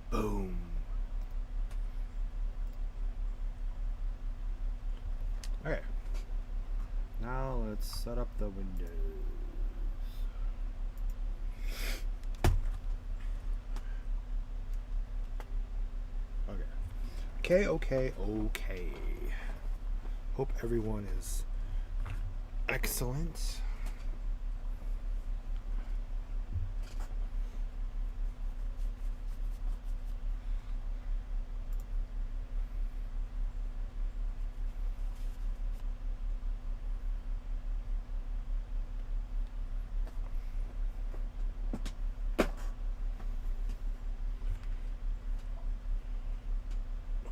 Boom. Okay. Now let's set up the windows. Okay. Okay. Hope everyone is excellent.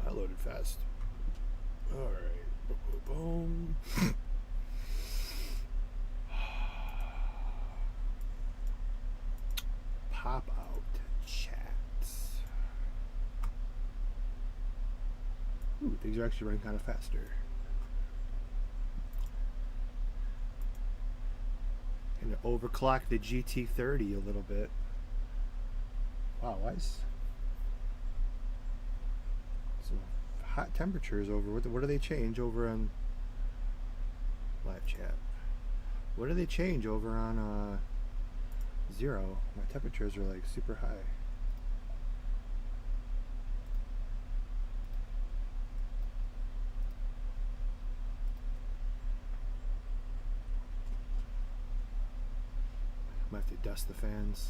I loaded fast. All right. Boom. Pop out chats. Ooh, things are actually running kind of faster. And overclock the GT30 a little bit. Wow, why is some hot temperatures over? What do they change over on live chat? What do they change over on 0? My temperatures are like super high. I might have to dust the fans.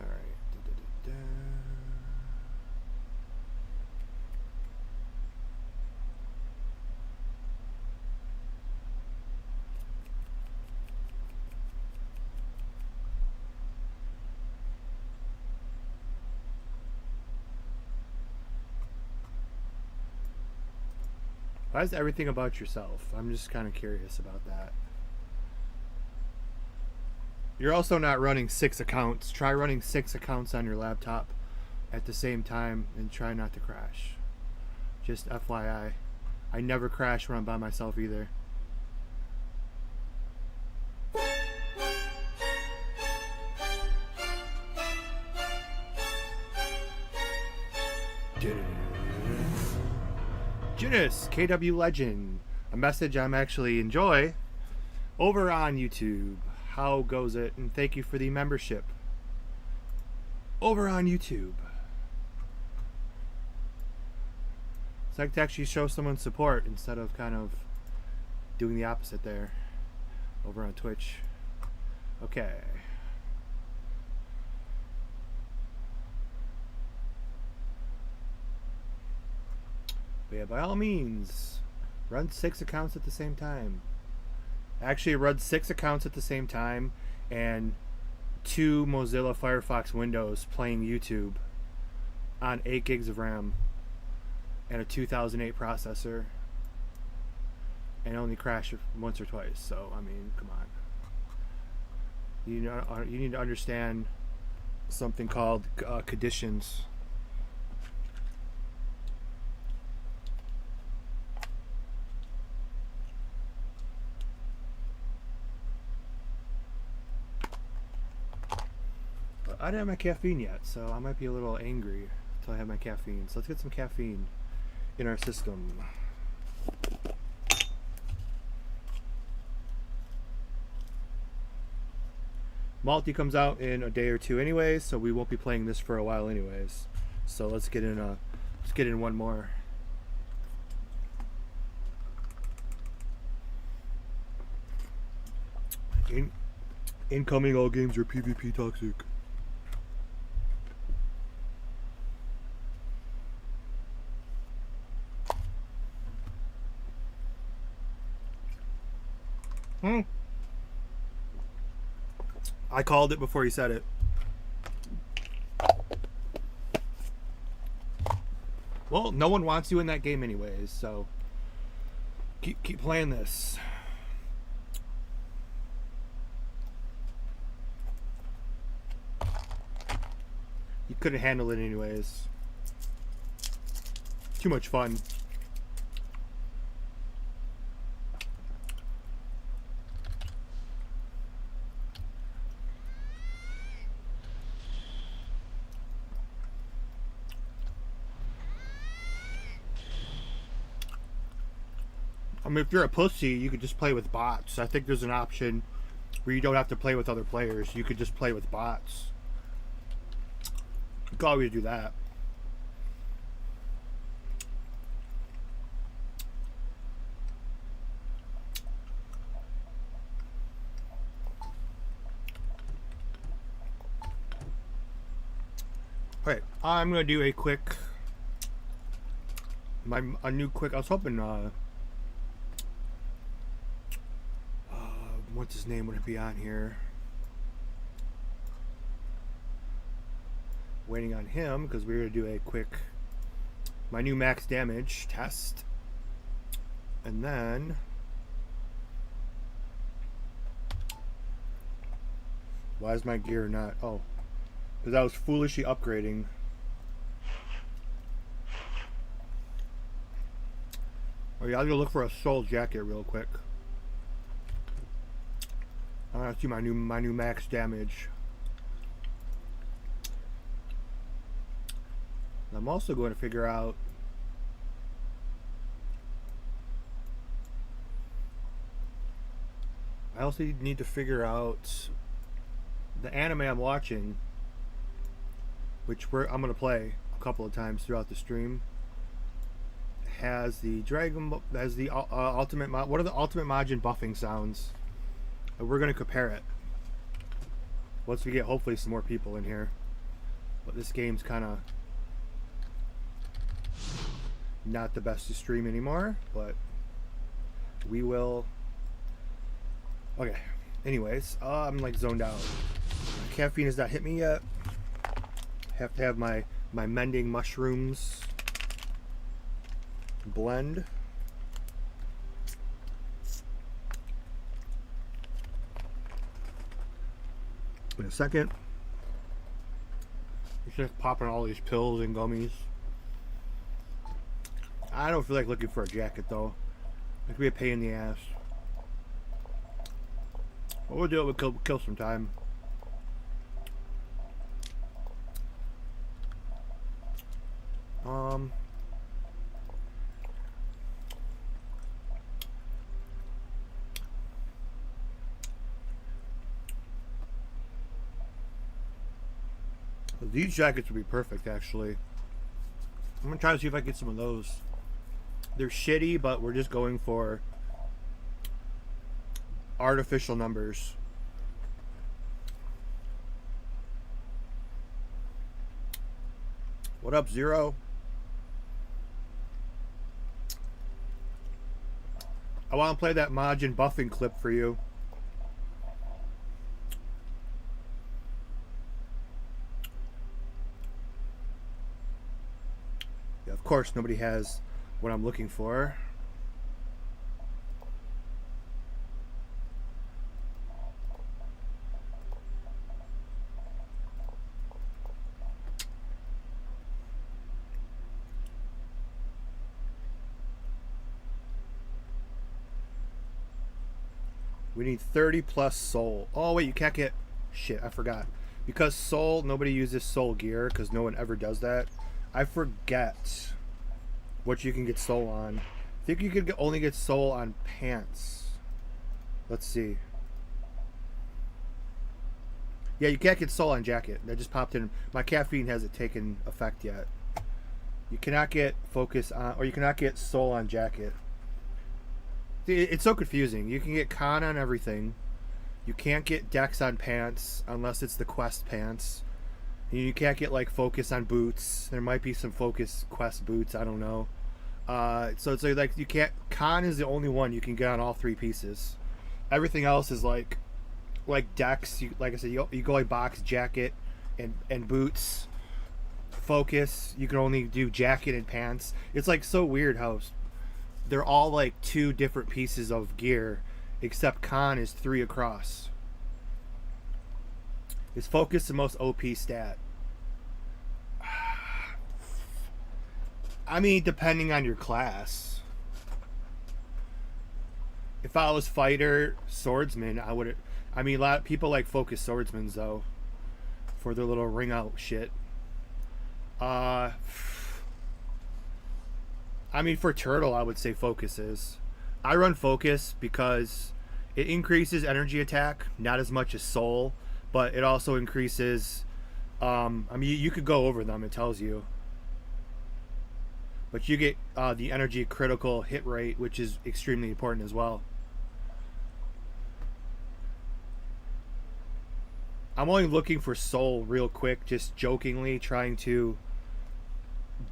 All right. Why is everything about yourself? I'm just kind of curious about that. You're also not running 6 accounts. Try running 6 accounts on your laptop at the same time and try not to crash. Just FYI. I never crash when I'm by myself either. Junis, KW Legend, a message I'm actually enjoy over on YouTube. How goes it? And thank you for the membership over on YouTube. It's like to actually show someone support instead of kind of doing the opposite there over on Twitch. Okay. But yeah, by all means, run 6 accounts at the same time. Actually, run 6 accounts at the same time and 2 Mozilla Firefox windows playing YouTube on 8 gigs of RAM and a 2008 processor, and only crash once or twice. So, I mean, come on. You need to understand something called conditions. I didn't have my caffeine yet, so I might be a little angry until I have my caffeine. So let's get some caffeine in our system. Multi comes out in a day or 2 anyways, so we won't be playing this for a while anyways. So let's get in one more. Incoming, all games are PvP toxic. I called it before you said it. Well, no one wants you in that game anyways, so keep playing this. You couldn't handle it anyways. Too much fun. I mean, if you're a pussy, you could just play with bots. I think there's an option where you don't have to play with other players. You could just play with bots. You could always do that. Alright, I'm gonna do a quick, a new quick. I was hoping, what's his name would it be on here? Waiting on him because we're gonna do a quick, my new max damage test, and then why is my gear not? Oh. Because I was foolishly upgrading. Oh yeah, I'll go look for a soul jacket real quick. I want to see my new max damage. I'm also going to figure out I also need to figure out the anime I'm watching, which I'm going to play a couple of times throughout the stream, has the ultimate what are the ultimate Majin buffing sounds, and we're going to compare it once we get hopefully some more people in here. But this game's kind of not the best to stream anymore, but we will. Okay, anyways, I'm like zoned out. My caffeine has not hit me yet. Have to have my mending mushrooms blend. In a second. It's just popping all these pills and gummies. I don't feel like looking for a jacket though. It could be a pain in the ass. But we'll do it. We'll kill some time. These jackets would be perfect, actually. I'm gonna try to see if I can get some of those. They're shitty, but we're just going for artificial numbers. What up, Zero? I want to play that Majin buffing clip for you. Yeah, of course, nobody has what I'm looking for. We need 30 plus soul. Oh wait, you can't get... Shit, I forgot. Because soul, nobody uses soul gear because no one ever does that. I forget what you can get soul on. I think you could only get soul on pants. Let's see. Yeah, you can't get soul on jacket. That just popped in. My caffeine hasn't taken effect yet. You cannot get focus on... Or you cannot get soul on jacket. It's so confusing. You can get con on everything. You can't get dex on pants unless it's the quest pants. You can't get like focus on boots. There might be some focus quest boots. I don't know. So it's like you can't. Con is the only one you can get on all three pieces. Everything else is like dex. Like I said, you go like box, jacket, and boots. Focus. You can only do jacket and pants. It's like so weird how they're all like two different pieces of gear, except con is 3 across. Is focus the most OP stat? I mean, depending on your class. If I was fighter, swordsman, I would. I mean, a lot of people like focus swordsmen though, for their little ring out shit. I mean, for turtle, I would say focus is. I run focus because it increases energy attack, not as much as soul, but it also increases. I mean, you could go over them. It tells you, but you get the energy critical hit rate, which is extremely important as well. I'm only looking for soul real quick, just jokingly trying to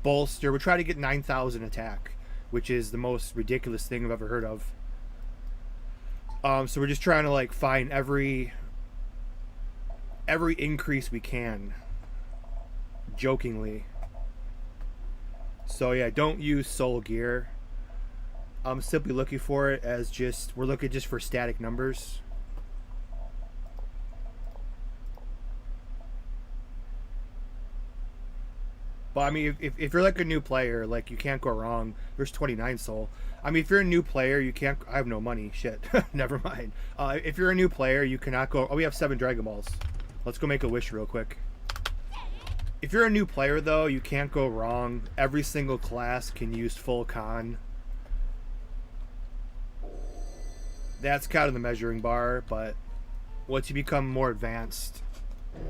bolster. We're trying to get 9,000 attack, which is the most ridiculous thing I've ever heard of. So we're just trying to like find every increase we can, jokingly. So yeah, don't use soul gear. I'm simply looking for it as we're looking just for static numbers. But I mean, if you're like a new player, like you can't go wrong. There's 29 soul. I mean, if you're a new player, you can't. I have no money. Shit. Never mind. If you're a new player, you cannot go. Oh, we have 7 Dragon Balls. Let's go make a wish real quick. If you're a new player, though, you can't go wrong. Every single class can use full con. That's kind of the measuring bar, but once you become more advanced,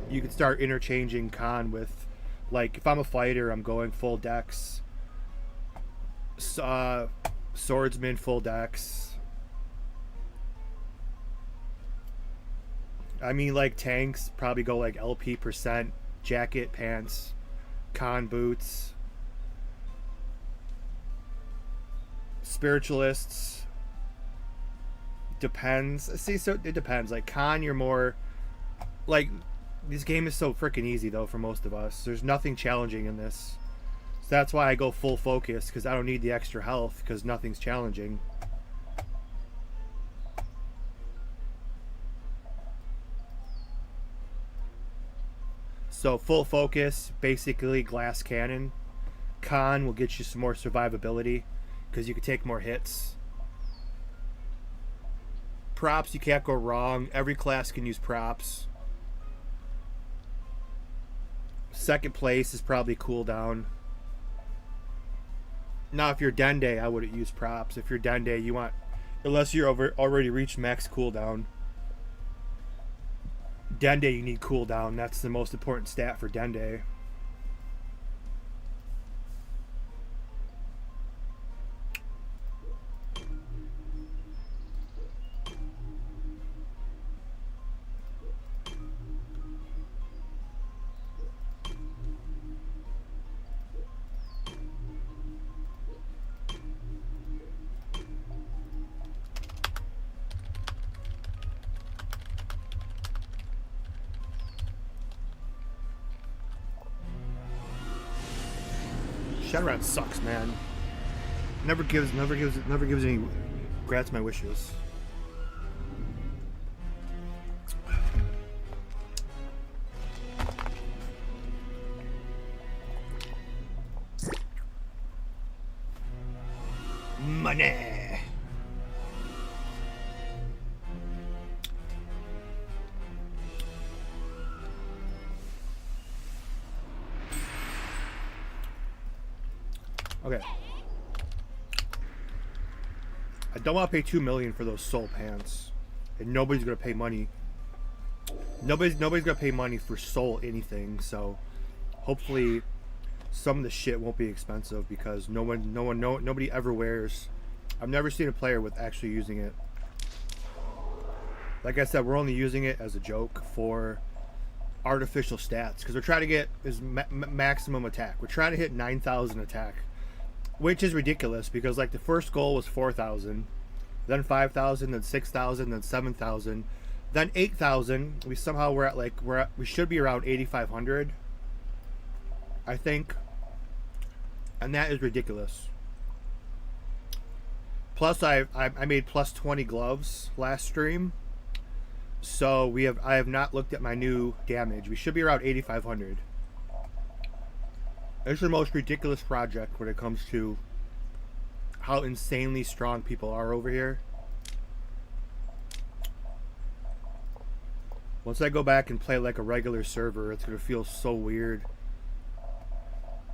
you can start interchanging con with. Like, if I'm a fighter, I'm going full dex. Swordsman, full dex. I mean, like, tanks probably go, like, LP %. Jacket, pants, con boots. Spiritualists. Depends. See, so it depends. Like, con, you're more... Like... This game is so freaking easy, though, for most of us. There's nothing challenging in this. So that's why I go full focus, because I don't need the extra health, because nothing's challenging. So full focus, basically glass cannon. Con will get you some more survivability, because you can take more hits. Props, you can't go wrong. Every class can use props. Second place is probably cooldown. Now, if you're Dende, I wouldn't use props. If you're Dende, you want... Unless you're already reached max cooldown. Dende, you need cooldown. That's the most important stat for Dende. Shadowrat sucks, man. Never gives any grants my wishes. Money. Okay. I don't want to pay $2 million for those soul pants, and nobody's gonna pay money. Nobody's gonna pay money for soul anything. So hopefully, some of the shit won't be expensive because nobody ever wears. I've never seen a player with actually using it. Like I said, we're only using it as a joke for artificial stats because we're trying to get maximum attack. We're trying to hit 9,000 attack. Which is ridiculous because like the first goal was 4,000, then 5,000, then 6,000, then 7,000, then 8,000. We should be around 8,500, I think, and that is ridiculous. Plus, I made plus 20 gloves last stream, so I have not looked at my new damage. We should be around 8,500. It's the most ridiculous project when it comes to how insanely strong people are over here. Once I go back and play like a regular server, it's going to feel so weird.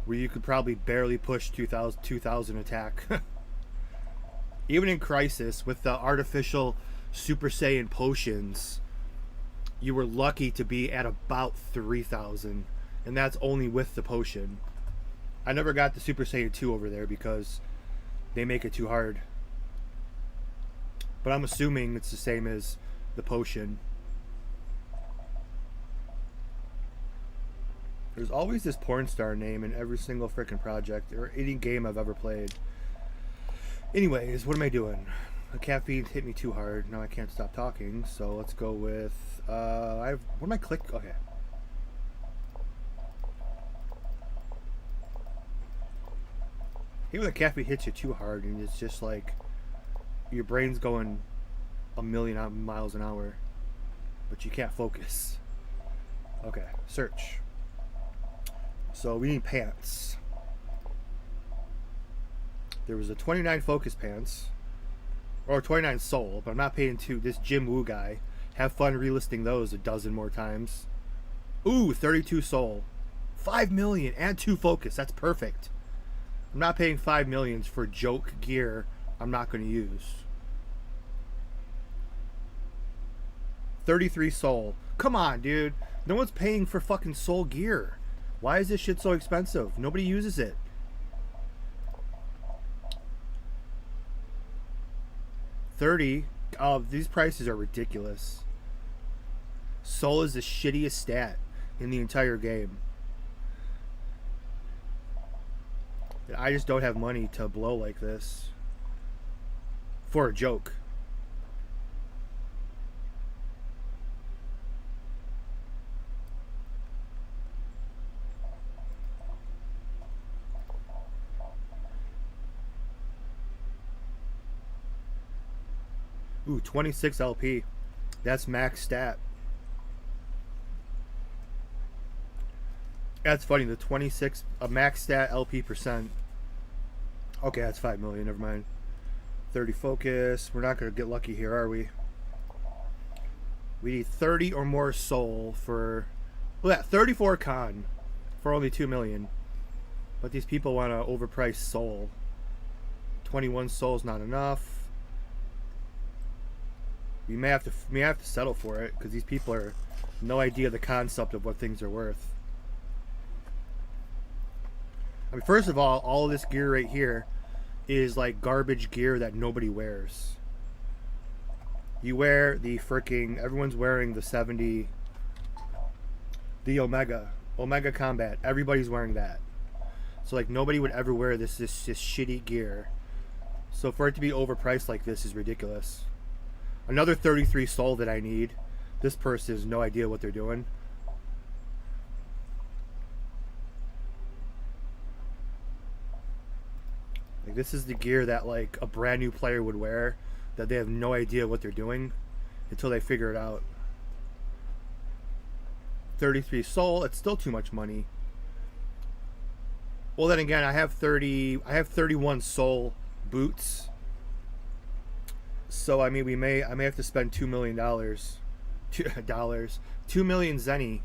Where you could probably barely push 2,000 attack. Even in Crisis, with the artificial Super Saiyan potions, you were lucky to be at about 3,000, and that's only with the potion. I never got the Super Saiyan 2 over there because they make it too hard. But I'm assuming it's the same as the potion. There's always this porn star name in every single freaking project or any game I've ever played. Anyways, what am I doing? The caffeine hit me too hard. Now I can't stop talking. So let's go with what am I click? Okay. Even the caffeine hits you too hard, and it's just like your brain's going a million miles an hour, but you can't focus. Okay, search. So we need pants. There was a 29 focus pants, or 29 soul, but I'm not paying to this Jim Woo guy. Have fun relisting those a dozen more times. Ooh, 32 soul, 5 million, and 2 focus. That's perfect. I'm not paying 5 millions for joke gear I'm not going to use. 33 soul. Come on, dude. No one's paying for fucking soul gear. Why is this shit so expensive? Nobody uses it. $30. Oh, these prices are ridiculous. Soul is the shittiest stat in the entire game. I just don't have money to blow like this for a joke. Ooh, 26 LP. That's max stat. That's funny. The 26 max stat LP percent. Okay, that's 5 million. Never mind. 30 focus. We're not going to get lucky here, are we? We need 30 or more soul for... Well, yeah, 34 con for only 2 million. But these people want to overprice soul. 21 soul is not enough. We may have to settle for it because these people are no idea the concept of what things are worth. I mean, first of all of this gear right here is like garbage gear that nobody wears. You wear the freaking... Everyone's wearing the 70... The Omega Combat. Everybody's wearing that. So, like, nobody would ever wear this shitty gear. So, for it to be overpriced like this is ridiculous. Another 33 soul that I need. This person has no idea what they're doing. Like, this is the gear that, like, a brand new player would wear, that they have no idea what they're doing until they figure it out. 33 soul, it's still too much money. Well, then again, I have 31 soul boots. So I mean, I may have to spend $2 million, $2 million zenny.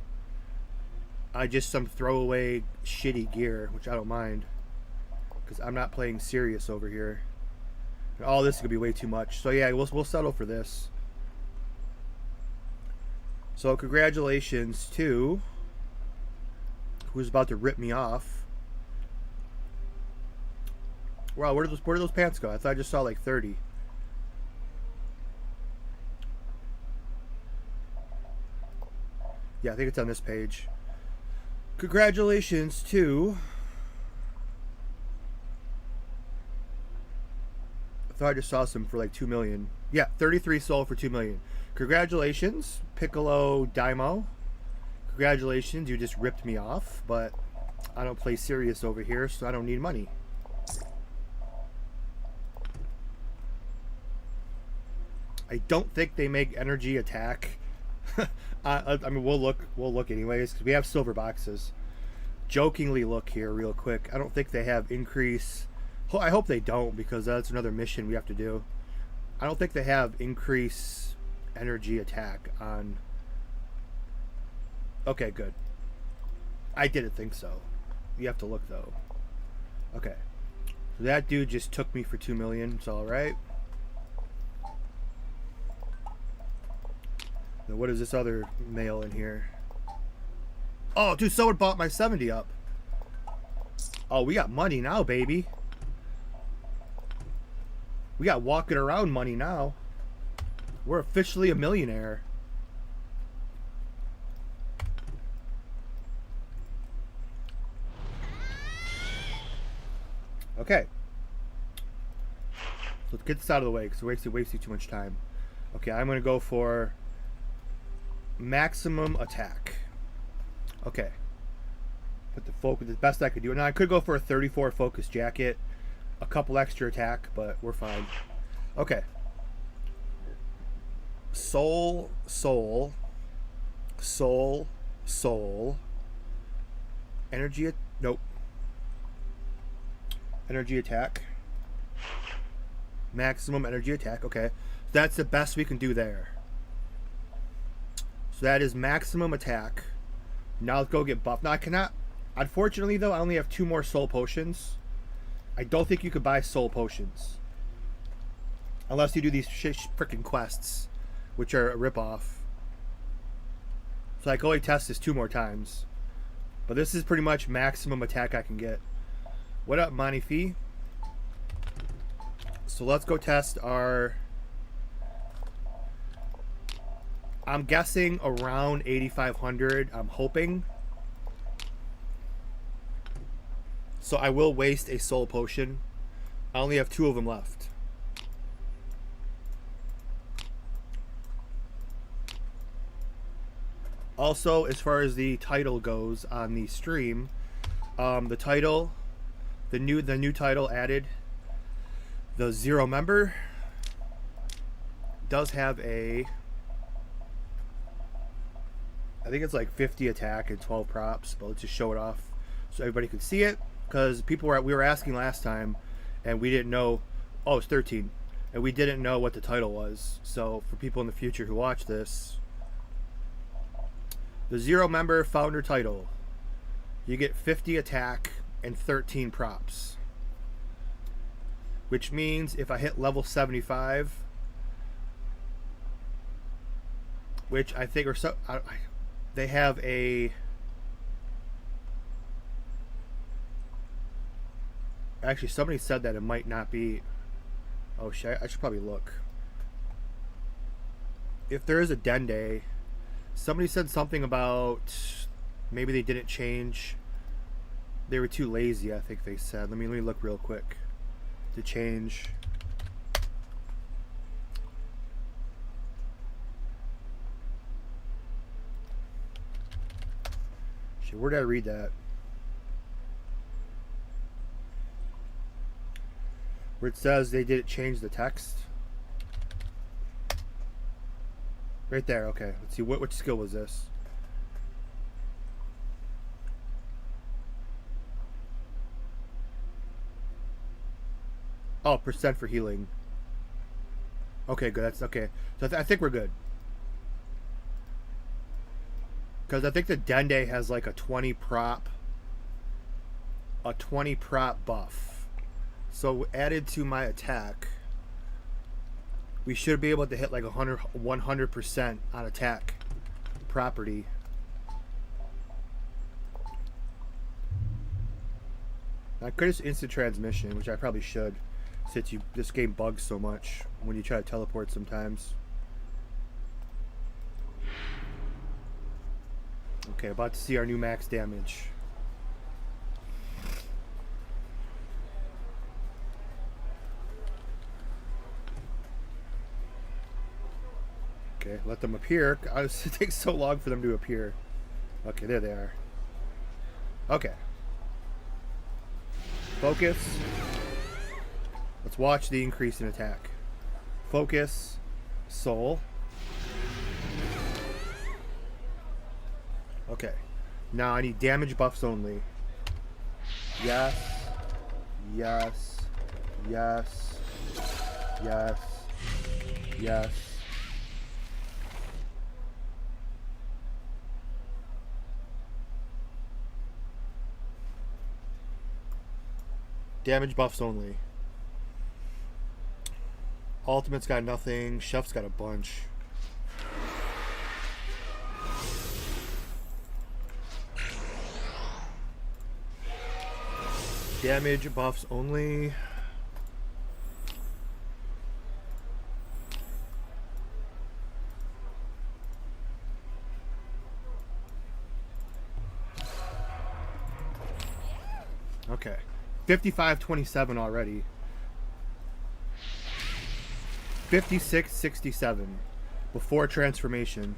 Just some throwaway shitty gear, which I don't mind, because I'm not playing serious over here. And all this could be way too much. So yeah, we'll settle for this. So congratulations to who's about to rip me off. Wow, where did those pants go? I thought I just saw like 30. Yeah, I think it's on this page. Congratulations to... I thought I just saw some for like 2 million. Yeah, 33 sold for 2 million. Congratulations, Piccolo Daimo. Congratulations, you just ripped me off, but I don't play serious over here, so I don't need money. I don't think they make energy attack. I mean, we'll look anyways, because we have silver boxes. Jokingly look here real quick. I don't think they have increase. I hope they don't, because that's another mission we have to do. I don't think they have increase energy attack on. Okay, good. I didn't think so. You have to look though. Okay, so that dude just took me for 2 million. It's all right. Then what is this other mail in here? Oh, dude, someone bought my 70 up. Oh, we got money now, baby. We got walking around money now. We're officially a millionaire. Okay. So let's get this out of the way because we're wasting too much time. Okay, I'm going to go for maximum attack. Okay. Put the focus the best I could do. Now I could go for a 34 focus jacket, a couple extra attack, but we're fine. Okay. Soul, soul, soul, soul. Energy. Nope. Energy attack. Maximum energy attack. Okay. That's the best we can do there. So that is maximum attack. Now let's go get buffed. Now I cannot. Unfortunately, though, I only have 2 more soul potions. I don't think you could buy soul potions. Unless you do these freaking quests, which are a ripoff. So I can only test this 2 more times. But this is pretty much maximum attack I can get. What up, Monty Fee? So let's go test our... I'm guessing around 8,500. I'm hoping. So I will waste a soul potion. I only have 2 of them left. Also, as far as the title goes on the stream, the title, the new title added, the 0 member does have a, I think it's like 50 attack and 12 props, but let's just show it off so everybody can see it, because we were asking last time and we didn't know. Oh, it's 13, and we didn't know what the title was. So for people in the future who watch this, the 0 member founder title, you get 50 attack and 13 props, which means if I hit level 75, which I think they have a, actually somebody said that it might not be, oh shit, I should probably look. If there is a Dende, somebody said something about maybe they didn't change. They were too lazy, I think they said. Let me look real quick to change. Shit, where did I read that? Where it says they didn't change the text. Right there, okay. Let's see, which skill was this? Oh, percent for healing. Okay, good. That's okay. So I think we're good. Because I think the Dende has like a 20 prop buff. So added to my attack, we should be able to hit like 100% on attack property. I could just instant transmission, which I probably should, since this game bugs so much when you try to teleport sometimes. Okay, about to see our new max damage. Okay, let them appear. It takes so long for them to appear. Okay, there they are. Okay. Focus. Let's watch the increase in attack. Focus. Soul. Okay. Now I need damage buffs only. Yes. Yes. Yes. Yes. Yes. Damage buffs only. Ultimate's got nothing. Chef's got a bunch. Damage buffs only. Okay. 55-27 already. 56-67 before transformation.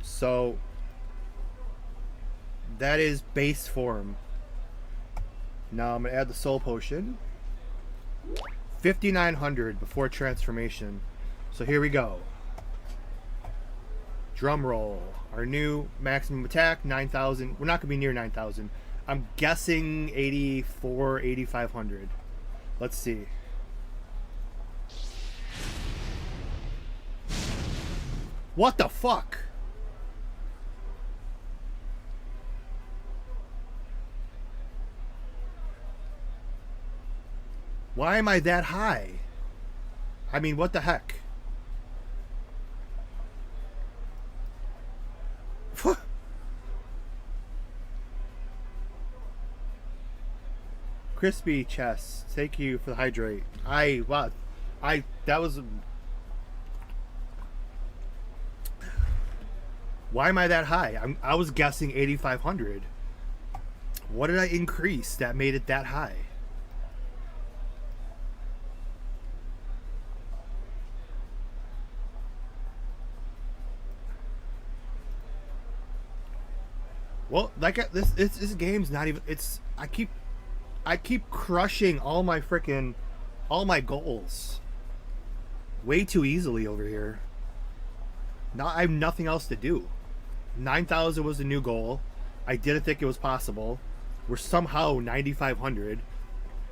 So that is base form. Now I'm going to add the soul potion. 5900 before transformation. So here we go. Drum roll. Our new maximum attack, 9,000. We're not going to be near 9,000. I'm guessing 84, 8,500. Let's see. What the fuck? Why am I that high? I mean, what the heck? Crispy chest. Thank you for the hydrate. That was. Why am I that high? I was guessing 8,500. What did I increase that made it that high? Well, like this game's not even. I keep crushing all my goals way too easily over here. Now I have nothing else to do. 9,000 was the new goal. I didn't think it was possible. We're somehow 9,500.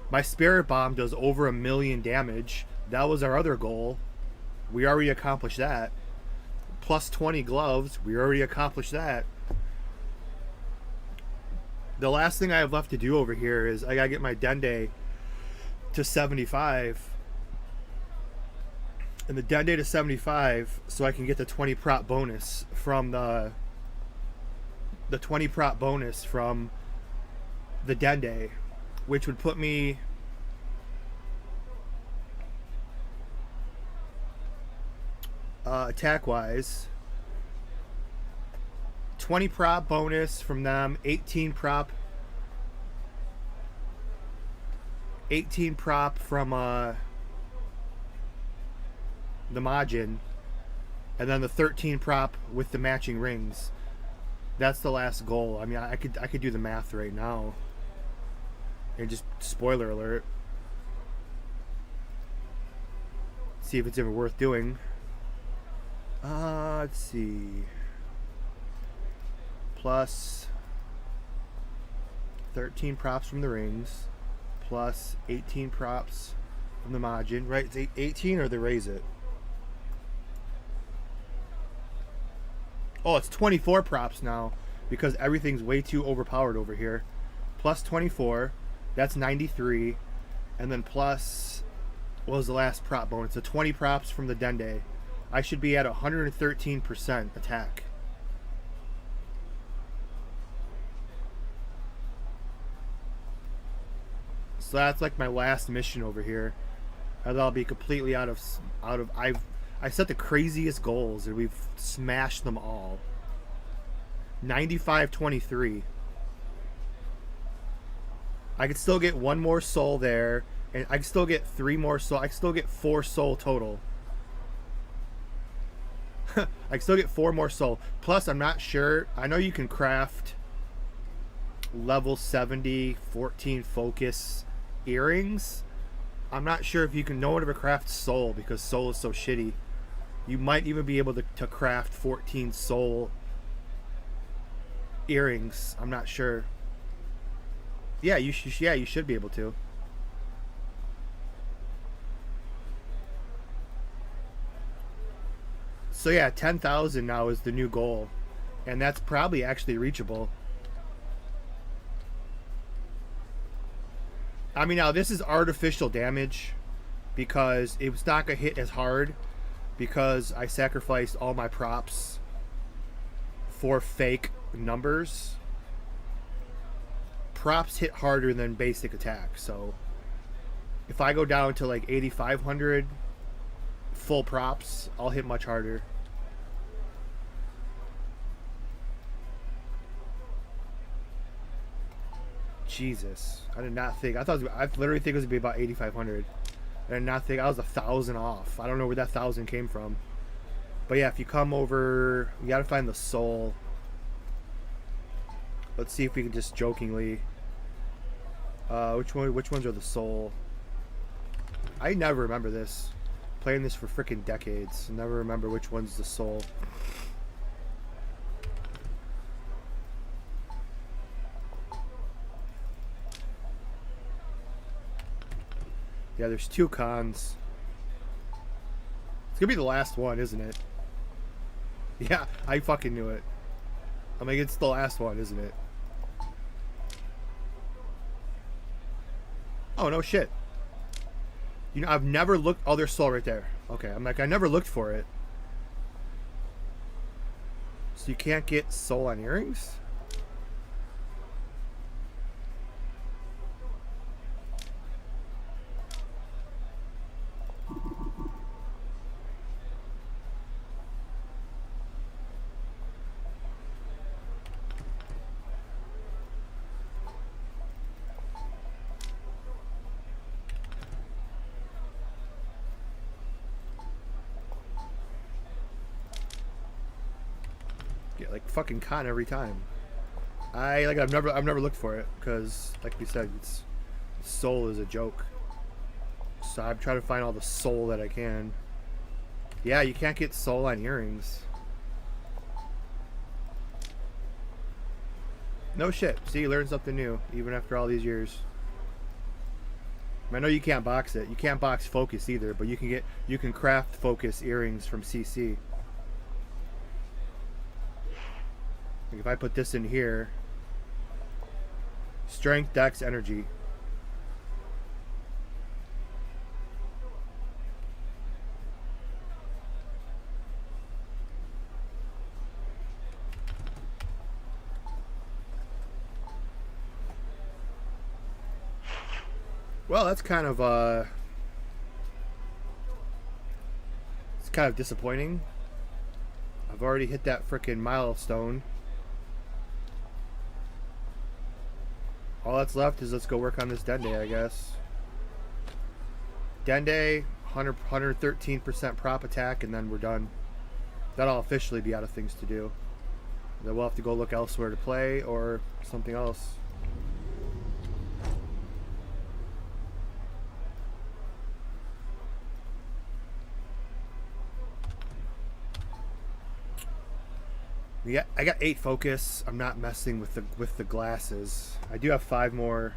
My spirit bomb does over 1,000,000 damage. That was our other goal. We already accomplished that. Plus 20 gloves. We already accomplished that. The last thing I have left to do over here is I gotta get my Dende to 75. And the Dende to 75 so I can get the 20 prop bonus from the 20 prop bonus from the Dende, which would put me attack wise 20 prop bonus from them, 18 prop from the Majin, and then the 13 prop with the matching rings. That's the last goal. I mean, I could do the math right now. And just spoiler alert. See if it's ever worth doing. Let's see. Plus 13 props from the rings, plus 18 props from the Majin. Right? It's 18 or they raise it? Oh, it's 24 props now because everything's way too overpowered over here. Plus 24, that's 93, and then plus what was the last prop bonus? The 20 props from the Dende. I should be at 113% attack. So that's like my last mission over here. And I'll be completely out of I set the craziest goals and we've smashed them all. 95-23. I could still get one more soul there, and I can still get 3 more soul. I can still get 4 soul total. I can still get 4 more soul. Plus, I'm not sure. I know you can craft level 70 14 focus earrings. I'm not sure if you can. No one ever crafts soul because soul is so shitty. You might even be able to craft 14 soul earrings. I'm not sure. Yeah, you should be able to. So yeah, 10,000 now is the new goal, and that's probably actually reachable. I mean, now this is artificial damage because it was not gonna hit as hard because I sacrificed all my props for fake numbers. props hit harder than basic attack. So if I go down to like 8,500 full props, I'll hit much harder. Jesus, I did not think. I literally think it was gonna be about 8,500. I did not think I was 1,000 off. I don't know where that 1,000 came from. But yeah, if you come over, you gotta find the soul. Let's see if we can just jokingly. Which ones are the soul? I never remember this. Playing this for freaking decades. Never remember which one's the soul. Yeah, there's 2 cons. It's gonna be the last one, isn't it? Yeah, I fucking knew it. I mean, it's the last one, isn't it? Oh, no shit. You know, I've never looked... Oh, there's soul right there. Okay, I'm like, I never looked for it. So you can't get soul on earrings? Like fucking con every time. I've never looked for it because, like we said, soul is a joke. So I'm trying to find all the soul that I can. Yeah, you can't get soul on earrings. No shit. See, you learn something new even after all these years. I know you can't box it. You can't box focus either, but you can craft focus earrings from CC. Like if I put this in here, strength, dex, energy. Well, that's kind of it's kind of disappointing. I've already hit that frickin' milestone. All that's left is let's go work on this Dende, I guess. Dende, 113% prop attack, and then we're done. That'll officially be out of things to do. Then we'll have to go look elsewhere to play or something else. Yeah, I got 8 focus. I'm not messing with the glasses. I do have 5 more.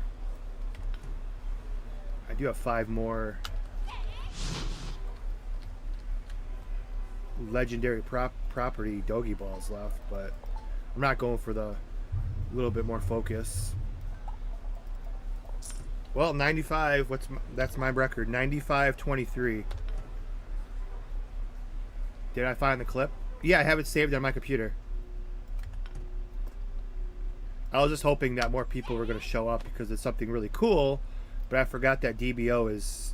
I do have 5 more legendary property doggy balls left, but I'm not going for the little bit more focus. Well, 95. That's my record. 95-23. Did I find the clip? Yeah, I have it saved on my computer. I was just hoping that more people were going to show up because it's something really cool, but I forgot that DBO is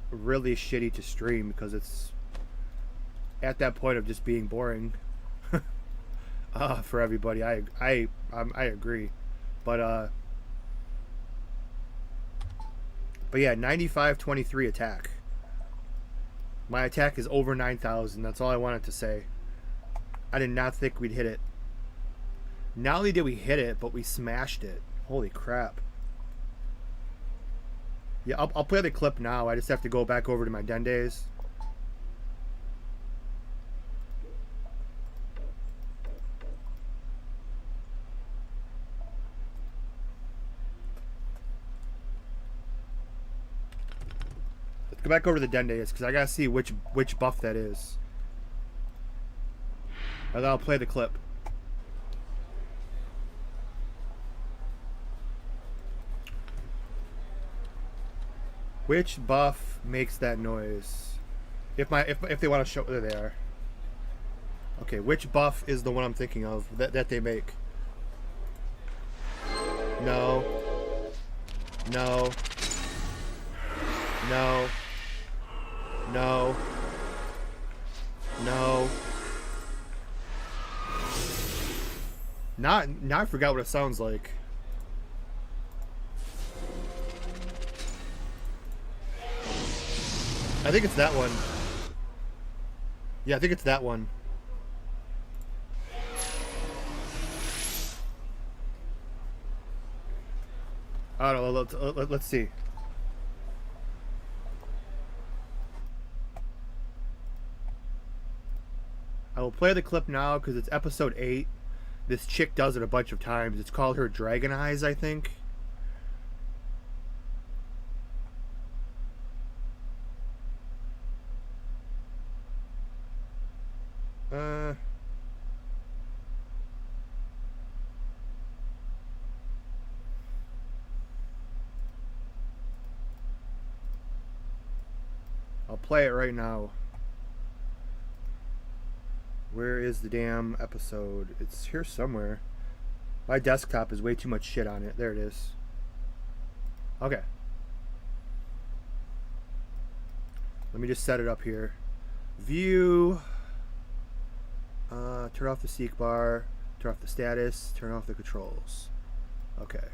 really shitty to stream because it's at that point of just being boring for everybody. I agree, but yeah, 95-23 attack. My attack is over 9,000. That's all I wanted to say. I did not think we'd hit it. Not only did we hit it, but we smashed it. Holy crap. Yeah, I'll play the clip now. I just have to go back over to my Dendes. Let's go back over to the Dendes because I gotta see which buff that is. And then I'll play the clip. Which buff makes that noise? If they want to show, there they are. Okay, which buff is the one I'm thinking of that they make? No. No. No. No. No. Now I forgot what it sounds like. I think it's that one. Yeah, I think it's that one. I don't know. Let's see. I will play the clip now because it's episode 8. This chick does it a bunch of times. It's called her Dragon Eyes, I think. I'll play it right now. Where is the damn episode? It's here somewhere. My desktop is way too much shit on it. There it is. Okay. Let me just set it up here. View. Turn off the seek bar. Turn off the status. Turn off the controls. Okay.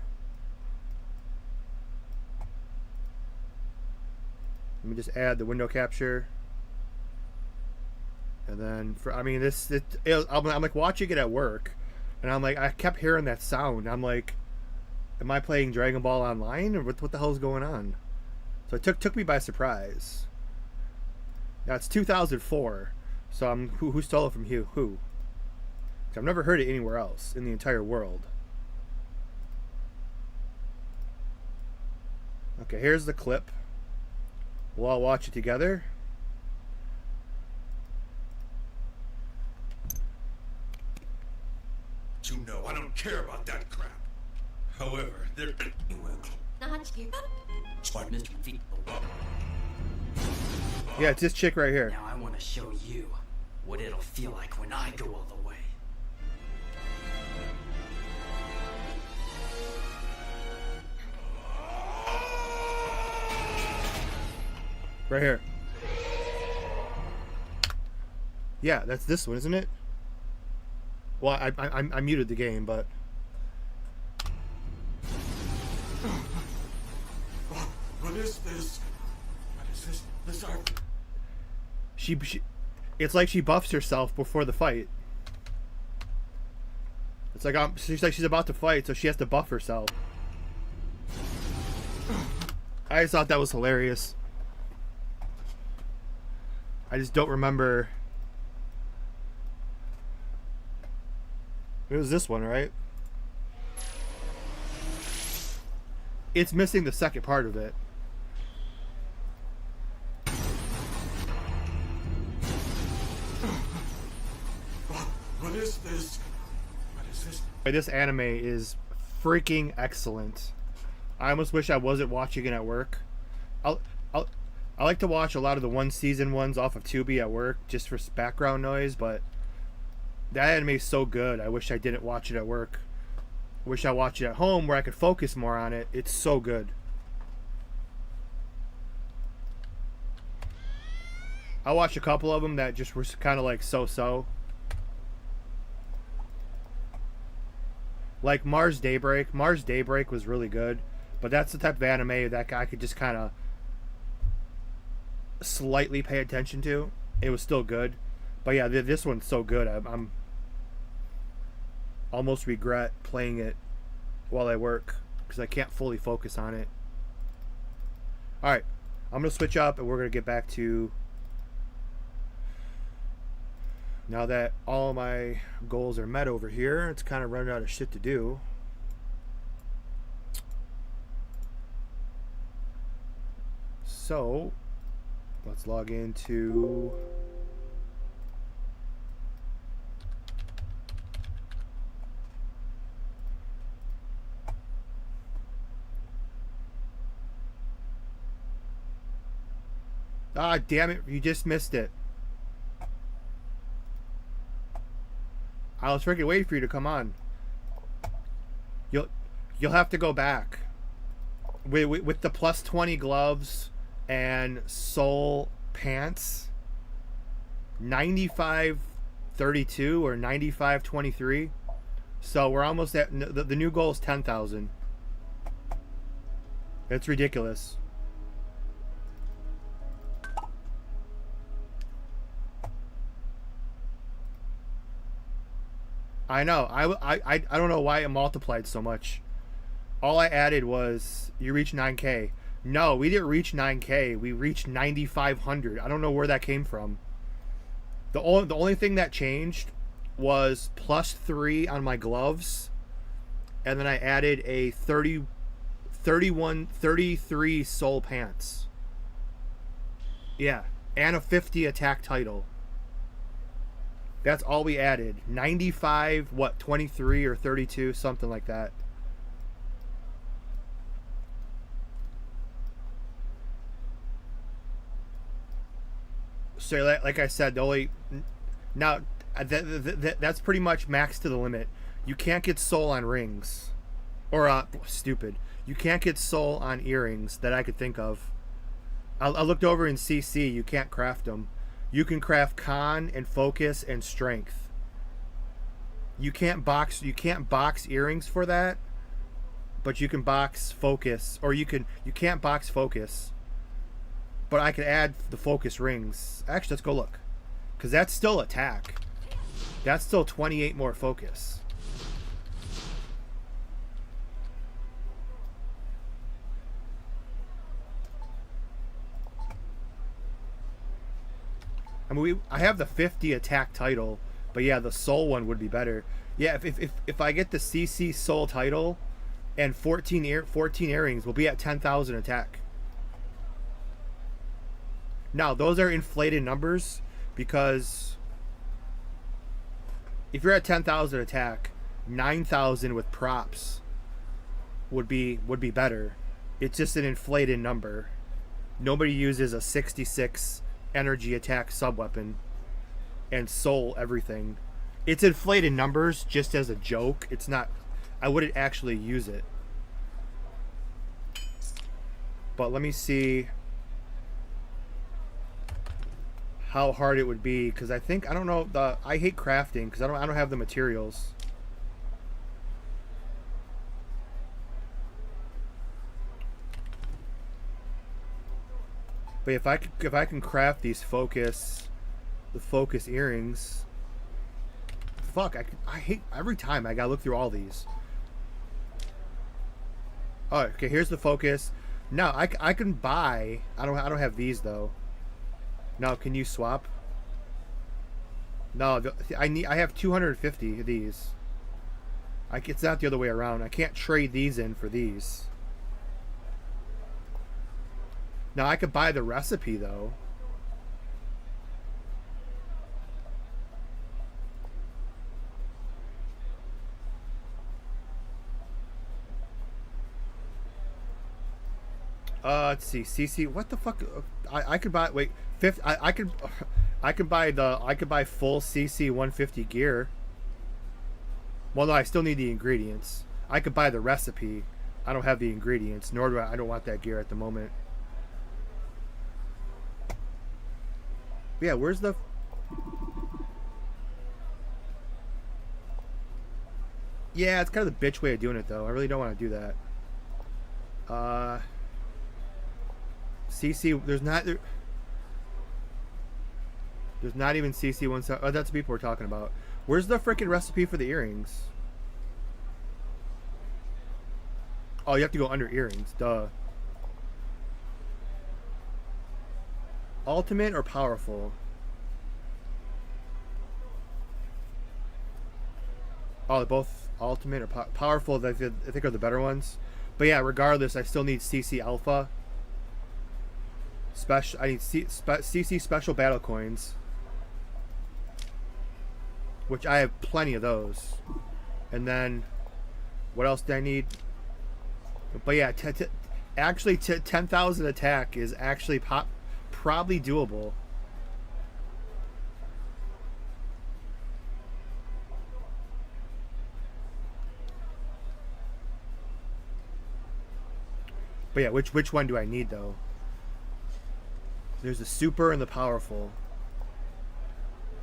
Let me just add the window capture. And then, I'm like watching it at work. And I'm like, I kept hearing that sound. I'm like, am I playing Dragon Ball Online? Or what the hell is going on? So it took me by surprise. Now it's 2004. So who stole it from who? 'Cause I've never heard it anywhere else in the entire world. Okay, here's the clip. We'll all watch it together. You know, I don't care about that crap. However, there you will. Smart Mr. Feet. Yeah, it's this chick right here. Now I want to show you what it'll feel like when I go all the way. Right here. Yeah, that's this one, isn't it? Well, I muted the game, but What is this? What is this? This art. she it's like she buffs herself before the fight. It's like she's about to fight, so she has to buff herself. I just thought that was hilarious. I just don't remember. It was this one, right? It's missing the second part of it. What is this? What is this? This anime is freaking excellent. I almost wish I wasn't watching it at work. I like to watch a lot of the one season ones off of Tubi at work just for background noise, but that anime is so good. I wish I didn't watch it at work. I wish I watched it at home where I could focus more on it. It's so good. I watched a couple of them that just were kind of like so-so. Like Mars Daybreak. Mars Daybreak was really good, but that's the type of anime that I could just kind of slightly pay attention to. It was still good, but yeah, this one's so good. I'm almost regret playing it while I work because I can't fully focus on it. All right, I'm gonna switch up and we're gonna get back to, now that all my goals are met over here, it's kind of running out of shit to do. So let's log into ah, damn it, you just missed it. I was freaking waiting for you to come on. You'll have to go back with the plus 20 gloves and soul pants. 95.32 or 95.23. So we're almost at the new goal is 10,000. It's ridiculous. I know. I don't know why it multiplied so much. All I added was you reach 9K. No, we didn't reach 9K. We reached 9,500. I don't know where that came from. The only thing that changed was +3 on my gloves, and then I added a 33 soul pants. Yeah, and a 50 attack title. That's all we added. 95, 23 or 32, something like that. So like I said, the only now that's pretty much max to the limit. You can't get soul on rings, or stupid. You can't get soul on earrings that I could think of. I looked over in CC. You can't craft them. You can craft con and focus and strength. You can't box earrings for that, but you can box focus, or you can't box focus. But I could add the focus rings. Actually, let's go look, because that's still attack. That's still 28 more focus. I mean, I have the 50 attack title, but yeah, the soul one would be better. Yeah, if I get the CC soul title and 14 earrings, we'll be at 10,000 attack. Now, those are inflated numbers, because if you're at 10,000 attack, 9,000 with props would be better. It's just an inflated number. Nobody uses a 66 energy attack subweapon and soul everything. It's inflated numbers just as a joke. It's not, I wouldn't actually use it. But let me see how hard it would be, because I don't know, I hate crafting because I don't have the materials. But if I can craft these focus earrings, fuck, I hate every time I gotta look through all these. Oh, okay, here's the focus. Now I can buy. I don't have these though. No, can you swap? No, I have 250 of these. It's not the other way around. I can't trade these in for these. Now I could buy the recipe though. Let's see. CC. What the fuck? I could buy. Wait, fifth. I could buy full CC 150 gear. Well, no, I still need the ingredients. I could buy the recipe. I don't have the ingredients, nor do I don't want that gear at the moment. Yeah, where's the... Yeah, it's kind of the bitch way of doing it, though. I really don't want to do that. CC, there's not even CC 1. Oh, that's what people were talking about. Where's the freaking recipe for the earrings? Oh, you have to go under earrings. Duh. Ultimate or powerful? Oh, they're both ultimate or powerful. I think are the better ones. But yeah, regardless, I still need CC Alpha. I need CC Special Battle Coins, which I have plenty of those. And then, what else do I need? But yeah, actually 10,000 attack is actually probably doable. But yeah, which one do I need though? There's the super and the powerful.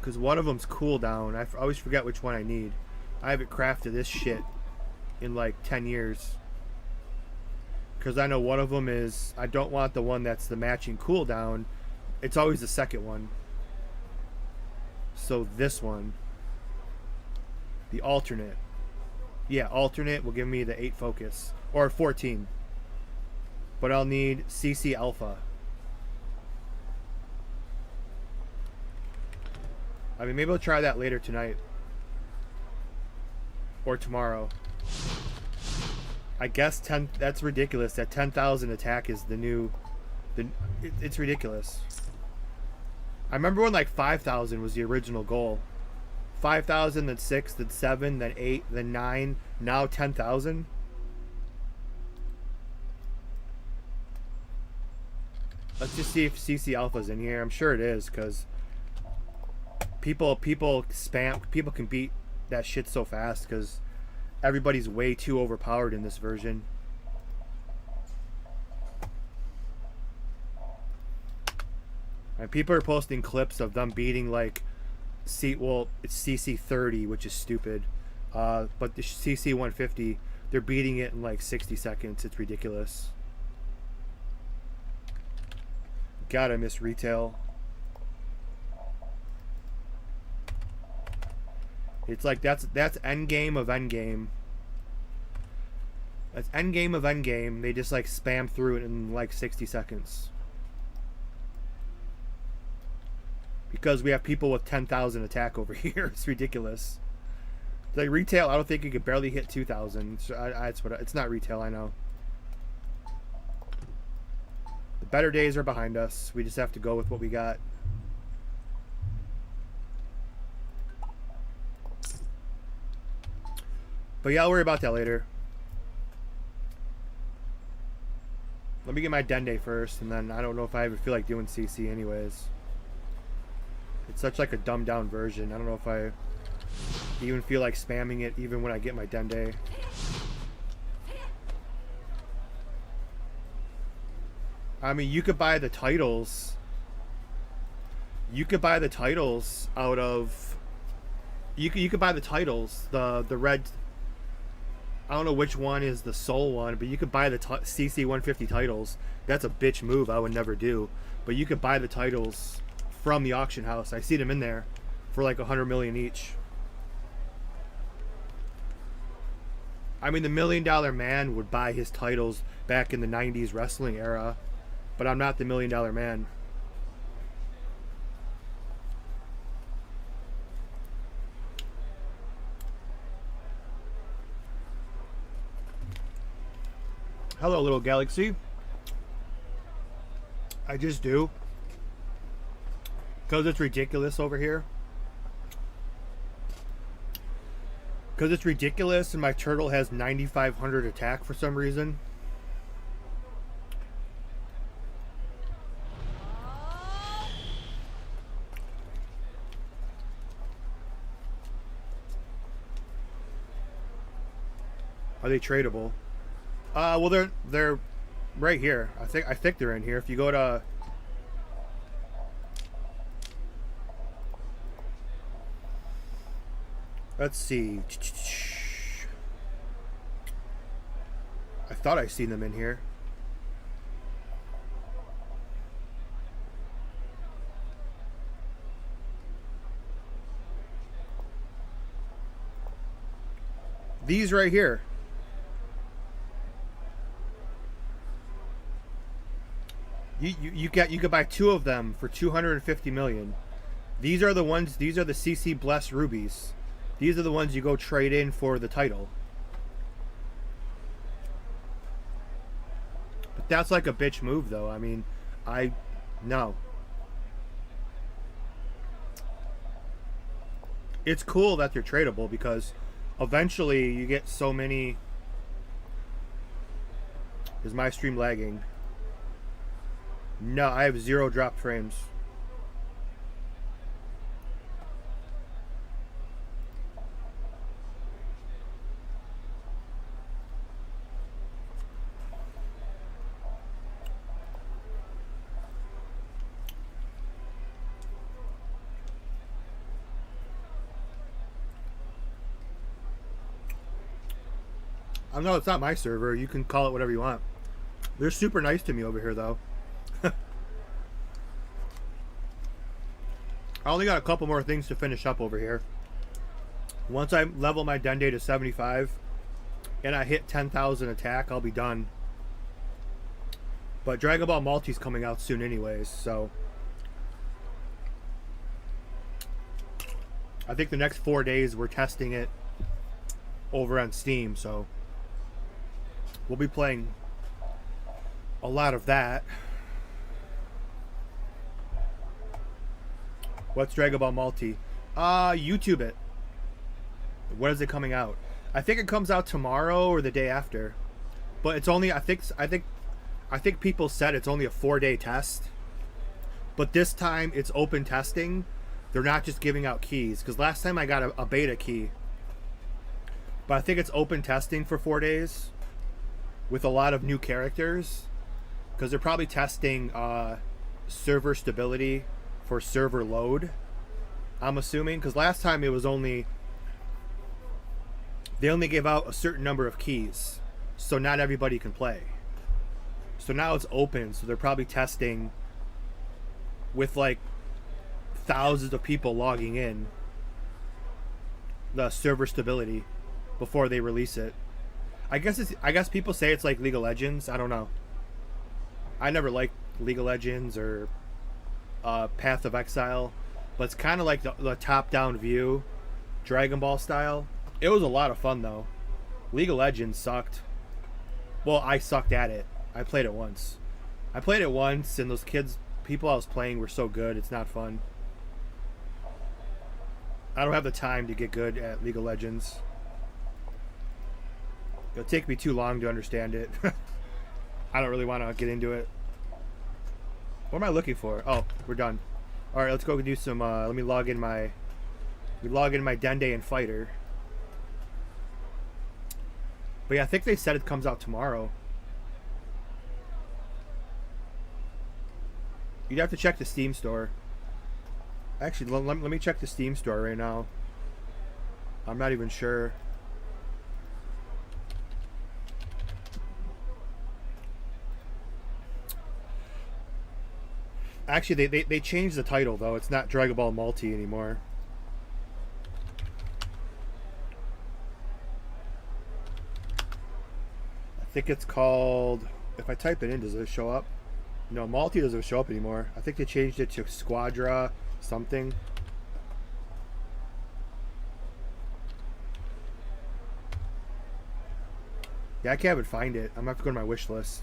Because one of them's cooldown. I always forget which one I need. I haven't crafted this shit in like 10 years. Because I know one of them is... I don't want the one that's the matching cooldown. It's always the second one. So this one. The alternate. Yeah, alternate will give me the 8 focus. Or 14. But I'll need CC alpha. I mean, maybe I'll try that later tonight. Or tomorrow. I guess 10... That's ridiculous. That 10,000 attack is the new... It's ridiculous. I remember when like 5,000 was the original goal. 5,000, then 6, then 7, then 8, then 9. Now 10,000. Let's just see if CC Alpha's in here. I'm sure it is, because people spam. People can beat that shit so fast because everybody's way too overpowered in this version. And people are posting clips of them beating like it's CC 30, which is stupid. But the CC 150, they're beating it in like 60 seconds. It's ridiculous. God, I miss retail. It's like that's endgame of endgame. That's endgame of endgame. They just like spam through it in like 60 seconds. Because we have people with 10,000 attack over here. It's ridiculous. Like retail, I don't think you could barely hit 2,000. So it's not retail, I know. The better days are behind us. We just have to go with what we got. But yeah, I'll worry about that later. Let me get my Dende first, and then I don't know if I ever feel like doing CC anyways. It's such like a dumbed down version. I don't know if I even feel like spamming it even when I get my Dende. I mean, you could buy the titles. You could buy the titles out of... You could buy the titles. The red... I don't know which one is the soul one, but you could buy the CC 150 titles. That's a bitch move I would never do. But you could buy the titles from the auction house. I see them in there for like 100 million each. I mean, the $1 Million Man would buy his titles back in the 90s wrestling era, but I'm not the $1 Million Man. Hello, little galaxy. I just do. Because it's ridiculous over here. Because it's ridiculous and my turtle has 9,500 attack for some reason. Are they tradable? Well, they're right here. I think they're in here. If you go to... Let's see. I thought I seen them in here. These right here. You could buy 2 of them for 250 million. These are the ones. These are the CC Bless rubies. These are the ones you go trade in for the title. But that's like a bitch move, though. I mean, no. It's cool that they're tradable because eventually you get so many. Is my stream lagging? No, I have 0 drop frames. No, it's not my server. You can call it whatever you want. They're super nice to me over here, though. I only got a couple more things to finish up over here. Once I level my Dende to 75 and I hit 10,000 attack, I'll be done. But Dragon Ball Multi's coming out soon anyways, so I think the next 4 days we're testing it over on Steam, so we'll be playing a lot of that. What's Dragon Ball Multi? YouTube it. When is it coming out? I think it comes out tomorrow or the day after. But it's only I think people said it's only a 4-day test. But this time it's open testing. They're not just giving out keys, because last time I got a beta key. But I think it's open testing for 4 days with a lot of new characters, because they're probably testing server stability for server load, I'm assuming, because last time it was only, they only gave out a certain number of keys, so not everybody can play. So now it's open, so they're probably testing with like thousands of people logging in the server stability before they release it. I guess people say it's like League of Legends. I don't know. I never liked League of Legends or Path of Exile, but it's kind of like the top-down view, Dragon Ball style. It was a lot of fun though. League of Legends sucked. Well, I sucked at it. I played it once. And those people I was playing were so good, it's not fun. I don't have the time to get good at League of Legends. It'll take me too long to understand it. I don't really want to get into it. What am I looking for? Oh, we're done. Alright, let's go do some, let me log in my Dende and Fighter. But yeah, I think they said it comes out tomorrow. You'd have to check the Steam store. Actually, let me check the Steam store right now. I'm not even sure. Actually, they changed the title, though. It's not Dragon Ball Multi anymore. I think it's called... If I type it in, does it show up? No, Multi doesn't show up anymore. I think they changed it to Squadra something. Yeah, I can't even find it. I'm going to have to go to my wish list.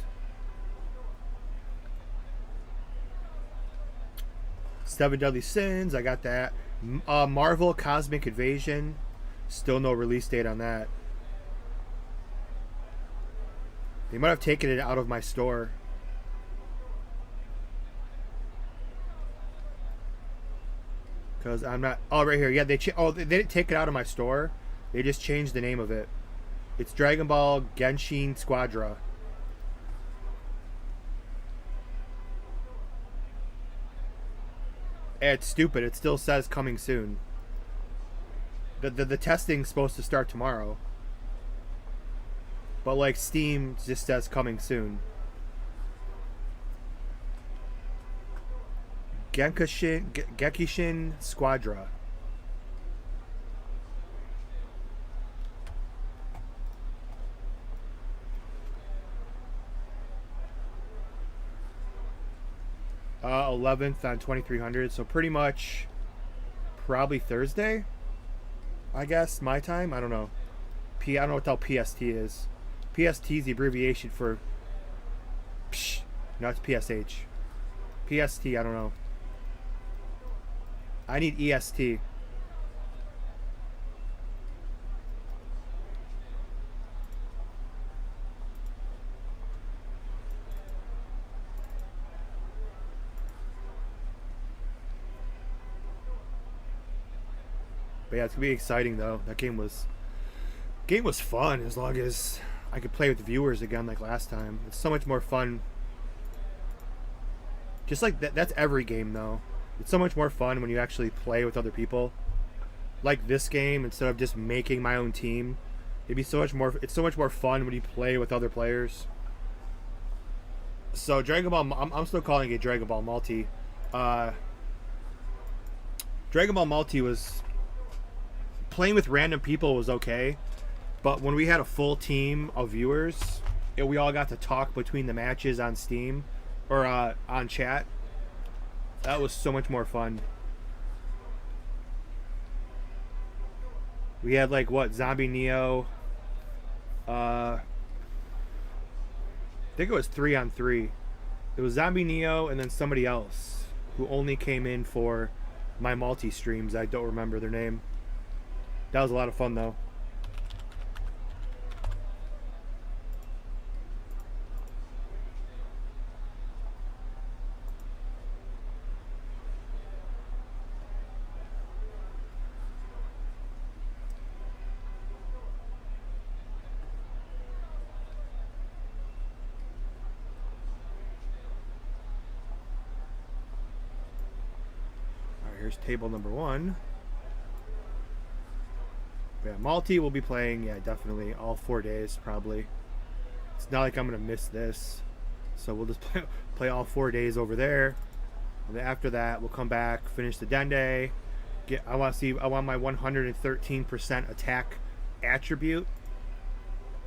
Seven Deadly Sins, I got that. Marvel Cosmic Invasion, still no release date on that. They might have taken it out of my store. Because I'm not... Oh, right here. Yeah, they didn't take it out of my store. They just changed the name of it. It's Dragon Ball Genshin Squadra. It's stupid. It still says coming soon. The testing's supposed to start tomorrow. But like Steam just says coming soon. Gekishin Squadra. Uh, 11th on 2300, so pretty much probably Thursday, I guess, my time. I don't know. I don't know what the hell PST is. PST is the abbreviation for psh, no, it's PSH. PST, I don't know. I need EST. But yeah, it's gonna be exciting though. That game was fun as long as I could play with viewers again like last time. It's so much more fun. Just like that's every game though. It's so much more fun when you actually play with other people. Like this game, instead of just making my own team, It'd be so much more. It's so much more fun when you play with other players. So Dragon Ball, I'm still calling it Dragon Ball Multi. Dragon Ball Multi was playing with random people was okay, but when we had a full team of viewers, we all got to talk between the matches on Steam or on chat. That was so much more fun. We had like what Zombie Neo. I think it was 3-on-3. It was Zombie Neo and then somebody else who only came in for my multi streams. I don't remember their name. That was a lot of fun though. Here's table number 1. Yeah, multi will be playing, yeah, definitely all 4 days probably. It's not like I'm gonna miss this, so we'll just play all 4 days over there, and then after that we'll come back, finish the Dende. I want my 113% attack attribute,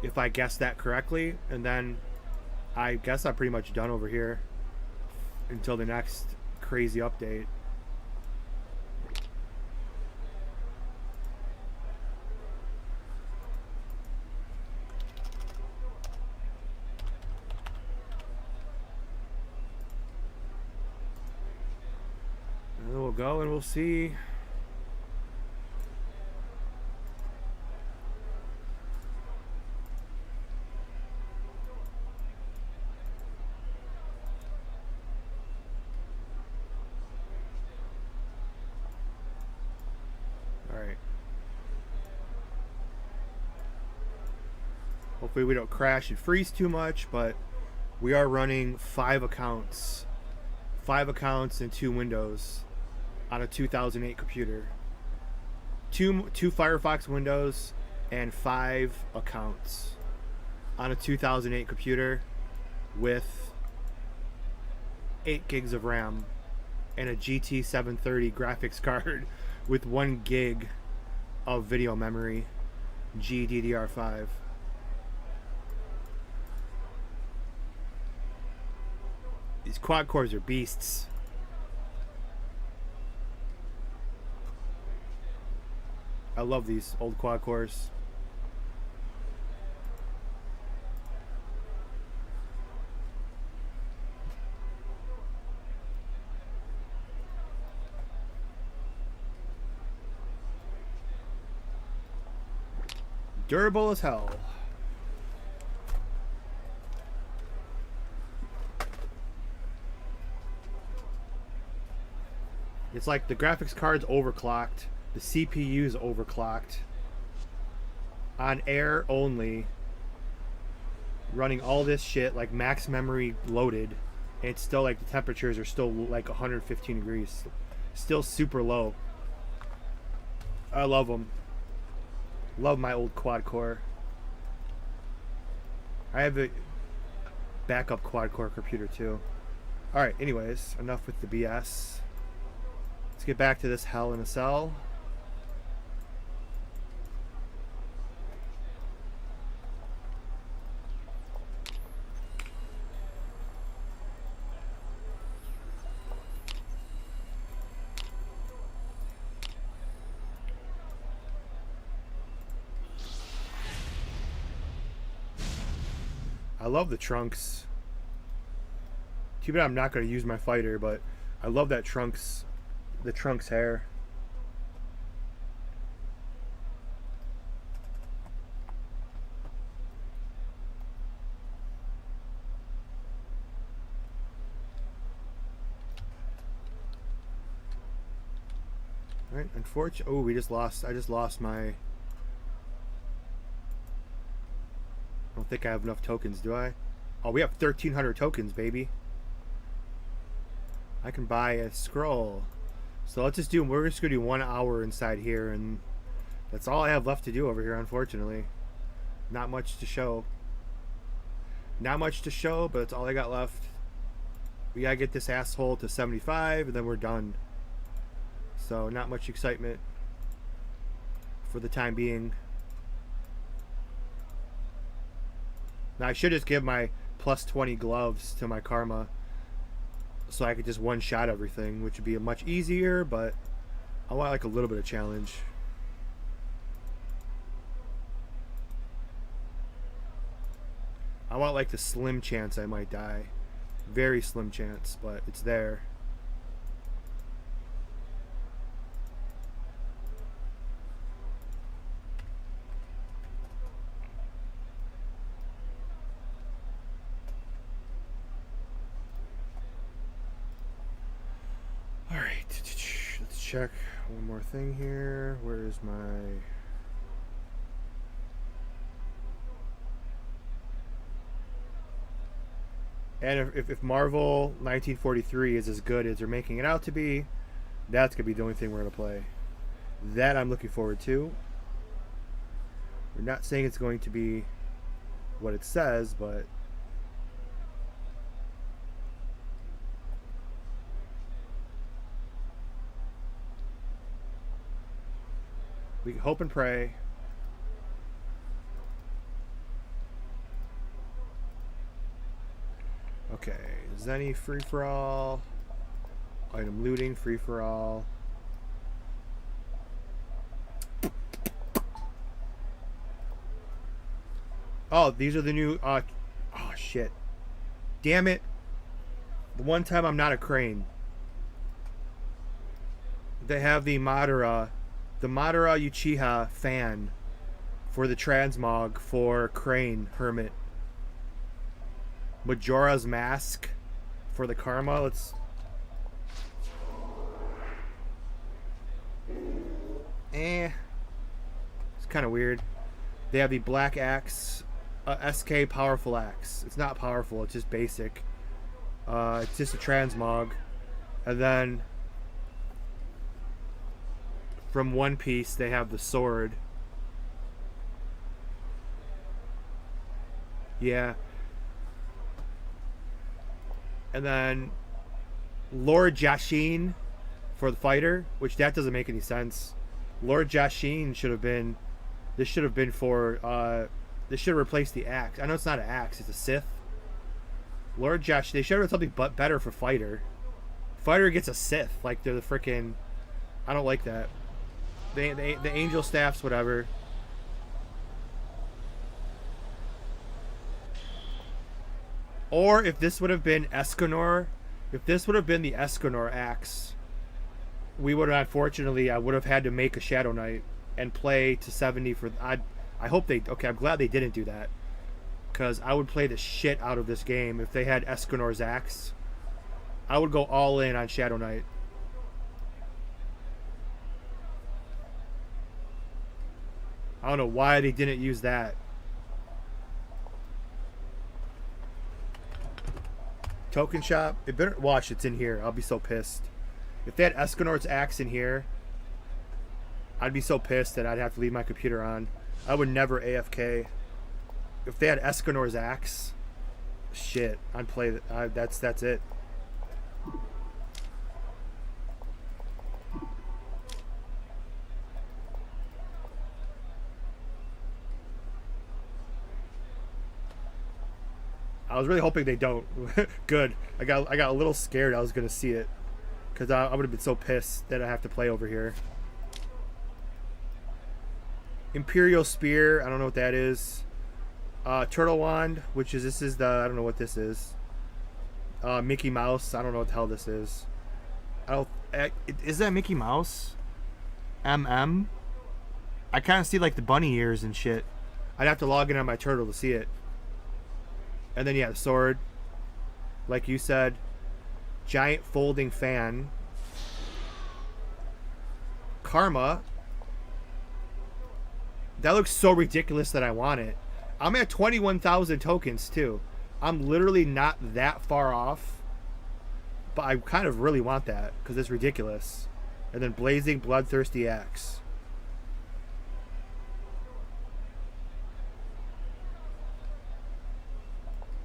if I guessed that correctly, and then I guess I'm pretty much done over here until the next crazy update. Go and we'll see. All right. Hopefully we don't crash and freeze too much, but we are running 5 accounts. 5 accounts and 2 windows on a 2008 computer. Two Firefox windows and 5 accounts on a 2008 computer with 8 gigs of RAM and a GT 730 graphics card with 1 gig of video memory, GDDR5. These quad cores are beasts. I love these old quad cores. Durable as hell. It's like the graphics card's overclocked. The CPU is overclocked. On air only. Running all this shit like max memory loaded. And it's still like the temperatures are still like 115 degrees. Still super low. I love them. Love my old quad core. I have a backup quad core computer too. Alright, anyways, enough with the BS. Let's get back to this Hell in a Cell. I love the Trunks. Too bad I'm not going to use my fighter, but I love that Trunks, the Trunks hair. All right, unfortunately, oh, we just lost. I just lost my. I don't think I have enough tokens, do I? Oh, we have 1,300 tokens, baby. I can buy a scroll. So let's just do, we're just going to do 1 hour inside here, and that's all I have left to do over here, unfortunately. Not much to show. Not much to show, but it's all I got left. We gotta get this asshole to 75, and then we're done. So, not much excitement for the time being. Now, I should just give my plus 20 gloves to my karma so I could just one-shot everything, which would be much easier, but I want like a little bit of challenge. I want like the slim chance I might die. Very slim chance, but it's there. Alright, let's check one more thing here. Where is my... And if Marvel 1943 is as good as they're making it out to be, that's going to be the only thing we're going to play. That I'm looking forward to. We're not saying it's going to be what it says, but... we hope and pray. Okay, Zenny free-for-all. Item looting free-for-all. Oh, these are the new... oh, shit. Damn it. The one time I'm not a crane. They have the Madara Uchiha fan for the transmog for Crane Hermit. Majora's Mask for the Karma. Let's... it's kind of weird. They have the Black Axe, SK Powerful Axe. It's not powerful, it's just basic. It's just a transmog. And then from One Piece, they have the sword. Yeah. And then Lord Jashin for the fighter, which that doesn't make any sense. Lord Jashin should have been... this should have been for... this should have replaced the axe. I know it's not an axe, it's a Sith. Lord Jashin... they should have done something but better for fighter. Fighter gets a Sith. Like, they're the freaking... I don't like that. The angel staffs, whatever. Or if this would have been Escanor, if this would have been the Escanor axe, we would have, unfortunately, I would have had to make a Shadow Knight and play to 70 for... I hope they... okay, I'm glad they didn't do that. Because I would play the shit out of this game if they had Escanor's axe. I would go all in on Shadow Knight. I don't know why they didn't use that. Token shop. It better watch. It's in here. I'll be so pissed. If they had Escanor's axe in here, I'd be so pissed that I'd have to leave my computer on. I would never AFK. If they had Escanor's axe, shit, I'd play. That's it. I was really hoping they don't. Good. I got a little scared I was gonna see it, because I would have been so pissed that I have to play over here. Imperial Spear. I don't know what that is. Turtle Wand, which is... this is the... I don't know what this is. Mickey Mouse. I don't know what the hell this is. I don't... is that Mickey Mouse? MM? I kind of see like the bunny ears and shit. I'd have to log in on my turtle to see it. And then, yeah, the sword. Like you said. Giant folding fan. Karma. That looks so ridiculous that I want it. I'm at 21,000 tokens, too. I'm literally not that far off. But I kind of really want that, because it's ridiculous. And then Blazing Bloodthirsty Axe.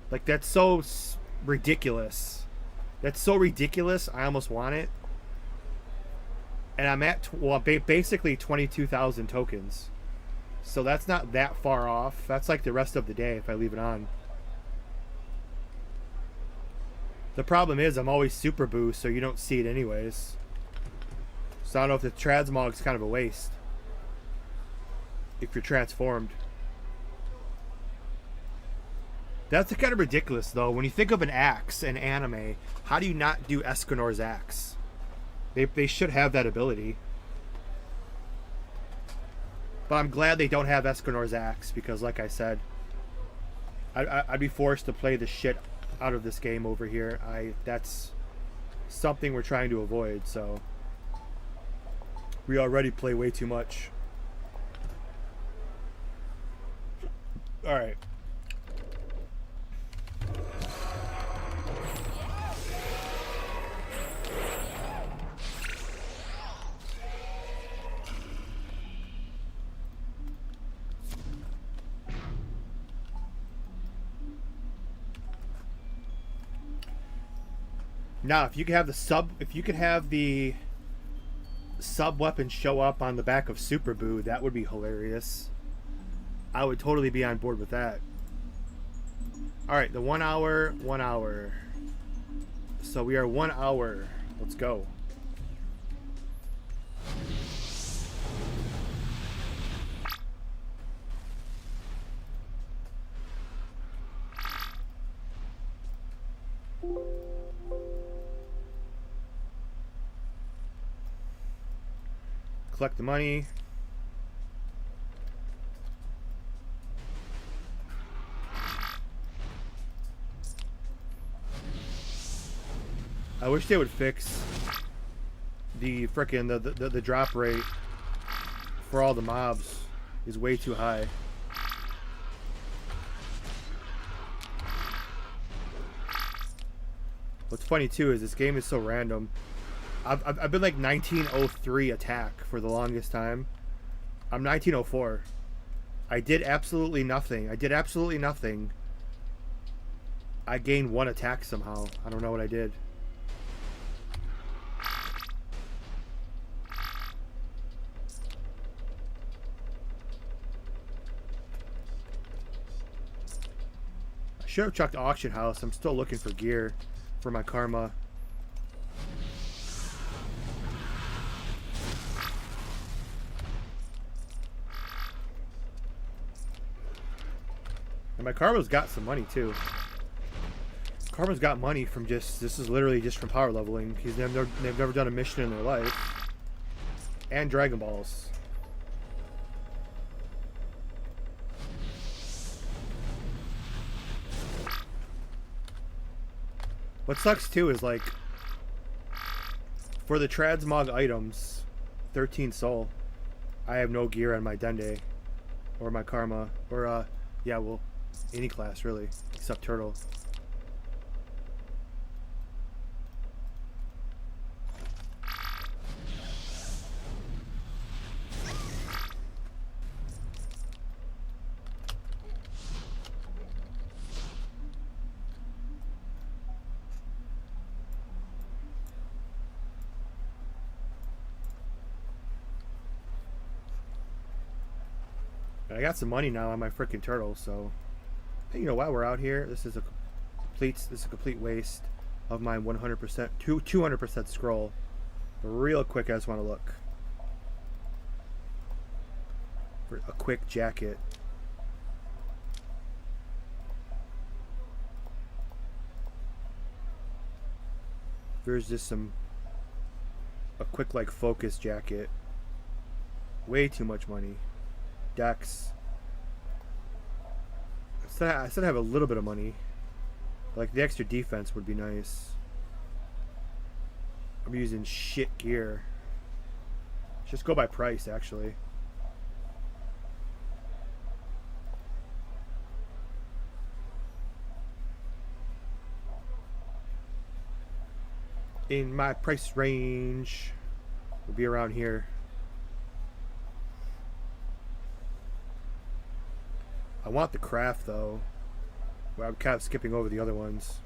Like, that's so ridiculous. That's so ridiculous. I almost want it. And I'm at, well, basically 22,000 tokens. So that's not that far off. That's like the rest of the day if I leave it on. The problem is I'm always super boost, so you don't see it anyways. So I don't know if the transmog's kind of a waste. If you're transformed. That's kind of ridiculous, though. When you think of an axe in anime, how do you not do Escanor's axe? They should have that ability. But I'm glad they don't have Escanor's axe, because like I said, I'd be forced to play the shit out of this game over here. That's something we're trying to avoid, so we already play way too much. Alright. Now, if you could have the sub weapon show up on the back of Super Boo, that would be hilarious. I would totally be on board with that. Alright, the 1 hour, 1 hour. So we are 1 hour. Let's go. Collect the money. I wish they would fix the frickin' the drop rate for all the mobs is way too high. What's funny too is this game is so random. I've been like 1903 attack for the longest time. I'm 1904. I did absolutely nothing. I gained 1 attack somehow. I don't know what I did. I should have chucked auction house. I'm still looking for gear for my karma. And my karma's got some money too. Karma's got money from this is literally just from power leveling. They've never done a mission in their life. And Dragon Balls. What sucks too is like for the transmog items, 13 soul, I have no gear on my Dende or my karma or yeah, well, any class really except turtle. I got some money now on my freaking turtle, so you know, while we're out here, this is a complete waste of my 100% 200% scroll. Real quick, I just want to look for a quick jacket. There's just a quick like focus jacket. Way too much money. Dex. I still have a little bit of money. Like the extra defense would be nice. I'm using shit gear. Just go by price, actually. In my price range, will be around here. I want the craft though. Well, I'm kind of skipping over the other ones.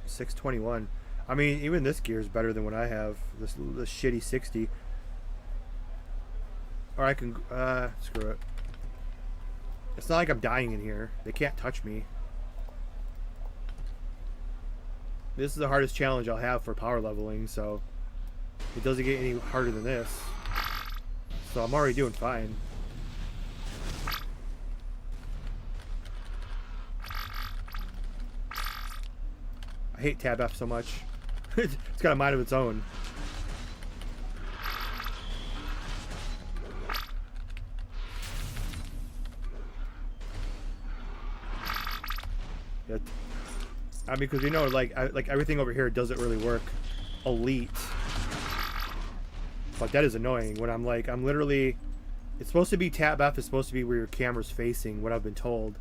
$621. I mean, even this gear is better than what I have. This shitty 60. Or I can screw it. It's not like I'm dying in here. They can't touch me. This is the hardest challenge I'll have for power leveling, so it doesn't get any harder than this. So I'm already doing fine. I hate Tab F so much. It's got a mind of its own. Yeah. I mean, because you know, like everything over here doesn't really work. Elite. But that is annoying when I'm literally. It's supposed to be Tab F is supposed to be where your camera's facing. What I've been told.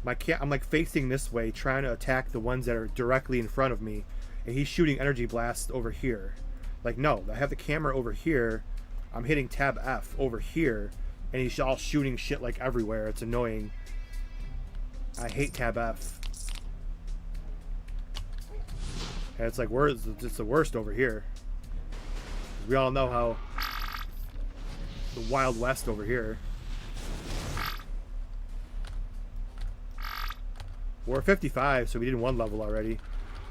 I'm like facing this way, trying to attack the ones that are directly in front of me, and he's shooting energy blasts over here. Like, no, I have the camera over here. I'm hitting Tab F over here, and he's all shooting shit like everywhere. It's annoying. I hate Tab F. And it's like it's the worst over here. We all know how the Wild West over here. We're 55, so we did one level already.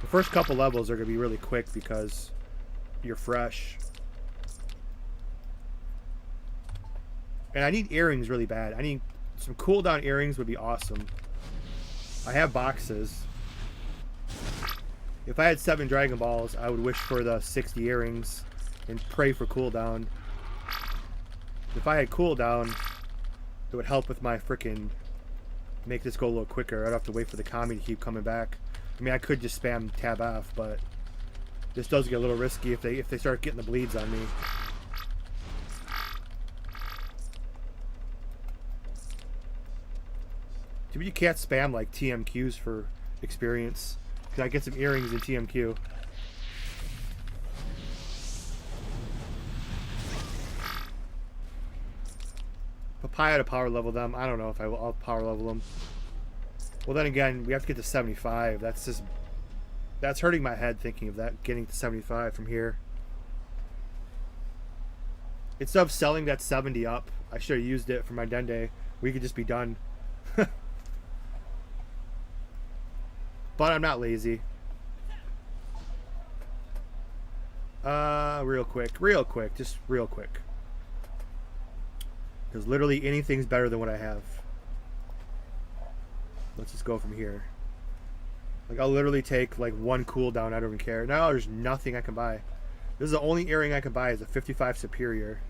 The first couple levels are going to be really quick because you're fresh. And I need earrings really bad. I need some cooldown earrings would be awesome. I have boxes. If I had 7 Dragon Balls, I would wish for the 60 earrings and pray for cooldown. If I had cooldown, it would help with my frickin' make this go a little quicker. I'd have to wait for the Kami to keep coming back. I mean, I could just spam Tab F, but this does get a little risky if they start getting the bleeds on me. Too bad you can't spam like TMQs for experience. Cause I get some earrings in TMQ. Papaya to power level them. I don't know if I'll power level them. Well, then again, we have to get to 75. That's hurting my head thinking of that, getting to 75 from here. Instead of selling that 70 up, I should have used it for my Dende. We could just be done. But I'm not lazy. Real quick, just real quick. Because literally anything's better than what I have. Let's just go from here. Like, I'll literally take like 1 cooldown. I don't even care. Now there's nothing I can buy. This is the only earring I can buy is a 55 Superior.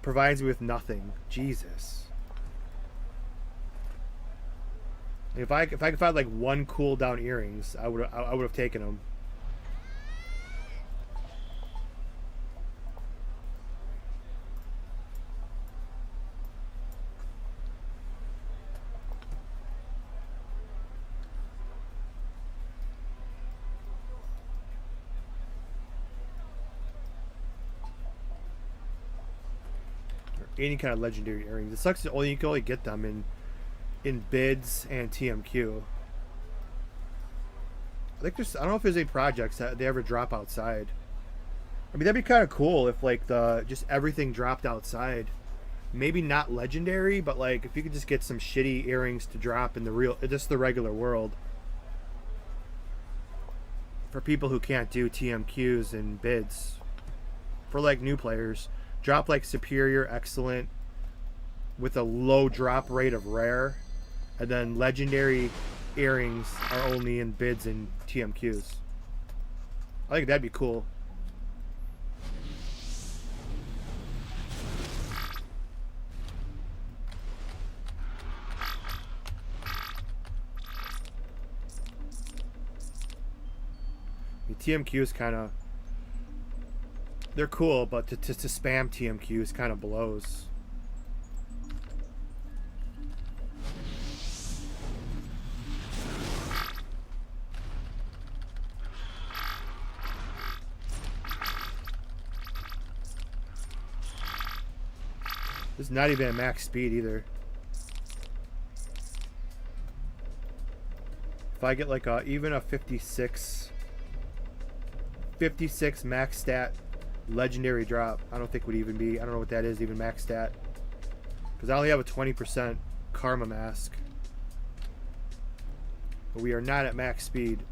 Provides me with nothing. Jesus. If I could find like 1 cooldown earrings, I would have taken them. Any kind of legendary earrings. It sucks that you can only get them in bids and TMQ. I think I don't know if there's any projects that they ever drop outside. I mean, that'd be kind of cool if like just everything dropped outside. Maybe not legendary, but like if you could just get some shitty earrings to drop in the regular world. For people who can't do TMQs and bids. For like new players. Drop like superior, excellent, with a low drop rate of rare, and then legendary earrings are only in bids and TMQs. I think that'd be cool. The TMQs kind of. They're cool, but to spam TMQs kind of blows. It's not even at max speed either. If I get like even a 56 max stat legendary drop, I don't think would even be, I don't know what that is, even max stat. Because I only have a 20% karma mask. But we are not at max speed.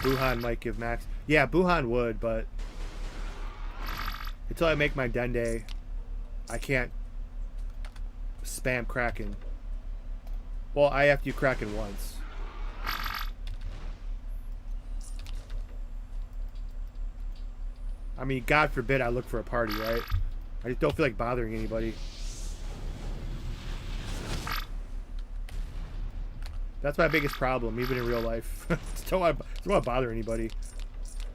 Buhan might give max. Yeah, Buhan would, but until I make my Dende, I can't spam Kraken. Well, I have to do Kraken once. I mean, God forbid I look for a party, right? I just don't feel like bothering anybody. That's my biggest problem, even in real life. Just don't want to bother anybody.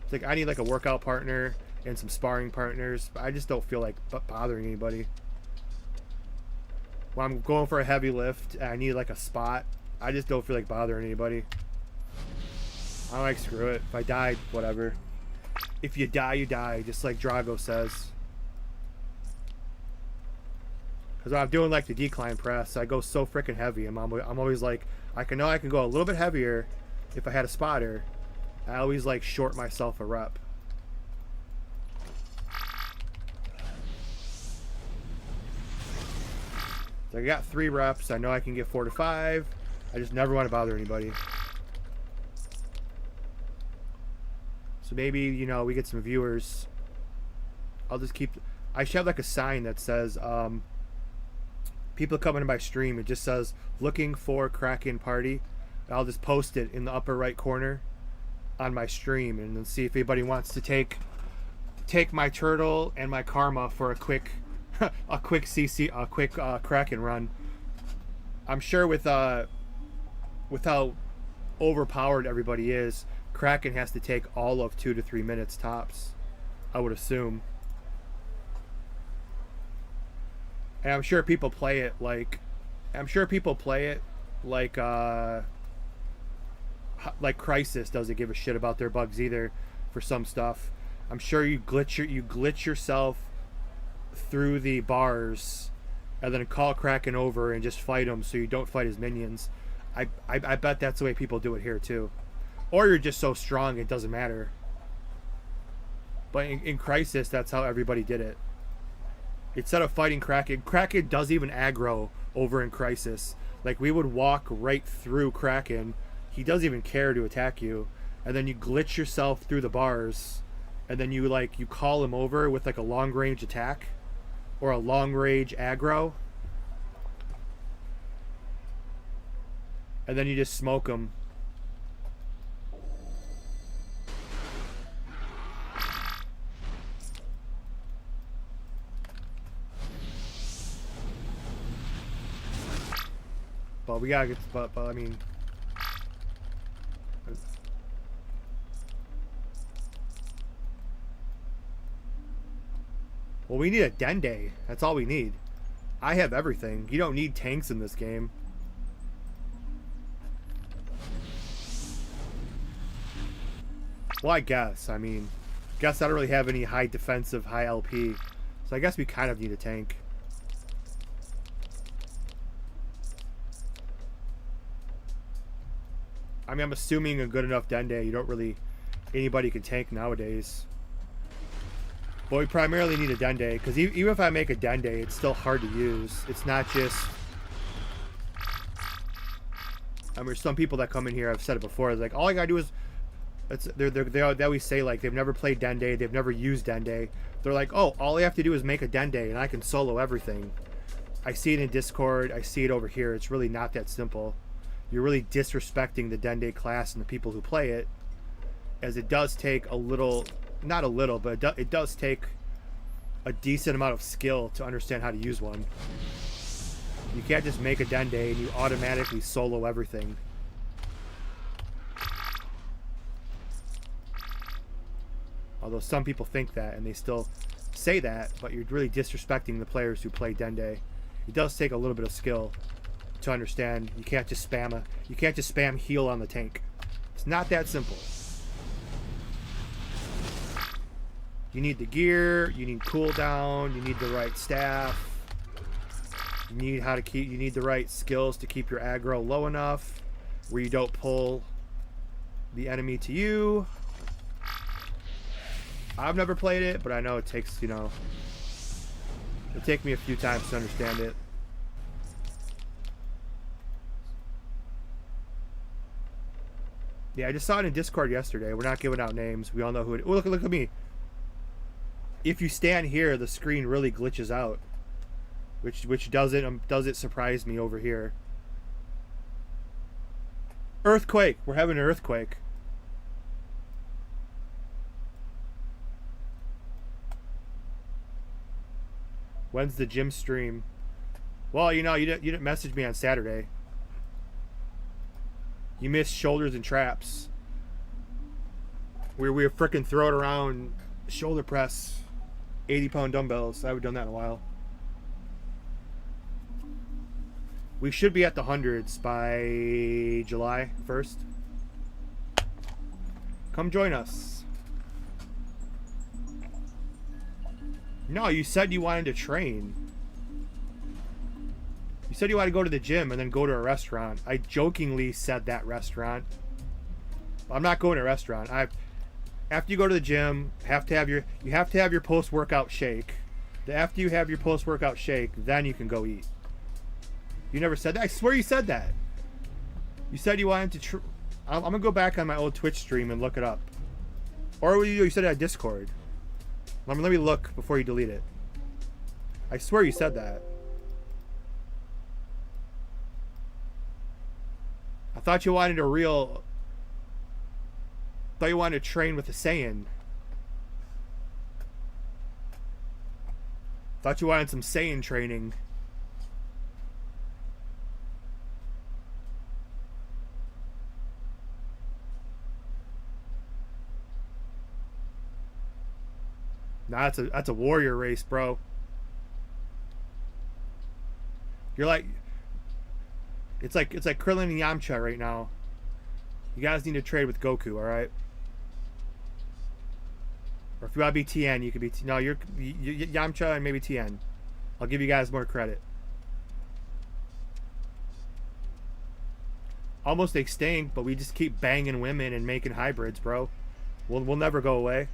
It's like I need like a workout partner and some sparring partners. But I just don't feel like bothering anybody. When I'm going for a heavy lift and I need like a spot, I just don't feel like bothering anybody. I'm like, screw it. If I die, whatever. If you die, you die, just like Drago says. Because when I'm doing like the decline press, I go so freaking heavy. I'm always like, I can go a little bit heavier if I had a spotter. I always like short myself a rep. So I got 3 reps. I know I can get 4 to 5. I just never want to bother anybody. So maybe, you know, we get some viewers. I'll just keep... I should have like a sign that says, people coming to my stream, it just says, looking for Kraken party. I'll just post it in the upper right corner on my stream and then see if anybody wants to take my turtle and my karma for a quick Kraken run. I'm sure with how overpowered everybody is, Kraken has to take all of 2 to 3 minutes tops, I would assume. And I'm sure people play it like Crisis doesn't give a shit about their bugs either for some stuff. I'm sure you glitch yourself through the bars and then call Kraken over and just fight him so you don't fight his minions. I bet that's the way people do it here too. Or you're just so strong it doesn't matter. But in Crisis, that's how everybody did it. Instead of fighting Kraken does even aggro over in Crisis. Like, we would walk right through Kraken. He doesn't even care to attack you. And then you glitch yourself through the bars. And then you call him over with like a long range attack. Or a long range aggro. And then you just smoke him. But we gotta get, but I mean, well, we need a Dende. That's all we need. I have everything. You don't need tanks in this game. Well, I guess. I mean, I don't really have any high defensive, high LP. So I guess we kind of need a tank. I mean, I'm assuming a good enough Dende, you don't really... Anybody can tank nowadays. But we primarily need a Dende, because even if I make a Dende, it's still hard to use. It's not just... I mean, there's some people that come in here, I've said it before, it's like, all I gotta do is... They always say, like, they've never played Dende, they've never used Dende. They're like, oh, all I have to do is make a Dende, and I can solo everything. I see it in Discord, I see it over here. It's really not that simple. You're really disrespecting the Dende class and the people who play it, as it does take a little, not a little, but it does take a decent amount of skill to understand how to use one. You can't just make a Dende and you automatically solo everything. Although some people think that and they still say that, but you're really disrespecting the players who play Dende. It does take a little bit of skill to understand. You can't just spam heal on the tank. It's not that simple. You need the gear, you need cooldown, you need the right staff, you need the right skills to keep your aggro low enough where you don't pull the enemy to you. I've never played it, but I know it takes, it'll take me a few times to understand it. Yeah, I just saw it in Discord yesterday. We're not giving out names. We all know who it is. Oh, look at me. If you stand here, the screen really glitches out, which doesn't surprise me over here. Earthquake. We're having an earthquake. When's the gym stream? Well, you didn't message me on Saturday. You missed shoulders and traps. We were freaking throwing around shoulder press, 80-pound dumbbells. I haven't done that in a while. We should be at the hundreds by July 1st. Come join us. No, you said you wanted to train. You said you wanted to go to the gym and then go to a restaurant. I jokingly said that restaurant. I'm not going to a restaurant. After you go to the gym, you have to have your post-workout shake. After you have your post-workout shake, then you can go eat. You never said that. I swear you said that. You said you wanted to. I'm gonna go back on my old Twitch stream and look it up. Or you said it on Discord. Let me look before you delete it. I swear you said that. I thought you wanted thought you wanted to train with a Saiyan. Thought you wanted some Saiyan training. Nah, that's a warrior race, bro. You're like, it's like Krillin and Yamcha right now. You guys need to trade with Goku, all right? Or if you want to be Tien, you could be you're Yamcha and maybe Tien. I'll give you guys more credit. Almost extinct, but we just keep banging women and making hybrids, bro. We'll never go away.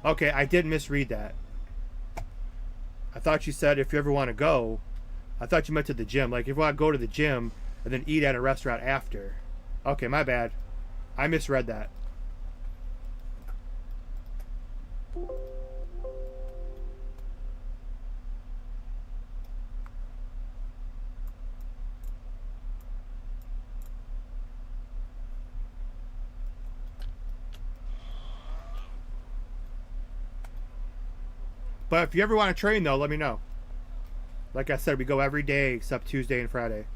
Okay, I did misread that. I thought you said if you ever want to go. I thought you meant to the gym. Like if you want to go to the gym and then eat at a restaurant after. Okay, my bad. I misread that. But if you ever want to train, though, let me know. Like I said, we go every day except Tuesday and Friday.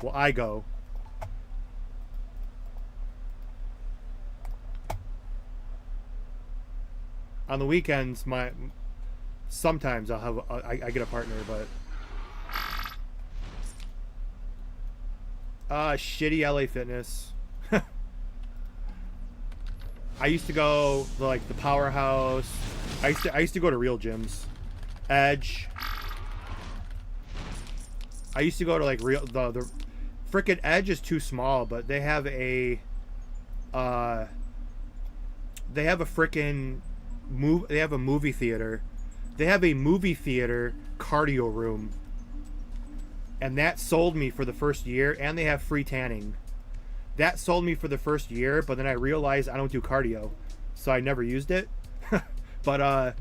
Well, I go. On the weekends, sometimes I'll have I get a partner, but shitty LA Fitness. I used to go to, like, the Powerhouse. I used to go to real gyms. Edge. I used to go to, like, the frickin' Edge is too small, but they have a frickin' they have a movie theater. They have a movie theater cardio room. And that sold me for the first year, and they have free tanning. That sold me for the first year, but then I realized I don't do cardio, so I never used it. But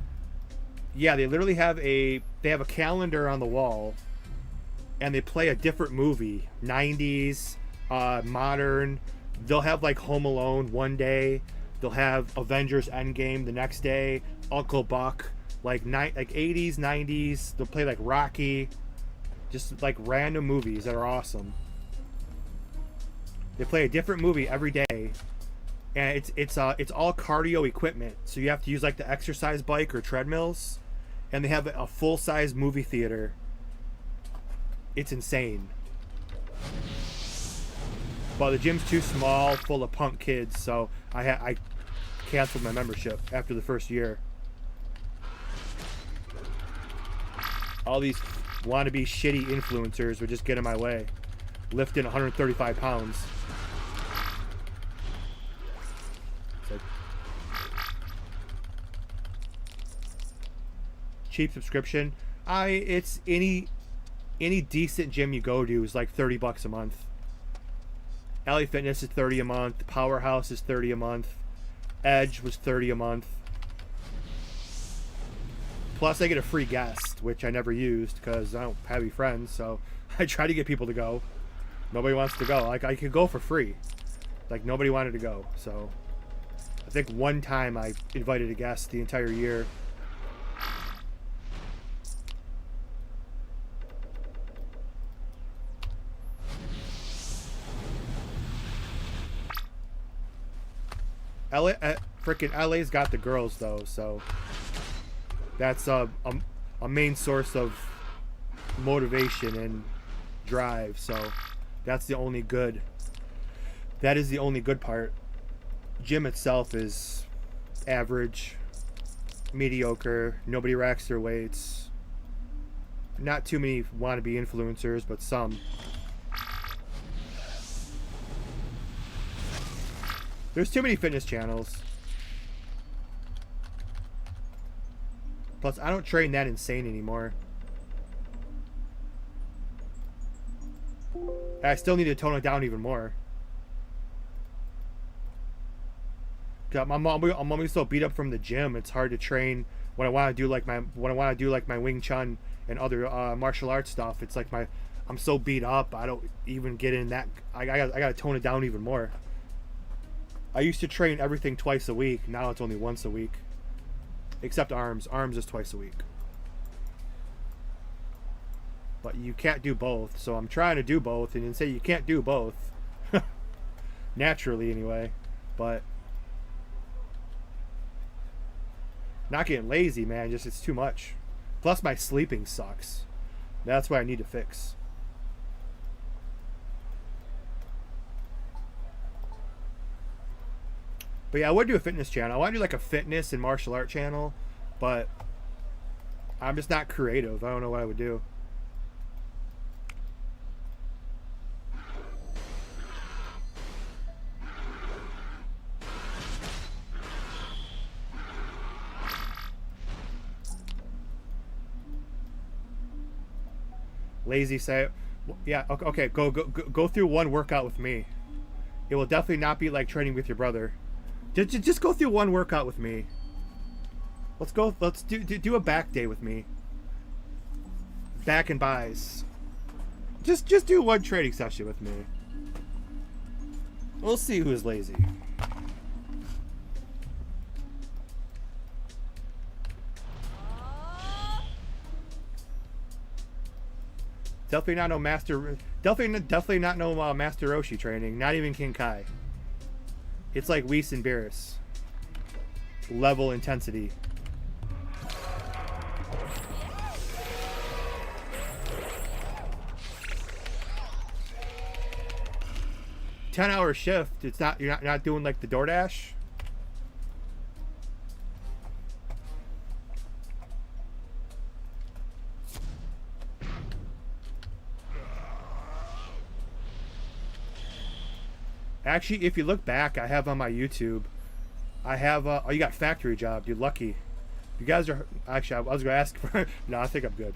yeah, they literally have a calendar on the wall, and they play a different movie, 90s, modern. They'll have like Home Alone one day, they'll have Avengers Endgame the next day, Uncle Buck, like 80s, 90s. They'll play like Rocky, just like random movies that are awesome. They play a different movie every day, and it's all cardio equipment. So you have to use like the exercise bike or treadmills, and they have a full-size movie theater it's insane. But the gym's too small, full of punk kids, so I canceled my membership after the first year. All these wannabe shitty influencers would just get in my way, lifting 135 pounds. It's like, cheap subscription. It's any decent gym you go to is like $30 a month. LA Fitness is $30 a month. Powerhouse is $30 a month. Edge was $30 a month. Plus, I get a free guest, which I never used because I don't have any friends. So I try to get people to go. Nobody wants to go. Like, I could go for free. Like, nobody wanted to go. So I think one time I invited a guest the entire year. Freaking LA's got the girls though, so that's a main source of motivation and drive. So that's the only good. That is the only good part. Gym itself is average, mediocre. Nobody racks their weights. Not too many wannabe influencers, but some. There's too many fitness channels. Plus, I don't train that insane anymore. I still need to tone it down even more. I'm always so beat up from the gym. It's hard to train when I want to do like my Wing Chun and other martial arts stuff. It's like I'm so beat up. I don't even get in that. I gotta tone it down even more. I used to train everything twice a week. Now it's only once a week. Except arms. Arms is twice a week. But you can't do both. So I'm trying to do both. And then say you can't do both. Naturally, anyway. But not getting lazy, man. Just it's too much. Plus my sleeping sucks. That's what I need to fix. But yeah, I would do a fitness channel. I want to do like a fitness and martial art channel, but I'm just not creative. I don't know what I would do. Lazy say, yeah, okay, go through one workout with me. It will definitely not be like training with your brother. Just go through one workout with me. Let's do a back day with me. Back and buys. Just do one training session with me. We'll see who's lazy. Definitely not no master. Definitely not no Master Roshi training. Not even King Kai. It's like Whis and Beerus. Level intensity. $10-hour shift. It's not. You're not doing like the DoorDash. Actually, if you look back, I have on my YouTube, I have, oh, you got factory job. You're lucky. You guys are, actually, I was going to ask for, no, I think I'm good.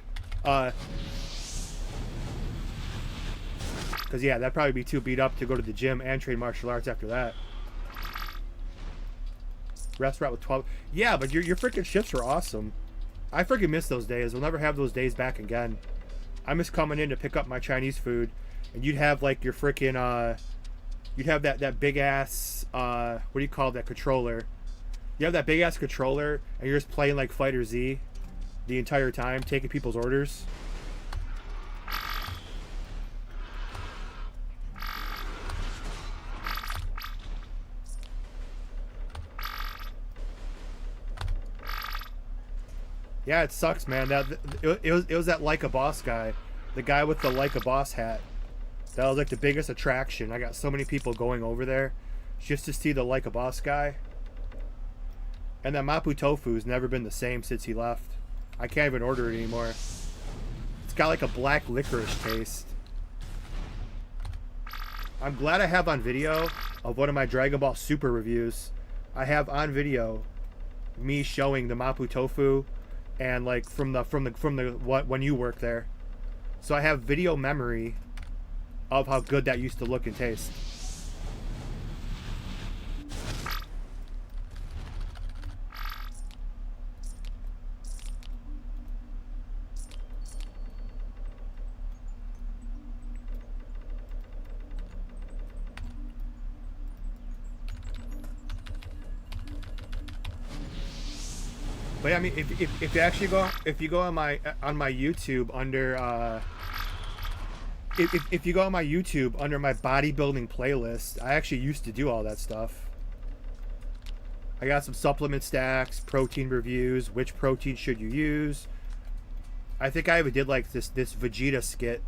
Because, yeah, that'd probably be too beat up to go to the gym and train martial arts after that. Restaurant with 12. Yeah, but your freaking shifts were awesome. I freaking miss those days. We'll never have those days back again. I miss coming in to pick up my Chinese food, and you'd have, like, your freaking, you'd have that big ass what do you call that controller? You have that big ass controller and you're just playing like Fighter Z the entire time, taking people's orders. Yeah, it sucks, man. It was that Like a Boss guy The guy with the Like a Boss hat. That was like the biggest attraction. I got so many people going over there just to see the Like a Boss guy. And that Mapo Tofu's never been the same since he left. I can't even order it anymore. It's got like a black licorice taste. I'm glad I have on video of one of my Dragon Ball Super reviews. I have on video me showing the Mapo Tofu and like from the when you work there. So I have video memory of how good that used to look and taste. But yeah, I mean, if you actually go on my YouTube under if you go on my YouTube under my bodybuilding playlist, I actually used to do all that stuff. I got some supplement stacks, protein reviews, which protein should you use. I think I even did like this Vegeta skit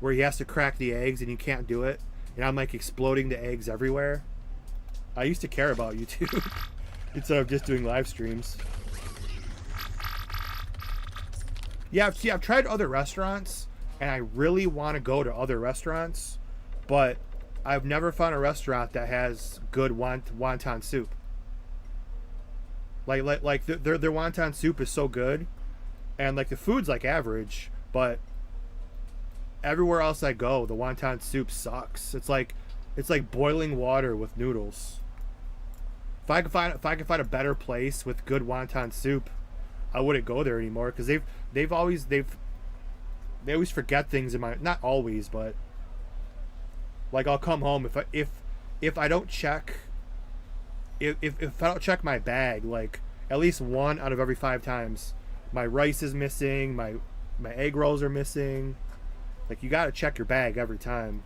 where he has to crack the eggs and you can't do it, and I'm like exploding the eggs everywhere. I used to care about YouTube instead of just doing live streams. Yeah, see, I've tried other restaurants, and I really want to go to other restaurants, but I've never found a restaurant that has good wonton soup. Like their wonton soup is so good, and like the food's like average, but everywhere else I go, the wonton soup sucks. It's like boiling water with noodles. If I could find a better place with good wonton soup, I wouldn't go there anymore, because they always forget things in my, not always, but like I'll come home if I don't check if I don't check my bag like at least 1 out of every 5 times, my rice is missing, my egg rolls are missing. Like, you gotta check your bag every time.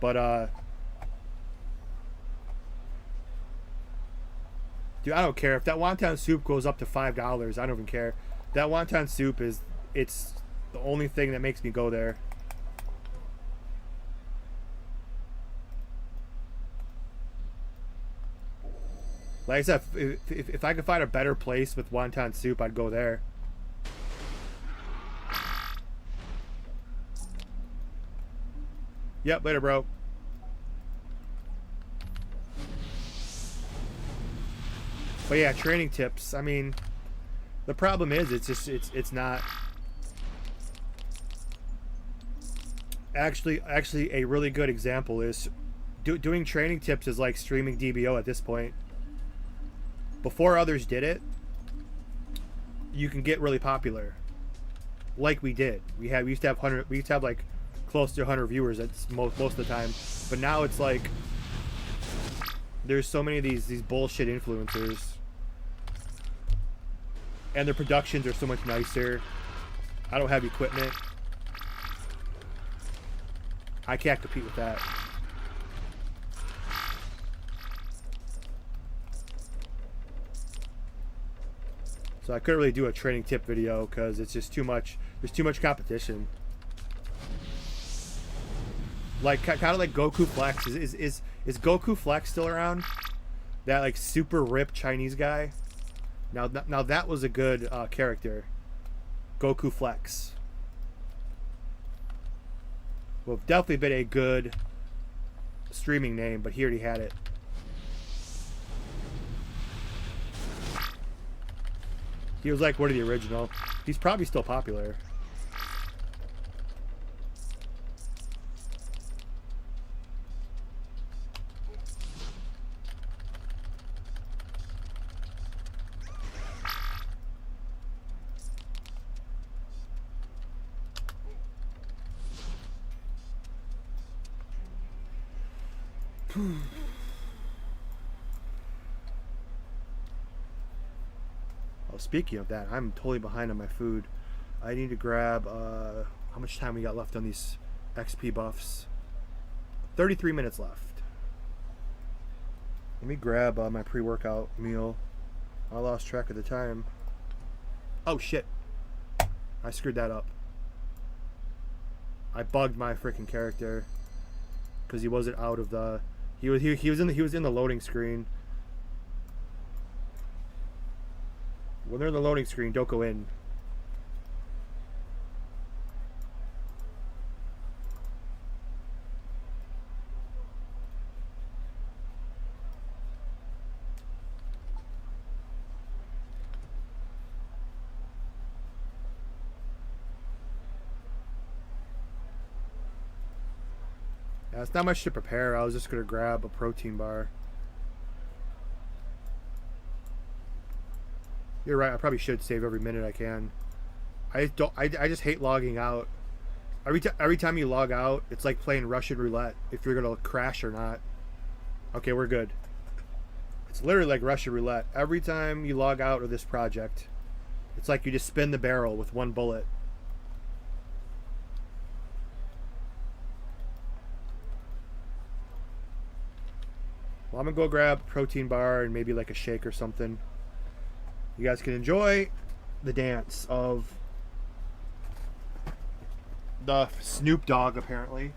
But dude, I don't care if that wonton soup goes up to $5. I don't even care. That wonton soup it's the only thing that makes me go there. Like I said, if I could find a better place with wonton soup, I'd go there. Yep, later, bro. But yeah, training tips. I mean, the problem is it's not actually a really good example is doing training tips is like streaming DBO at this point. Before others did it, you can get really popular, like we did. We used to have like close to 100 viewers at most of the time. But now it's like there's so many of these bullshit influencers, and their productions are so much nicer. I don't have equipment. I can't compete with that. So I couldn't really do a training tip video because it's just too much. There's too much competition. Like kind of like Goku Flex. Is Goku Flex still around? That like super ripped Chinese guy. Now that was a good character. Goku Flex. Well, definitely been a good streaming name, but he already had it. He was like one of the original. He's probably still popular. Oh, speaking of that, I'm totally behind on my food. I need to grab how much time we got left on these XP buffs? 33 minutes left. Let me grab my pre-workout meal. I lost track of the time. Oh shit, I screwed that up. I bugged my freaking character because he wasn't out of the. He was in the loading screen. When they're in the loading screen, don't go in. Yeah, it's not much to prepare. I was just gonna grab a protein bar. You're right. I probably should save every minute I can. I just hate logging out. Every time you log out, it's like playing Russian roulette. If you're gonna crash or not. Okay, we're good. It's literally like Russian roulette. Every time you log out of this project, it's like you just spin the barrel with one bullet. Well, I'm gonna go grab a protein bar and maybe like a shake or something. You guys can enjoy the dance of the Snoop Dogg, apparently.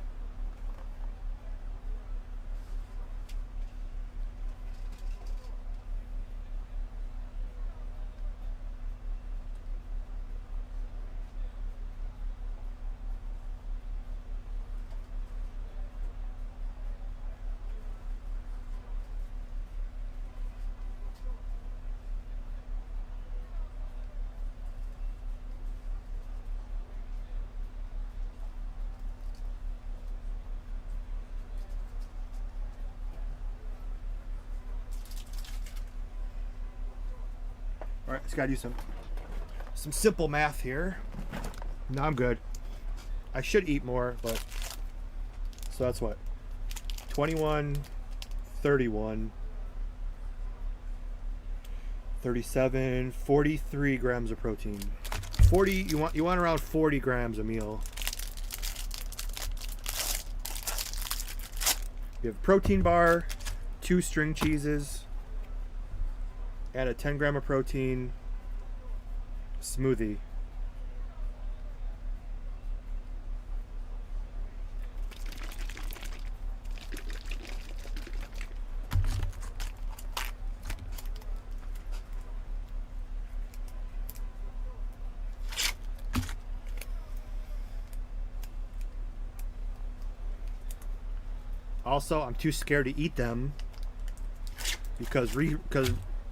All right, just gotta do some simple math here. No, I'm good. I should eat more, but so that's what 21, 31, 37, 43 grams of protein. 40. You want around 40 grams a meal. You have protein bar, 2 string cheeses. Add a 10 gram of protein smoothie. Also, I'm too scared to eat them because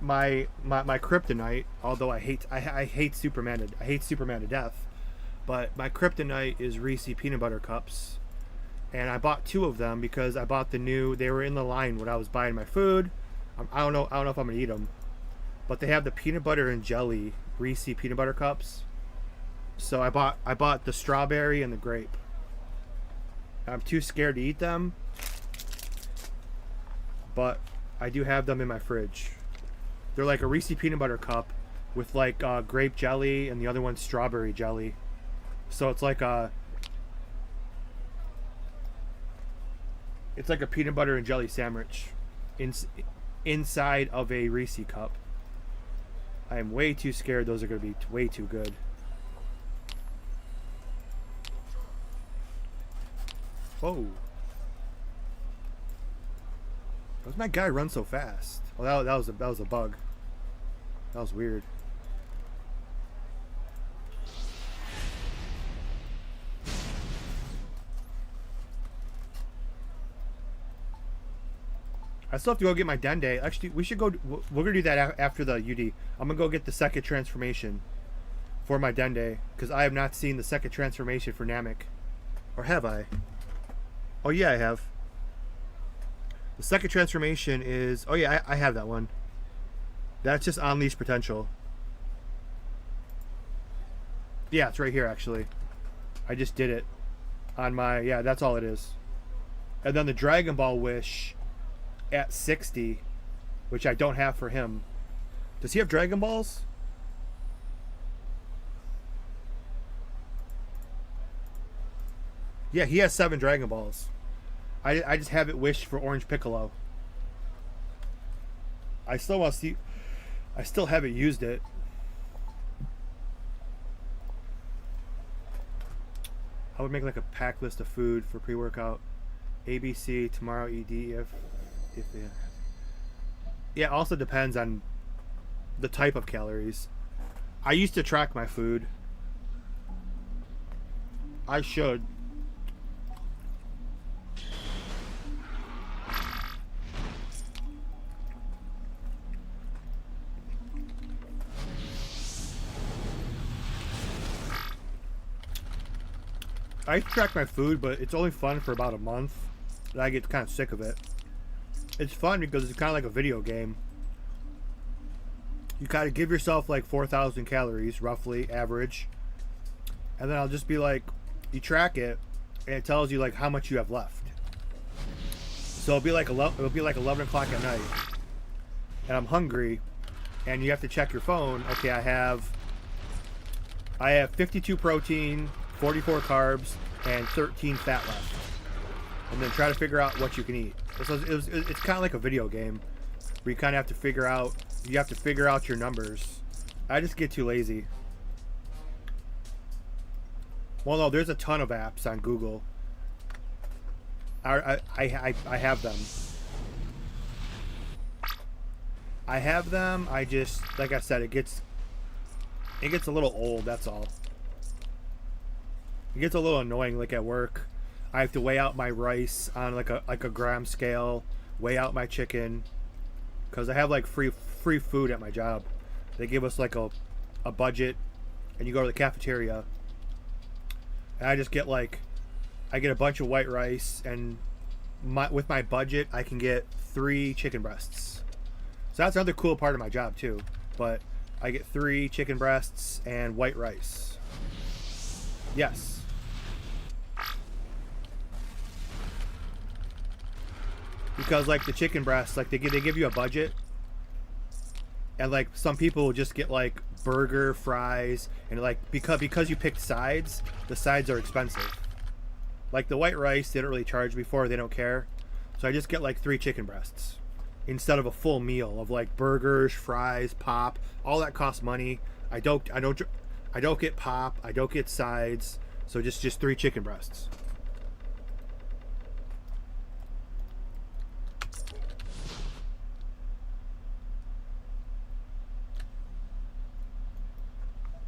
my kryptonite, although I hate Superman to death, but my kryptonite is Reese peanut butter cups, and I bought 2 of them because I bought they were in the line when I was buying my food. I don't know if I'm gonna eat them, but they have the peanut butter and jelly Reese peanut butter cups. So I bought the strawberry and the grape. I'm too scared to eat them, but I do have them in my fridge. They're like a Reese peanut butter cup with like grape jelly, and the other one's strawberry jelly. So it's like a peanut butter and jelly sandwich inside of a Reese cup. I am way too scared those are going to be way too good. Whoa. How's my guy run so fast? Oh, that was a bug. That was weird. I still have to go get my Dende. Actually, we should go. We're gonna do that after the UD. I'm gonna go get the second transformation for my Dende because I have not seen the second transformation for Namek, or have I? Oh yeah, I have. The second transformation is... Oh yeah, I have that one. That's just Unleash Potential. Yeah, it's right here actually. I just did it on my... Yeah, that's all it is. And then the Dragon Ball Wish at 60, which I don't have for him. Does he have Dragon Balls? Yeah, he has 7 Dragon Balls. I just have it wished for Orange Piccolo. I still want to see... I still haven't used it. I would make like a pack list of food for pre-workout. ABC tomorrow, ED if they. Yeah, also depends on the type of calories. I used to track my food. I should. I track my food, but it's only fun for about a month. And I get kind of sick of it. It's fun because it's kind of like a video game. You kind of give yourself like 4,000 calories, roughly, average. And then I'll just be like, you track it, and it tells you like how much you have left. So it'll be like 11 o'clock at night, and I'm hungry, and you have to check your phone. Okay, I have 52 protein, 44 carbs, and 13 fat left. And then try to figure out what you can eat. It's kind of like a video game where you kind of have to figure out your numbers. I just get too lazy. Well, no, there's a ton of apps on Google. I have them. I have them. I just, like I said, it gets a little old. That's all. It gets a little annoying. Like at work, I have to weigh out my rice on like a gram scale, weigh out my chicken, because I have like free food at my job. They give us like a budget, and you go to the cafeteria. And I just get I get a bunch of white rice, and with my budget, I can get 3 chicken breasts. So that's another cool part of my job too. But I get 3 chicken breasts and white rice. Yes. Because like the chicken breasts, like they give you a budget, and like some people will just get like burger, fries, and like because you picked sides, the sides are expensive. Like the white rice, they don't really charge me for, they don't care. So I just get like 3 chicken breasts instead of a full meal of like burgers, fries, pop. All that costs money. I don't get pop. I don't get sides. So just 3 chicken breasts.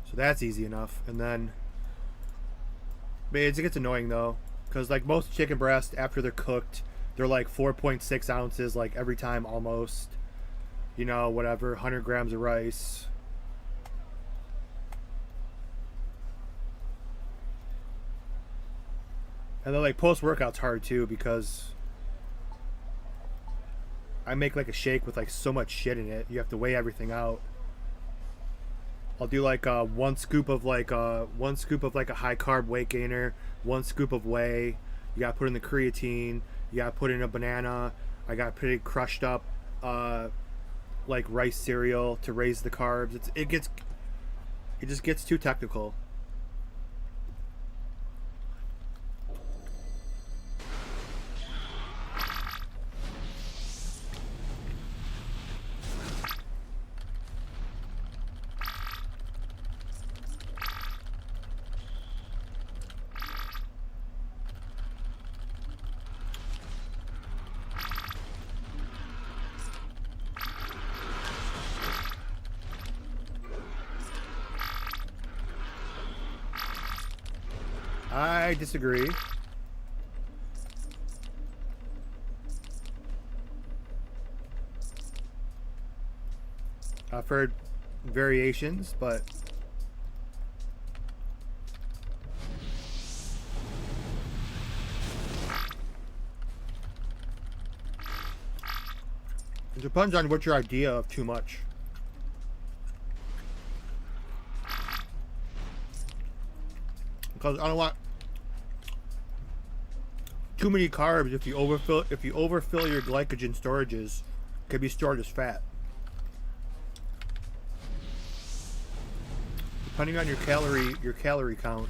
So that's easy enough. And then, but it gets annoying though, because like most chicken breasts, after they're cooked, they're like 4.6 ounces like every time almost. You know, whatever, 100 grams of rice. And then like post-workout's hard too, because I make like a shake with like so much shit in it. You have to weigh everything out. I'll do like one scoop of like a high carb weight gainer, 1 scoop of whey. You gotta put in the creatine. You gotta put in a banana. I gotta put in crushed up like rice cereal to raise the carbs. It just gets too technical. I disagree. I've heard variations, but it depends on what your idea of too much. Because I don't want too many carbs. If you overfill your glycogen storages, it can be stored as fat. Depending on your calorie count.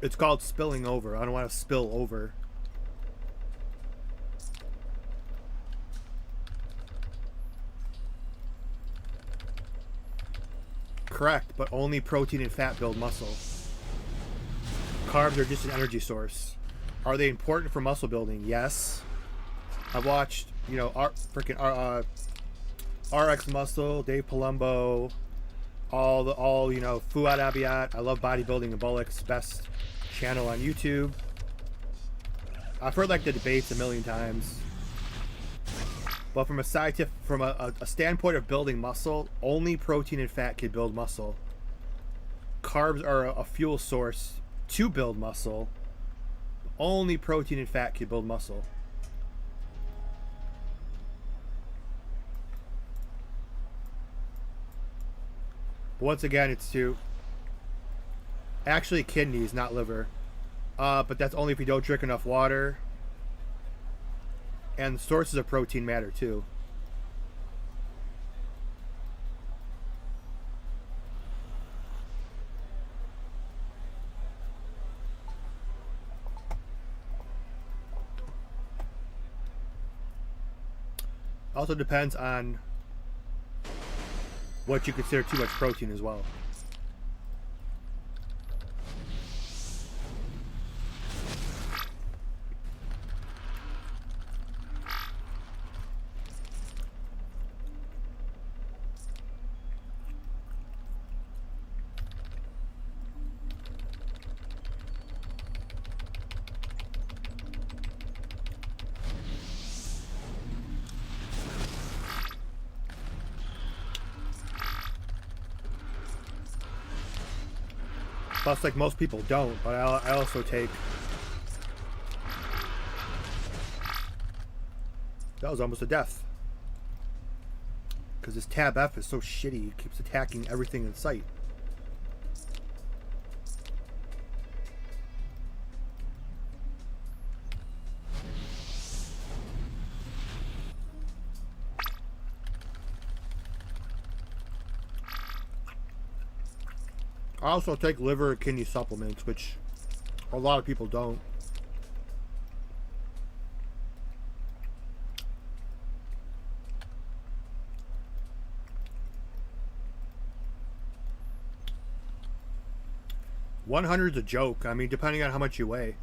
It's called spilling over. I don't want to spill over. correct, but only protein and fat build muscle. Carbs are just an energy source. Are they important for muscle building? Yes. I've watched, you know, RX Muscle, Dave Palumbo, all you know, Fuad Abiat. I love bodybuilding and Bullock's best channel on YouTube. I've heard like the debates a million times. But from a scientific, from a standpoint of building muscle, only protein and fat can build muscle. Carbs are a fuel source to build muscle. Only protein and fat can build muscle. But once again, it's actually kidneys, not liver. But that's only if you don't drink enough water. And the sources of protein matter too. Also depends on what you consider too much protein as well. Plus, like most people don't, but I also take... That was almost a death. Because this tab F is so shitty, it keeps attacking everything in sight. I also take liver and kidney supplements, which a lot of people don't. $100's a joke. I mean, depending on how much you weigh.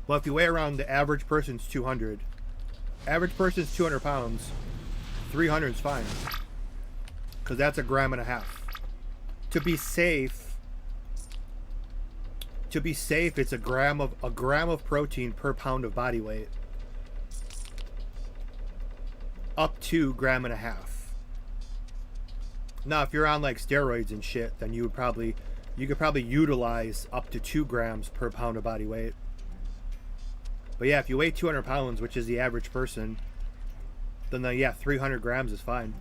Well, if you weigh around the average person's 200. Average person's 200 pounds. 300 is fine. Because that's 1.5 grams. To be safe, it's a gram of protein per pound of body weight. Up to 1.5 grams. Now, if you're on like steroids and shit, then you could probably utilize up to 2 grams per pound of body weight. But yeah, if you weigh 200 pounds, which is the average person, then yeah, 300 grams is fine.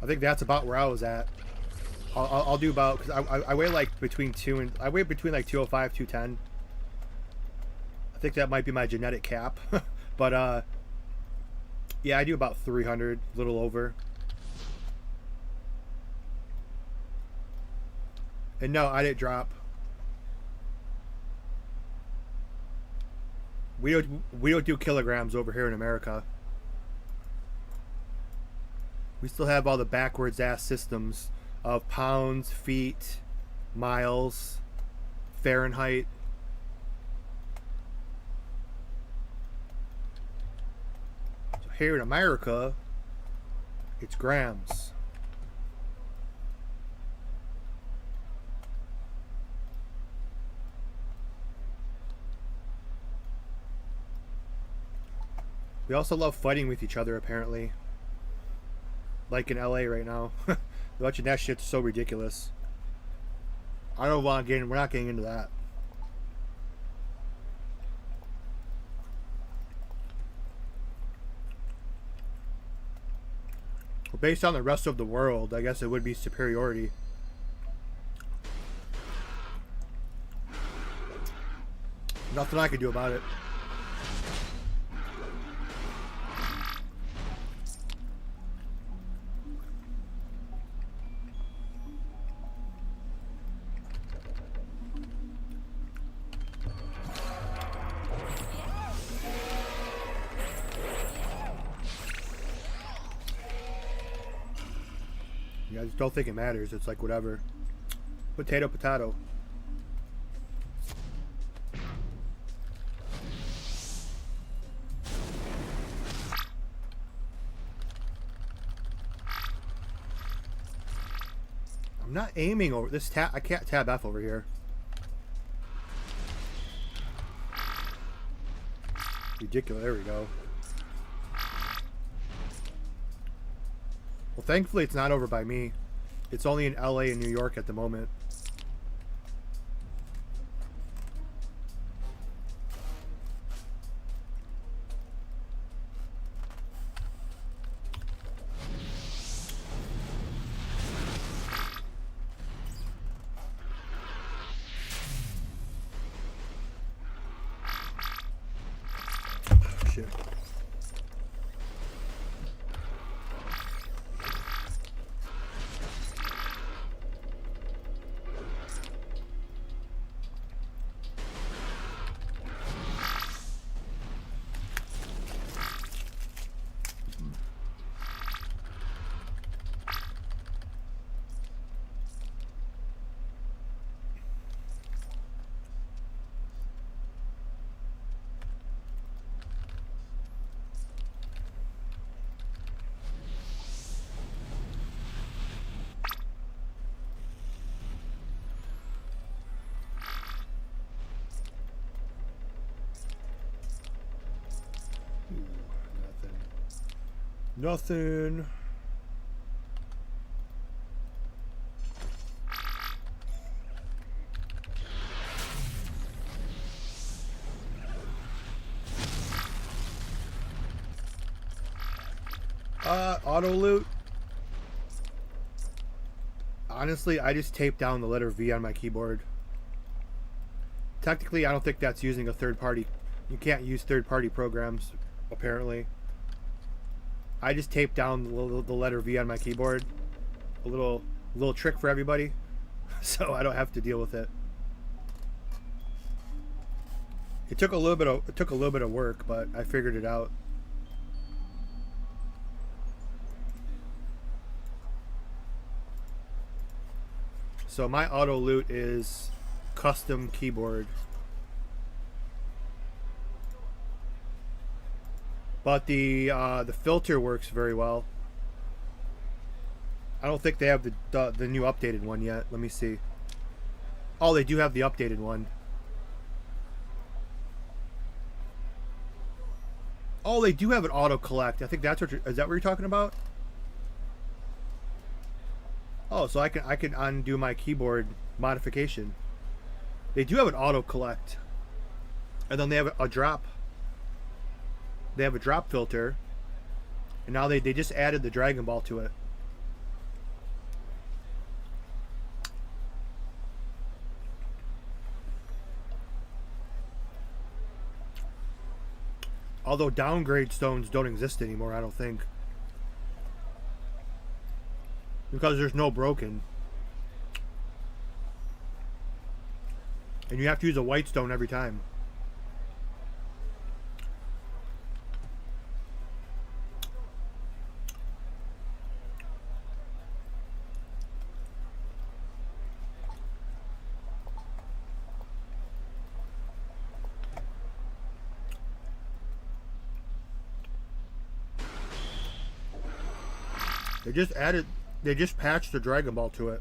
I think that's about where I was at. I'll do about, because I weigh like between like 205, 210. I think that might be my genetic cap. But yeah, I do about 300, a little over. And no, I didn't drop. We don't do kilograms over here in America. We still have all the backwards ass systems of pounds, feet, miles, Fahrenheit. So here in America, it's grams. We also love fighting with each other, apparently. Like in LA right now. Watching that shit's so ridiculous. I don't want to we're not getting into that. But based on the rest of the world, I guess it would be superiority. Nothing I can do about it. I just don't think it matters. It's like whatever. Potato, potato. I'm not aiming over this tab. I can't tab F over here. Ridiculous. There we go. Well, thankfully it's not over by me. It's only in LA and New York at the moment. Shit. Nothing. Auto loot. Honestly, I just taped down the letter V on my keyboard. Technically, I don't think that's using a third party. You can't use third party programs, apparently. I just taped down the letter V on my keyboard. A little trick for everybody, so I don't have to deal with it. It took a little bit of work, but I figured it out. So my auto loot is custom keyboard. But the filter works very well. I don't think they have the new updated one yet. Let me see. Oh, they do have the updated one. Oh, they do have an auto collect. I think that's what is that what you're talking about? Oh, so I can undo my keyboard modification. They do have an auto collect, and then they have a drop. They have a drop filter, and now they just added the Dragon Ball to it. Although downgrade stones don't exist anymore, I don't think. Because there's no broken. And you have to use a white stone every time. They just patched the Dragon Ball to it.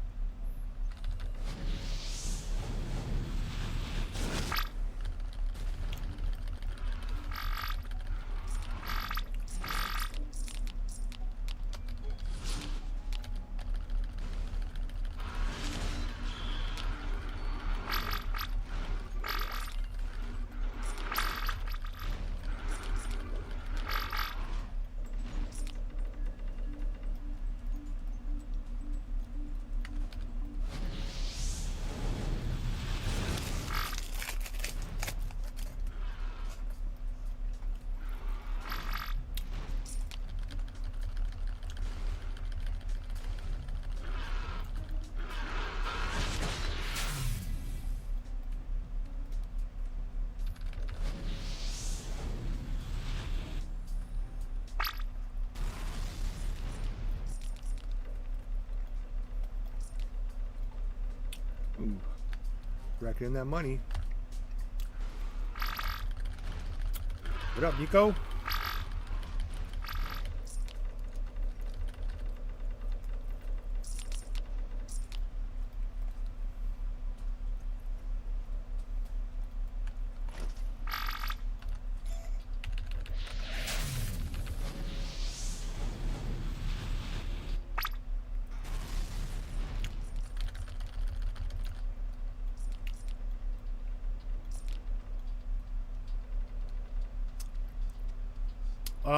Ooh. Reckoning that money. What up, Nico?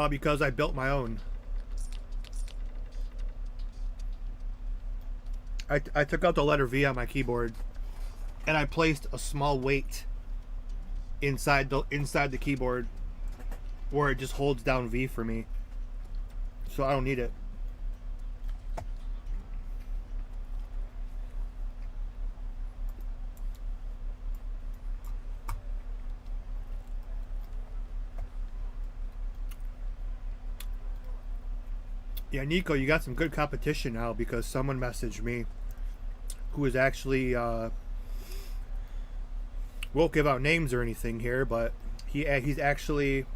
Because I built my own. I took out the letter V on my keyboard, and I placed a small weight inside the keyboard, where it just holds down V for me, so I don't need it. Yeah, Nico, you got some good competition now because someone messaged me who is actually won't give out names or anything here, but he's actually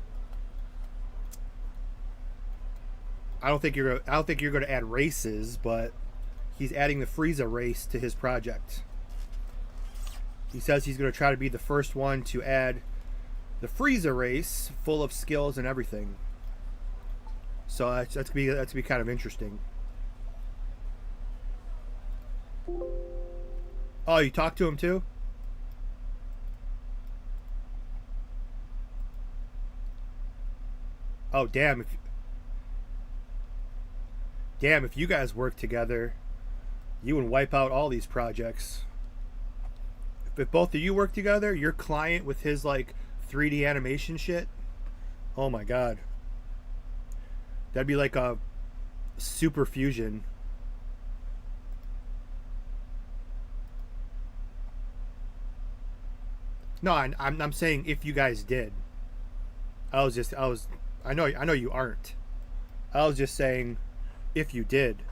I don't think you're going to add races, but he's adding the Frieza race to his project. He says he's going to try to be the first one to add the Frieza race, full of skills and everything. So that's gonna be kind of interesting. Oh, you talked to him too? Oh, damn! If you guys work together, you would wipe out all these projects. If both of you work together, your client with his like 3D animation shit, oh my god. That'd be like a super fusion. No, I'm saying if you guys did. I know you aren't. I was just saying if you did.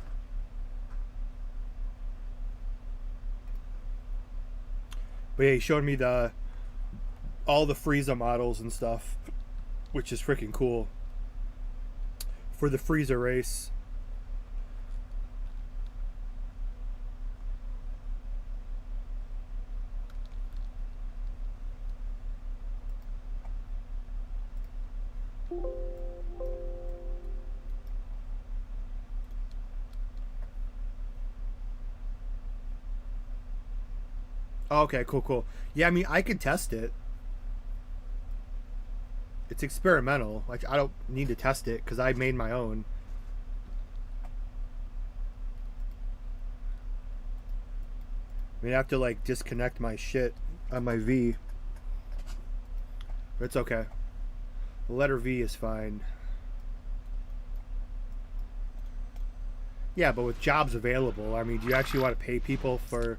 But yeah, he showed me all the Frieza models and stuff, which is freaking cool. For the Frieza race. Okay, cool. Yeah, I mean, I could test it. It's experimental. Like, I don't need to test it because I made my own. I mean, I have to like disconnect my shit on my V. But it's okay. The letter V is fine. Yeah, but with jobs available, I mean, do you actually want to pay people for?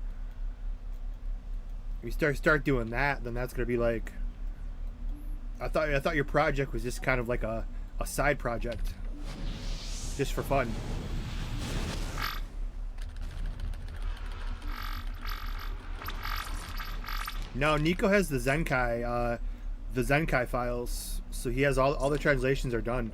If you start doing that, then that's gonna be like. I thought your project was just kind of like a side project, just for fun. No, Nico has the Zenkai files, so he has all the translations are done.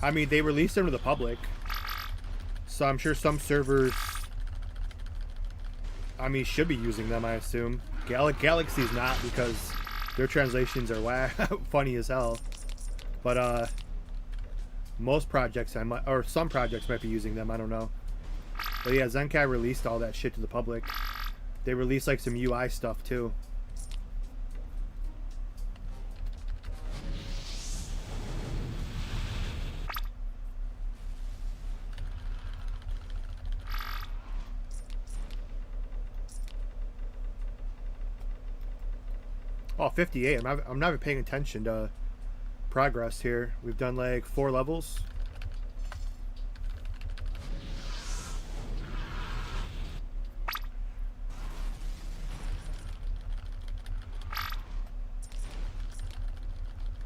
I mean, they released them to the public, so I'm sure some servers, I mean, should be using them. I assume Galaxy's not because their translations are funny as hell. But most projects or some projects might be using them. I don't know. But yeah, Zenkai released all that shit to the public. They released like some UI stuff too. Oh, 58. I'm not even paying attention to progress here. We've done like 4 levels.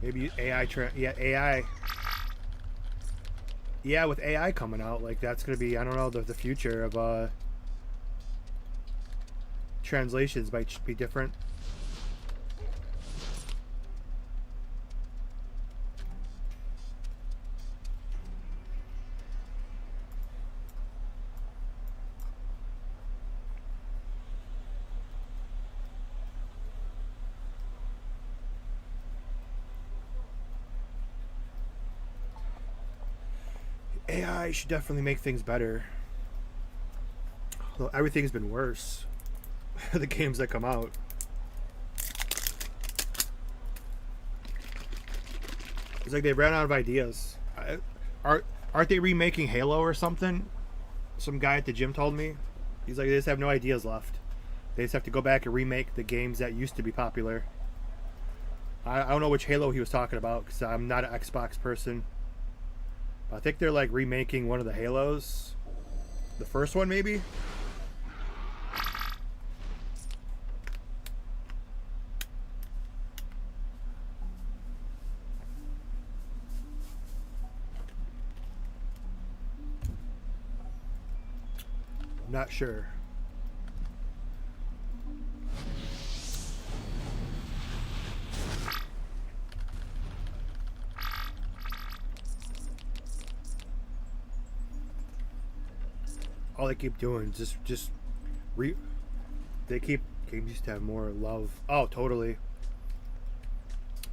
Maybe AI. Yeah, AI. Yeah, with AI coming out, like that's gonna be, I don't know, the future of translations might be different. AI should definitely make things better. Well, everything's been worse. The games that come out. It's like they ran out of ideas. Aren't they remaking Halo or something? Some guy at the gym told me. He's like, they just have no ideas left. They just have to go back and remake the games that used to be popular. I don't know which Halo he was talking about because I'm not an Xbox person. But I think they're like remaking one of the Halos. The first one, maybe? I'm not sure. All they keep doing is just they keep games used to have more love. Oh, totally.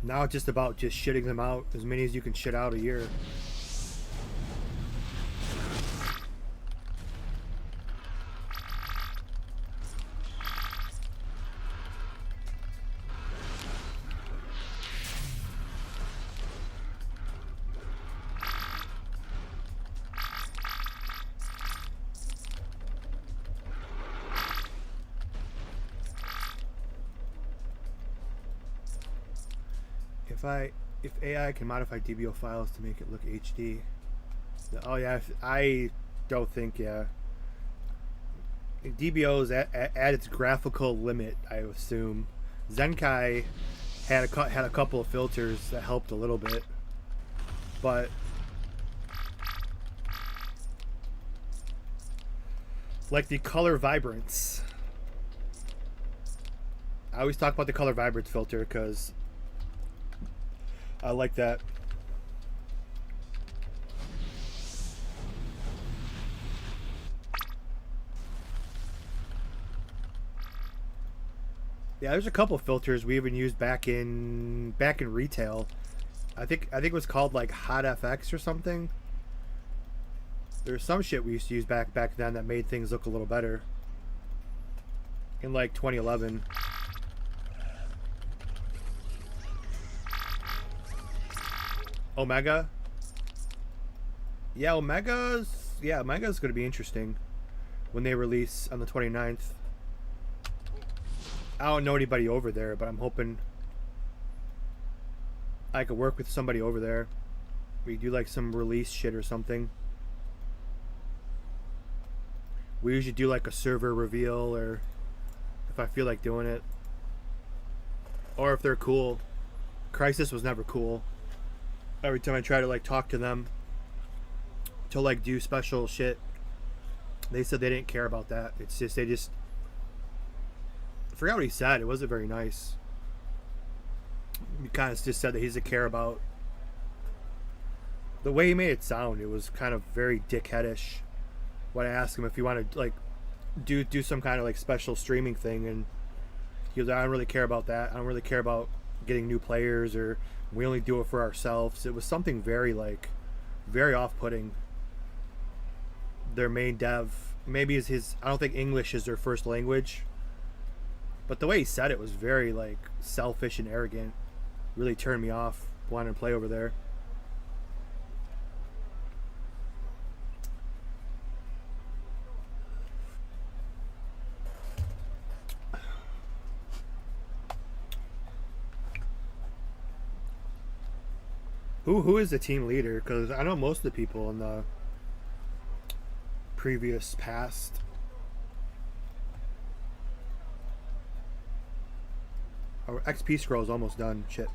Now it's just about just shitting them out, as many as you can shit out a year. If AI can modify DBO files to make it look HD. Oh yeah, I don't think, yeah. DBO is at its graphical limit, I assume. Zenkai had a couple of filters that helped a little bit, but like the color vibrance. I always talk about the color vibrance filter because I like that. Yeah, there's a couple filters we even used back in retail. I think it was called like Hot FX or something. There's some shit we used to use back then that made things look a little better. In like 2011. Omega. Yeah, Omega's going to be interesting when they release on the 29th. I don't know anybody over there, but I'm hoping I could work with somebody over there. We do like some release shit or something. We usually do like a server reveal, or if I feel like doing it, or if they're cool. Crisis was never cool. Every time I try to like talk to them to like do special shit, they said they didn't care about that. It's just I forgot what he said. It wasn't very nice. He kind of just said that he doesn't care about the way he made it sound. It was kind of very dickheadish when I asked him if he wanted to like do some kind of like special streaming thing, and he was like, I don't really care about that. I don't really care about getting new players, or we only do it for ourselves. It was something very off-putting. Their main dev, maybe is his, I don't think English is their first language, but the way he said it was very like selfish and arrogant. Really turned me off wanting to play over there. Who is the team leader? Because I know most of the people in the previous past. Our XP scroll is almost done. Shit.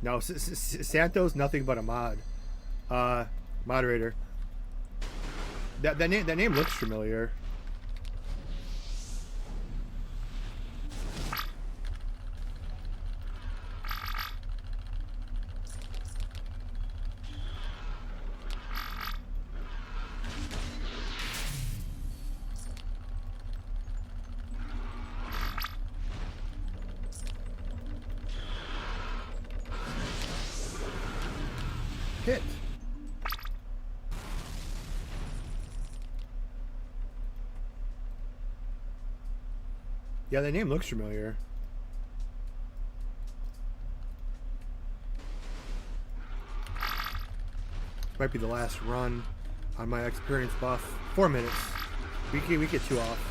No, Santo's nothing but a mod. Moderator. That name looks familiar. Hit. Yeah, that name looks familiar. Might be the last run on my experience buff. 4 minutes. We get 2 off.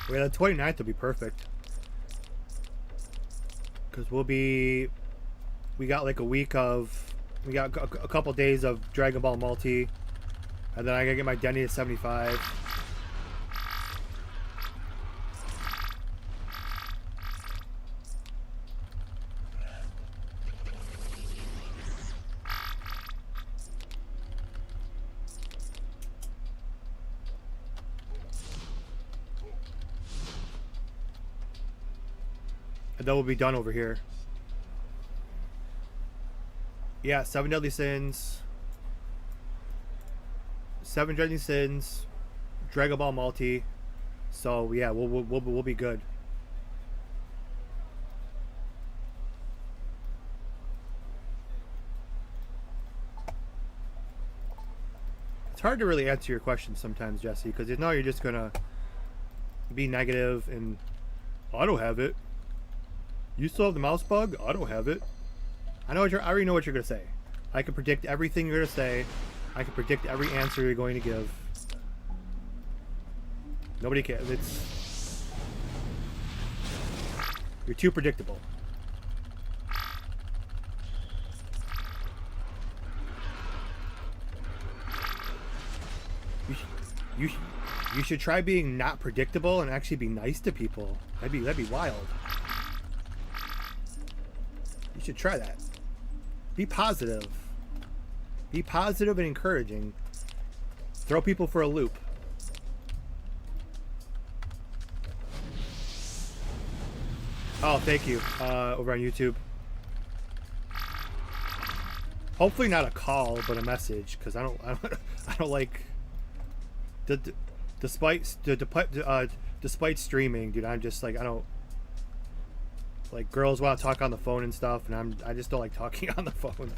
Yeah, the 29th will be perfect. Because we got like a week of, we got a couple days of Dragon Ball Multi. And then I gotta get my Denny to 75. And then we'll be done over here. Yeah, 7 Deadly Sins. 7 Deadly Sins. Dragon Ball Multi. So yeah, we'll be good. It's hard to really answer your questions sometimes, Jesse, because you know you're just gonna be negative and I don't have it. You still have the mouse bug? I don't have it. I already know what you're gonna say. I can predict everything you're gonna say. I can predict every answer you're going to give. Nobody cares. You're too predictable. You should try being not predictable and actually be nice to people. That'd be wild. You should try that. Be positive. Be positive and encouraging. Throw people for a loop. Oh, thank you. Over on YouTube. Hopefully not a call, but a message, because I don't like. Despite streaming, dude, I'm just like I don't. Like girls want to talk on the phone and stuff, and I just don't like talking on the phone.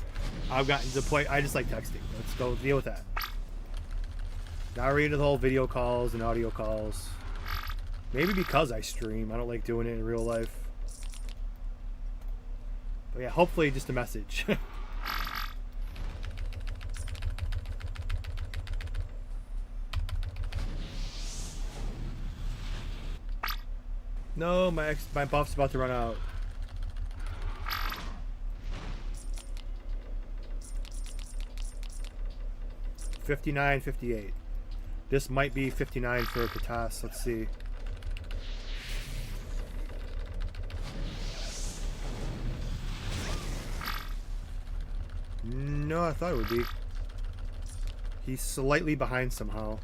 I've gotten to the point I just like texting. Let's go deal with that. Now we're into the whole video calls and audio calls. Maybe because I stream, I don't like doing it in real life. But yeah, hopefully just a message. No, my buff's about to run out. $59, $58. This might be 59 for Katas. Let's see. No, I thought it would be. He's slightly behind somehow.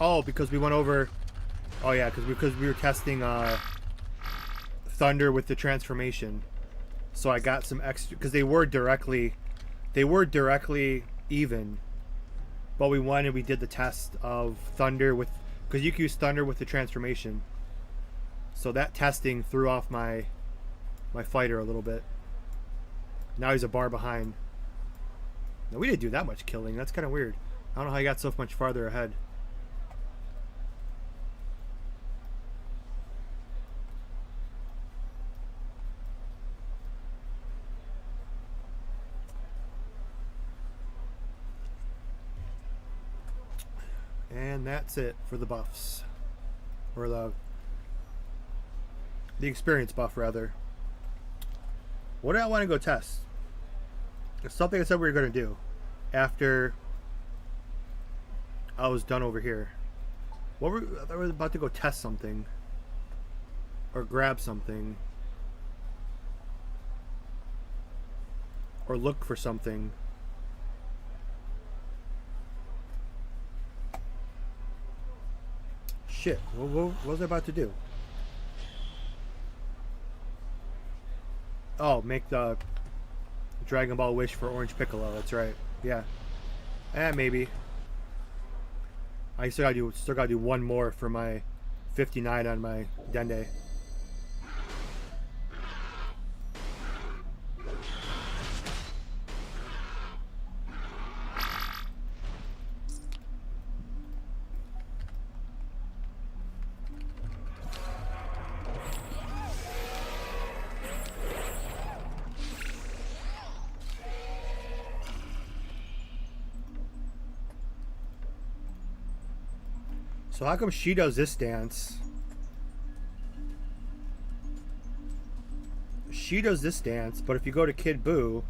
Oh, because we went over. Oh yeah, because we were testing Thunder with the transformation, so I got some extra because they were directly even, but we went and we did the test of Thunder with because you can use Thunder with the transformation, so that testing threw off my fighter a little bit. Now he's a bar behind. No, we didn't do that much killing. That's kind of weird. I don't know how he got so much farther ahead. And that's it for the buffs. Or the experience buff, rather. What do I want to go test? It's something I said we were going to do after I was done over here. I thought we were about to go test something. Or grab something. Or look for something. Shit, what was I about to do? Oh, make the Dragon Ball wish for Orange Piccolo. That's right. Yeah. Maybe. I still gotta do one more for my 59 on my Dende. So how come she does this dance? She does this dance, but if you go to Kid Buu,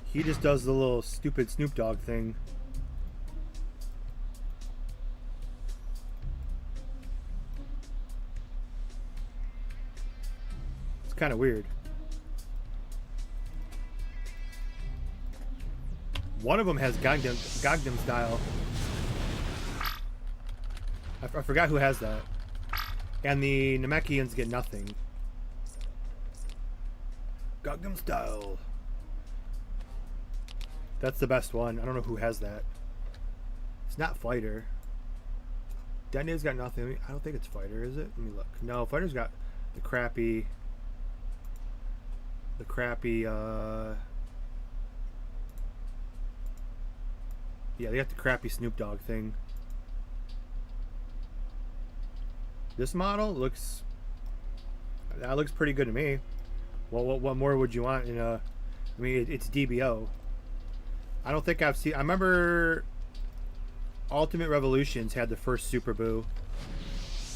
he just does the little stupid Snoop Dogg thing. It's kind of weird. One of them has Gangnam Style. I forgot who has that. And the Namekians get nothing. Gangnam Style. That's the best one. I don't know who has that. It's not Fighter. Dende's got nothing. I don't think it's Fighter, is it? Let me look. No, Fighter's got the crappy... Yeah, they got the crappy Snoop Dogg thing. This model looks pretty good to me. Well, what more would you want in a? I mean, it's DBO. I don't think I've seen. I remember Ultimate Revolutions had the first Super Buu,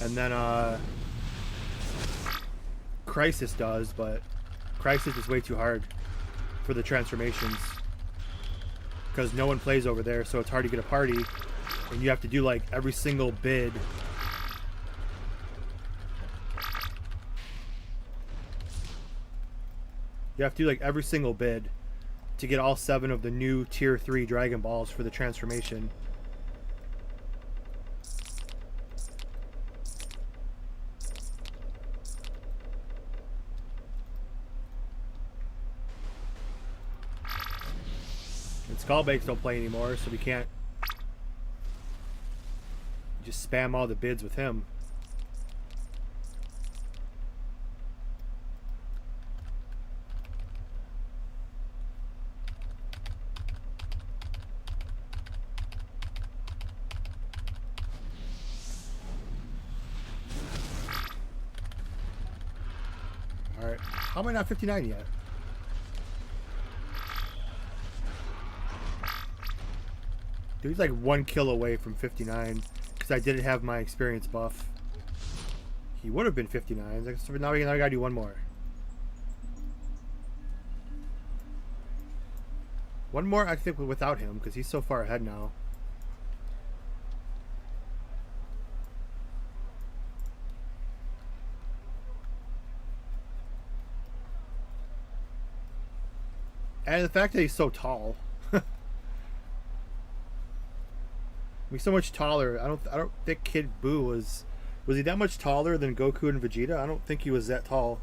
and then Crisis does, but Crisis is way too hard for the transformations because no one plays over there, so it's hard to get a party, and you have to do like every single bid. You have to do like every single bid to get all 7 of the new tier 3 Dragon Balls for the transformation. And Skullbakes don't play anymore, so we can't just spam all the bids with him. How am I not 59 yet? Dude, he's like 1 kill away from 59 because I didn't have my experience buff. He would have been 59. So now we gotta do one more. One more, I think, without him because he's so far ahead now. And the fact that he's so tall. He's so much taller. I don't think Kid Buu was he that much taller than Goku and Vegeta? I don't think he was that tall.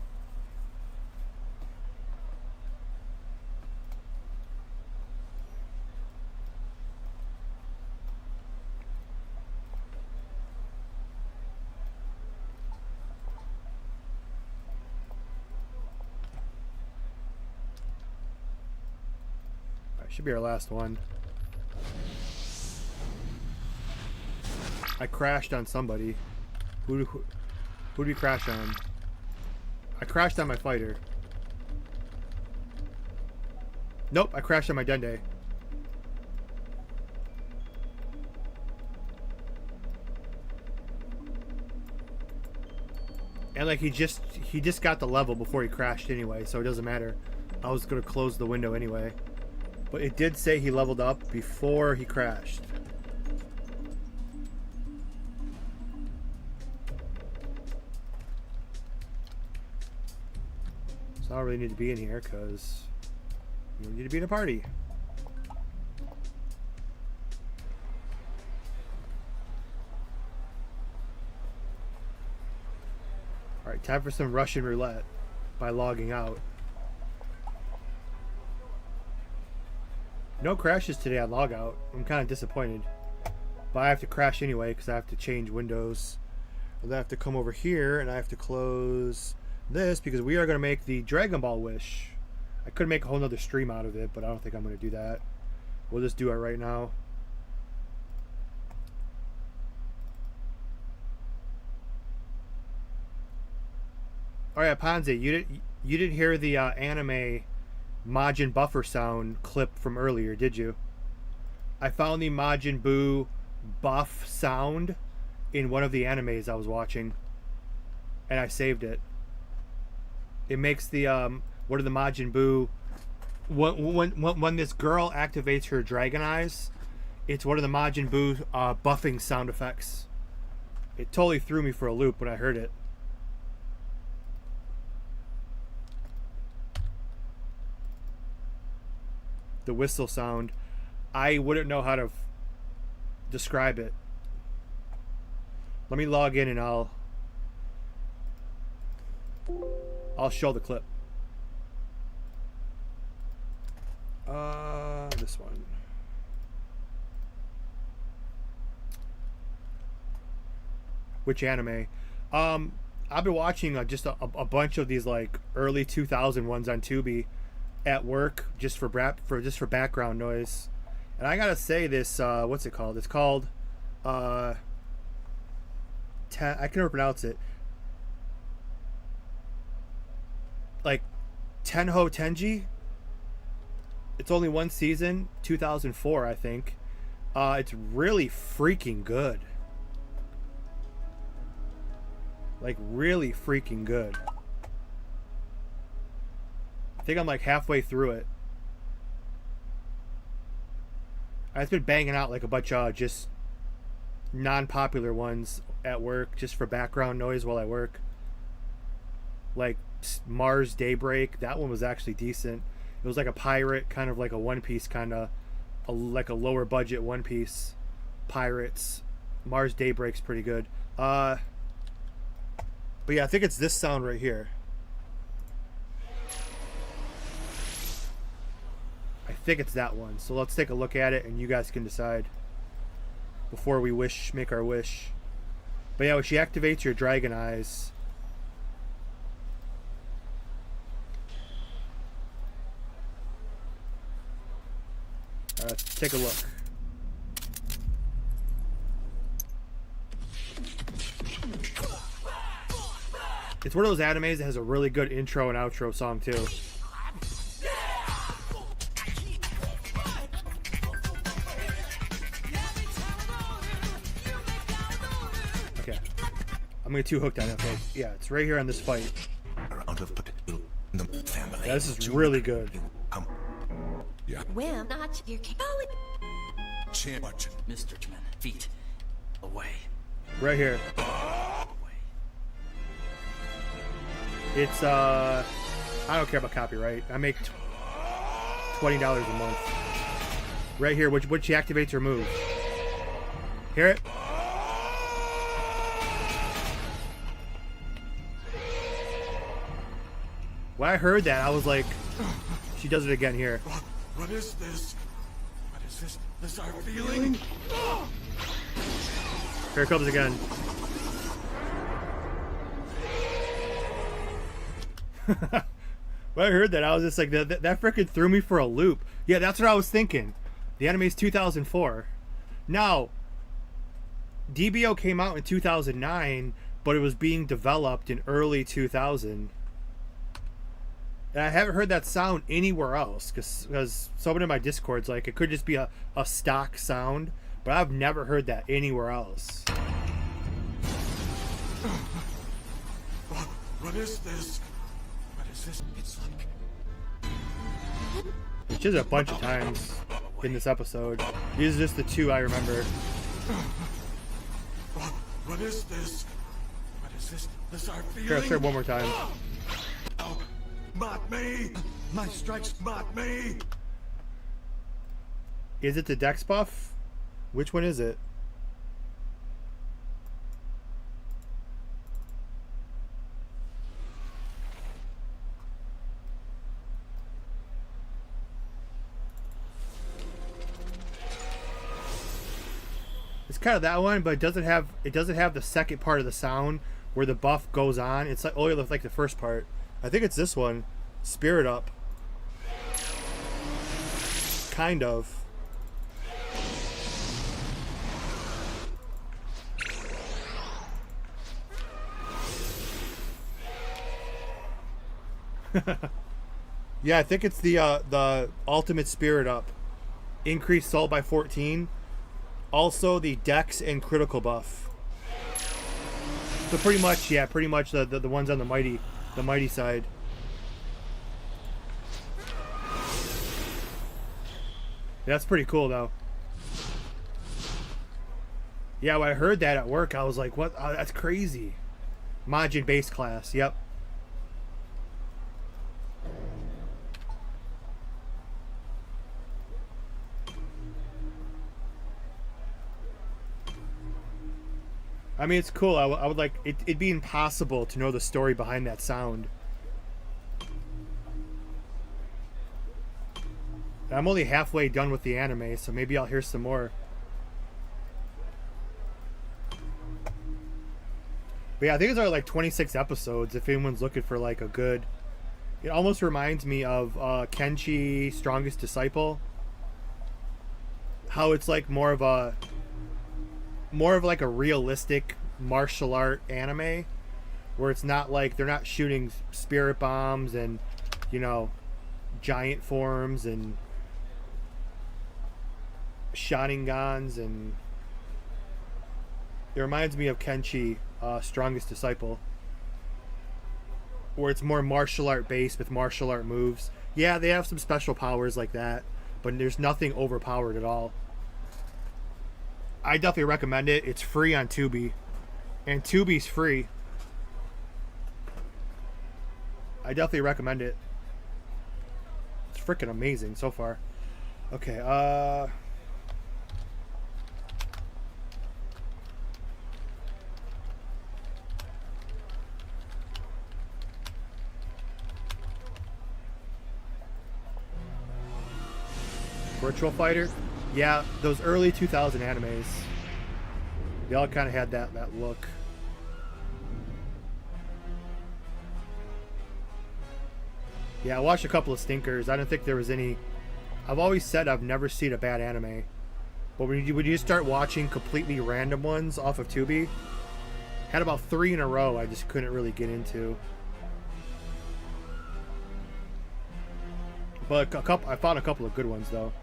Should be our last one. I crashed on somebody. Who did we crash on? I crashed on my fighter. Nope, I crashed on my Dende. And like he just got the level before he crashed anyway, so it doesn't matter. I was gonna close the window anyway. But it did say he leveled up before he crashed. So I don't really need to be in here because you don't need to be in a party. Alright, time for some Russian roulette by logging out. No crashes today on logout. I'm kind of disappointed. But I have to crash anyway because I have to change windows. And then I have to come over here and I have to close this because we are going to make the Dragon Ball wish. I could make a whole nother stream out of it, but I don't think I'm going to do that. We'll just do it right now. Oh yeah, Ponzi, you didn't hear the anime Majin Buffer sound clip from earlier, did you? I found the Majin Buu buff sound in one of the animes I was watching, and I saved it. It makes the what are the Majin Buu when this girl activates her dragon eyes, it's one of the Majin Buu buffing sound effects. It totally threw me for a loop when I heard it. The whistle sound, I wouldn't know how to describe it. Let me log in and I'll show the clip. This one. Which anime? I've been watching just a bunch of these like early 2000 ones on Tubi at work just for background noise. And I gotta say this, what's it called? It's called I can never pronounce it. Like Tenho Tenji. It's only one season, 2004 I think. It's really freaking good. Like really freaking good. I think I'm like halfway through it. I've been banging out like a bunch of just non-popular ones at work just for background noise while I work. Like Mars Daybreak, that one was actually decent. It was like a pirate, kind of like a One Piece kind of, like a lower budget One Piece. Pirates. Mars Daybreak's pretty good. But yeah, I think it's this sound right here. I think it's that one. So let's take a look at it and you guys can decide before we make our wish. But yeah, when she activates your dragon eyes, let's take a look. It's one of those animes that has a really good intro and outro song too. Okay. I'm gonna get too hooked on it. Okay. Yeah, it's right here on this fight. Yeah, this is really good. Yeah. Well, not your Mr. Chman, feet away. Right here. It's I don't care about copyright. I make $20 a month. Right here, which she activates her move. Hear it? When I heard that, I was like, she does it again here. What is this? What is this? This our feeling? Here it comes again. When I heard that, I was just like, that freaking threw me for a loop. Yeah, that's what I was thinking. The anime's 2004. Now, DBO came out in 2009, but it was being developed in early 2000. And I haven't heard that sound anywhere else, because someone in my Discord's like, it could just be a stock sound, but I've never heard that anywhere else. What is this? What is this? It's like... Which is a bunch of times in this episode. These are just the two I remember. What is this? What is this? This our feeling? Here, I'll try one more time. Oh, mock me! My strikes mock me! Is it the Dex buff? Which one is it? It's kind of that one, but it doesn't have the second part of the sound where the buff goes on. It's like only like the first part. I think it's this one, Spirit Up. Kind of. Yeah, I think it's the ultimate Spirit Up. Increased Soul by 14. Also the Dex and critical buff. So pretty much, yeah, the ones on the mighty side. That's pretty cool though. Yeah, when I heard that at work, I was like, what? Oh, that's crazy. Majin base class, yep. I mean, it's cool. I would like it'd be impossible to know the story behind that sound. I'm only halfway done with the anime, so maybe I'll hear some more. But yeah, I think it's only like 26 episodes if anyone's looking for like a good... It almost reminds me of Kenshi Strongest Disciple. How it's like more of like a realistic martial art anime where it's not like they're not shooting spirit bombs and, you know, giant forms and Sharingans, and it reminds me of Kenshi Strongest Disciple, where it's more martial art based with martial art moves. Yeah, they have some special powers like that, but there's nothing overpowered at all. I definitely recommend it. It's free on Tubi, and Tubi's free. I definitely recommend it. It's freaking amazing so far. Okay, Virtual Fighter? Yeah, those early 2000 animes. They all kind of had that look. Yeah, I watched a couple of stinkers. I didn't think there was any... I've always said I've never seen a bad anime. But when you start watching completely random ones off of Tubi, had about 3 in a row I just couldn't really get into. But I found a couple of good ones though.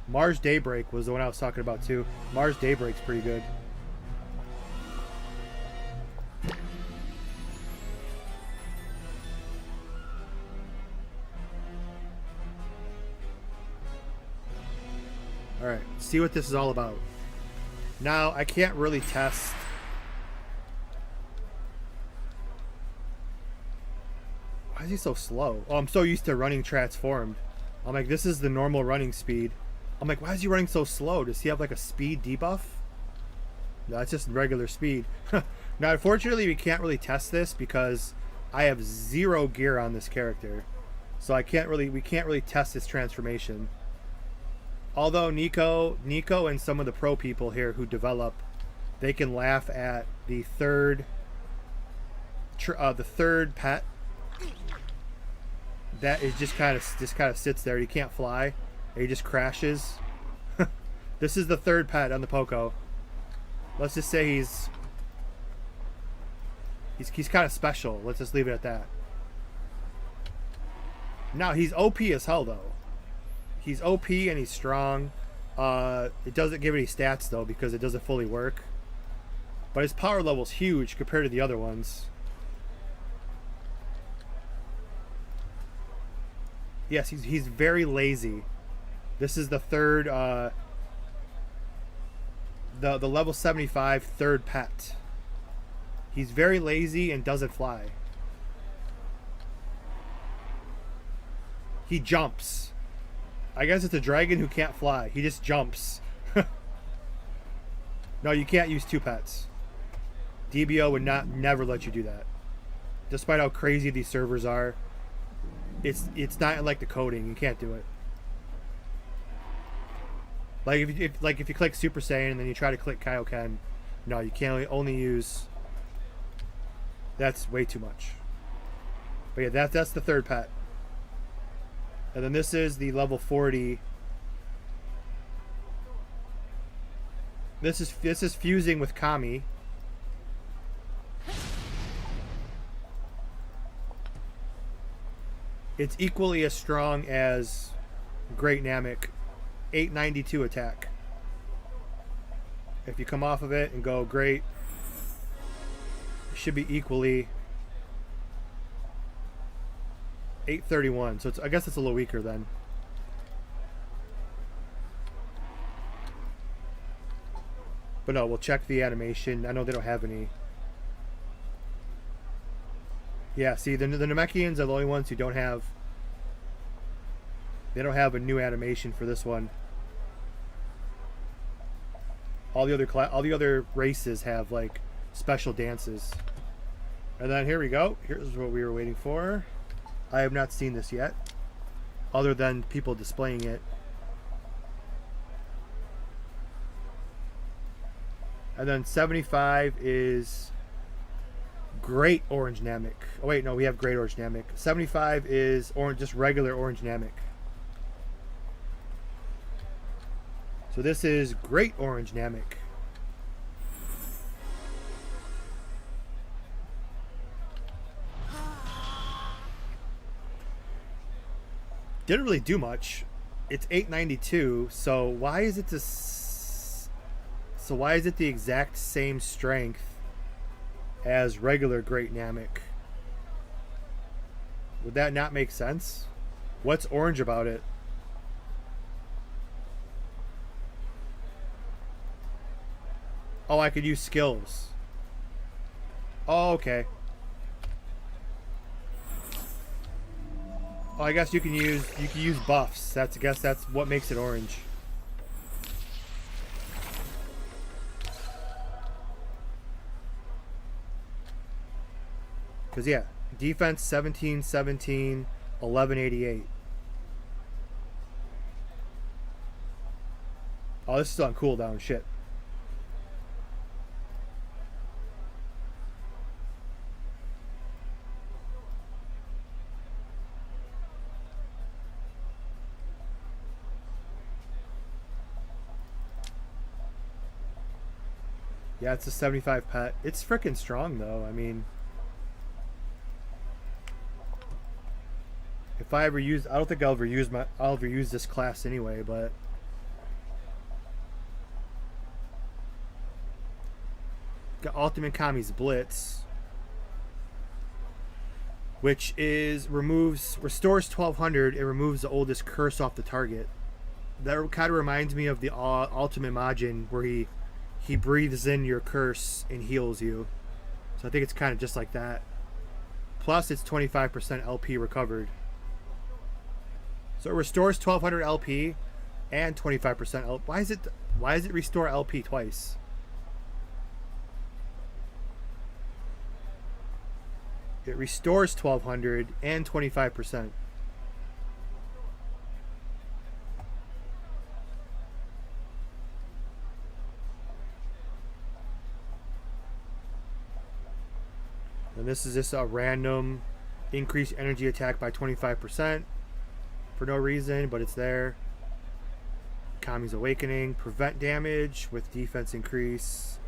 Mars Daybreak was the one I was talking about too. Mars Daybreak's pretty good. Alright, see what this is all about. Now, I can't really test... Why is he so slow? Oh, I'm so used to running transformed. I'm like, this is the normal running speed. I'm like, why is he running so slow? Does he have like a speed debuff? No, that's just regular speed. Now, unfortunately, we can't really test this because I have 0 gear on this character. So we can't really test his transformation. Although Nico and some of the pro people here who develop, they can laugh at the third pet that is just kind of sits there. He can't fly. He just crashes. This is the third pet on the Poco. Let's just say he's kind of special. Let's just leave it at that. Now he's OP as hell though. He's OP and he's strong. It doesn't give any stats though because it doesn't fully work. But his power level's huge compared to the other ones. Yes, he's very lazy. This is the third, the level 75 third pet. He's very lazy and doesn't fly. He jumps. I guess it's a dragon who can't fly. He just jumps. No, you can't use 2 pets. DBO would never let you do that. Despite how crazy these servers are, it's not like the coding. You can't do it. Like if you click Super Saiyan and then you try to click Kaioken, no, you can't only use. That's way too much. But yeah, that's the third pet. And then this is the level 40. This is fusing with Kami. It's equally as strong as Great Namek. 892 attack. If you come off of it and go Great, it should be equally 831. So I guess it's a little weaker then. But no, we'll check the animation. I know they don't have any. Yeah, see, the Namekians are the only ones who don't have. They don't have a new animation for this one. All the other races have like special dances. And then here we go. Here's what we were waiting for. I have not seen this yet, other than people displaying it. And then 75 is Great Orange Namek. Oh wait, no, we have Great Orange Namek. 75 is just regular Orange Namek. So this is Great Orange Namek. Didn't really do much. It's 892, so why is it why is it the exact same strength as regular Great Namek? Would that not make sense? What's orange about it? Oh, I could use skills. Oh, okay. Oh, I guess you can use buffs. I guess that's what makes it orange. Cause yeah, defense 1717, 1188. Oh, this is on cooldown. Shit. Yeah, it's a 75 pet. It's freaking strong, though. I mean, if I ever use, I don't think I'll ever use this class anyway. But got Ultimate Kami's Blitz, which restores 1200. It removes the oldest curse off the target. That kind of reminds me of the Ultimate Majin, where he breathes in your curse and heals you. So I think it's kind of just like that. Plus it's 25% LP recovered. So it restores 1200 LP and 25% LP. Why does it restore LP twice? It restores 1200 and 25%. And this is just a random increased energy attack by 25% for no reason, but it's there. Kami's Awakening, prevent damage with defense increase.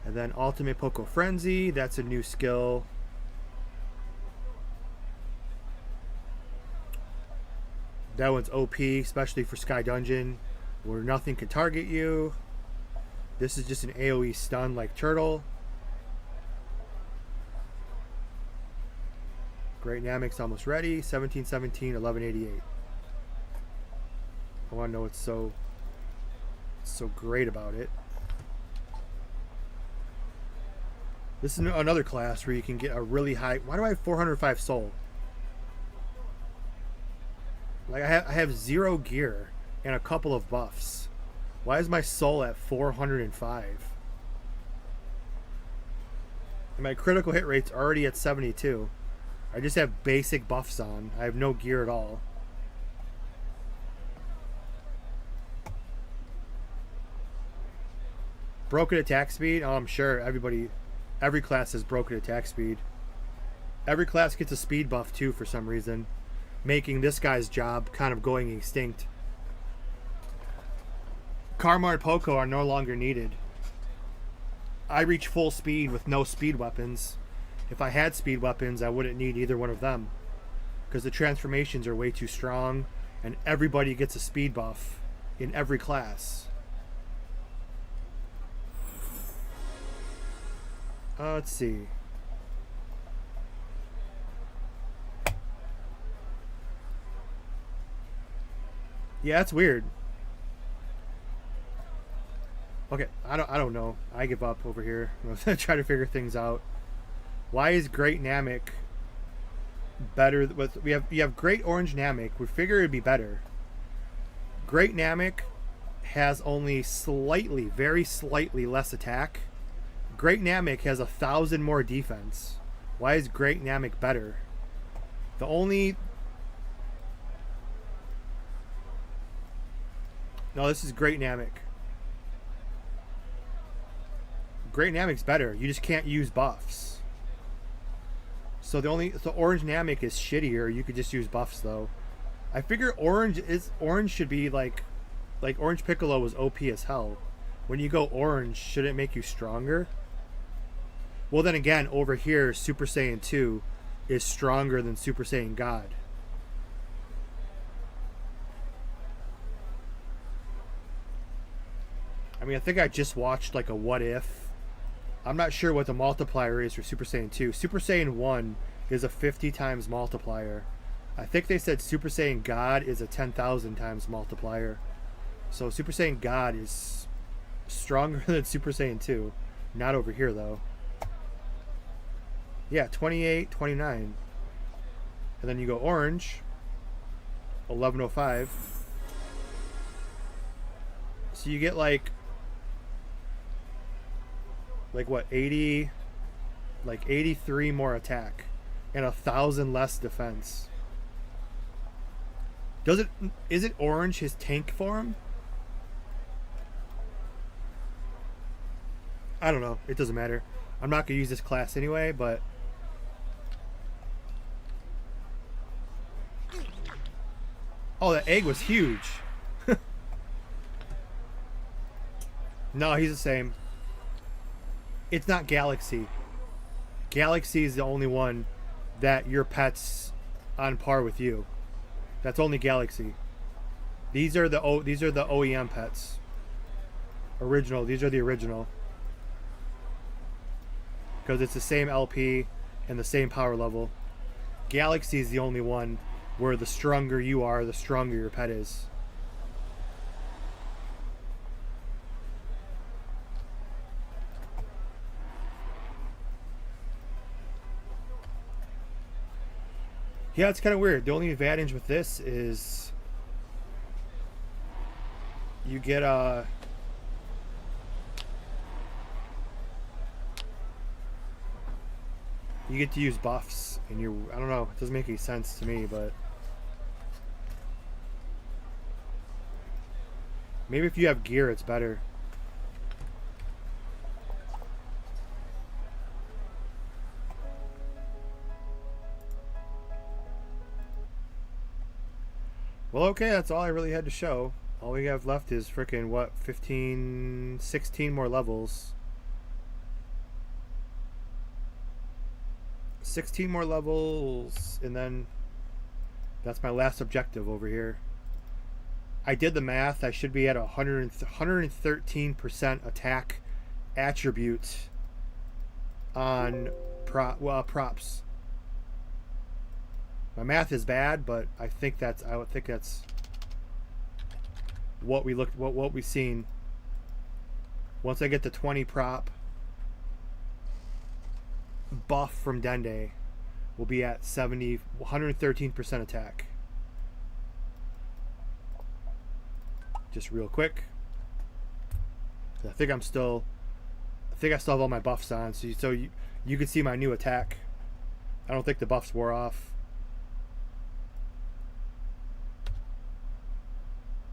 And then Ultimate Poco Frenzy, that's a new skill. That one's OP, especially for Sky Dungeon, where nothing can target you. This is just an AoE stun like Turtle. Great Namic's almost ready. 1717, 1188. I want to know what's so great about it. This is another class where you can get a really high... Why do I have 405 soul? Like, I have 0 gear and a couple of buffs. Why is my soul at 405? And my critical hit rate's already at 72. I just have basic buffs on. I have no gear at all. Broken attack speed? Oh, I'm sure every class has broken attack speed. Every class gets a speed buff too for some reason, making this guy's job kind of going extinct. Karma and Poco are no longer needed. I reach full speed with no speed weapons. If I had speed weapons, I wouldn't need either one of them, because the transformations are way too strong, and everybody gets a speed buff in every class. Let's see. Yeah, that's weird. Okay, I don't know. I give up over here. I'm gonna try to figure things out. Why is Great Namek better with you have Great Orange Namek? We figure it'd be better. Great Namek has only slightly, very slightly less attack. Great Namek has 1,000 more defense. Why is Great Namek better? The only... No, this is Great Namek. Great Namek's better. You just can't use buffs. So the Orange Namek is shittier. You could just use buffs though. I figure Orange should be like Orange Piccolo was OP as hell. When you go orange, should it make you stronger? Well, then again, over here, Super Saiyan 2 is stronger than Super Saiyan God. I mean, I think I just watched like a what if. I'm not sure what the multiplier is for Super Saiyan 2. Super Saiyan 1 is a 50 times multiplier. I think they said Super Saiyan God is a 10,000 times multiplier. So Super Saiyan God is stronger than Super Saiyan 2. Not over here, though. Yeah, 28, 29. And then you go orange. 1105. So you get like what, 80, like 83 more attack and 1,000 less defense. Is it orange his tank form? I don't know. It doesn't matter. I'm not going to use this class anyway, but... Oh, that egg was huge. No, he's the same. It's not Galaxy. Galaxy is the only one that your pet's on par with you. That's only Galaxy. These are the OEM pets. Original. These are the original. Because it's the same LP and the same power level. Galaxy is the only one where the stronger you are, the stronger your pet is. Yeah, it's kind of weird. The only advantage with this is you get you get to use buffs, and I don't know, it doesn't make any sense to me, but maybe if you have gear it's better. Well, okay, that's all I really had to show. All we have left is freaking, what, 15, 16 more levels. 16 more levels, and then That's my last objective over here. I did the math. I should be at 113% attack attribute on props. My math is bad, but I think that's what we've seen. Once I get the 20 prop buff from Dende, we'll be at 113% attack. Just real quick. I think I still have all my buffs on, so you can see my new attack. I don't think the buffs wore off.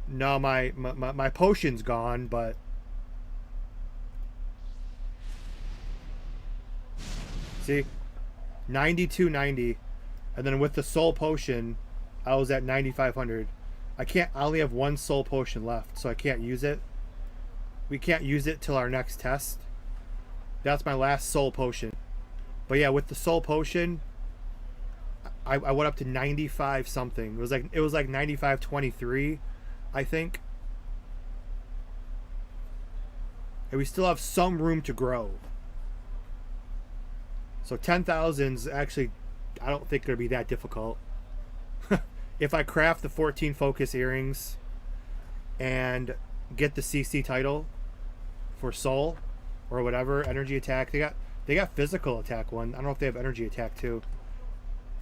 No, my potion's gone, but see, 9290, and then with the soul potion, I was at 9500. I only have one soul potion left, so I can't use it. We can't use it till our next test. That's my last soul potion. But yeah, with the soul potion, I went up to 95 something. It was like 9523, I think. And we still have some room to grow. So 10,000's actually, I don't think going to be that difficult. If I craft the 14 focus earrings and get the CC title for soul or whatever, energy attack, they got physical attack one. I don't know if they have energy attack too.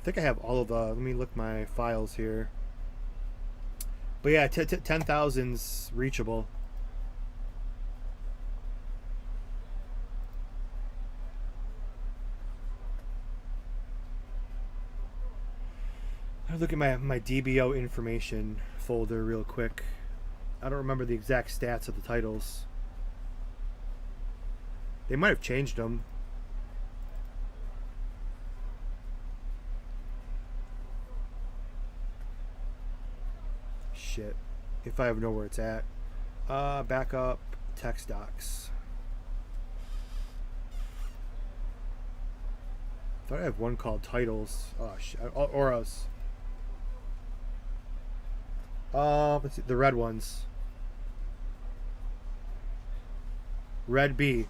I think I have all of the, let me look my files here. But yeah, 10,000's reachable. I'll look at my DBO information folder real quick. I don't remember the exact stats of the titles. They might have changed them. Shit. If I ever know where it's at. Backup, text docs. I thought I have one called titles. Oh shit. Auras. Let's see, the red ones. Red B.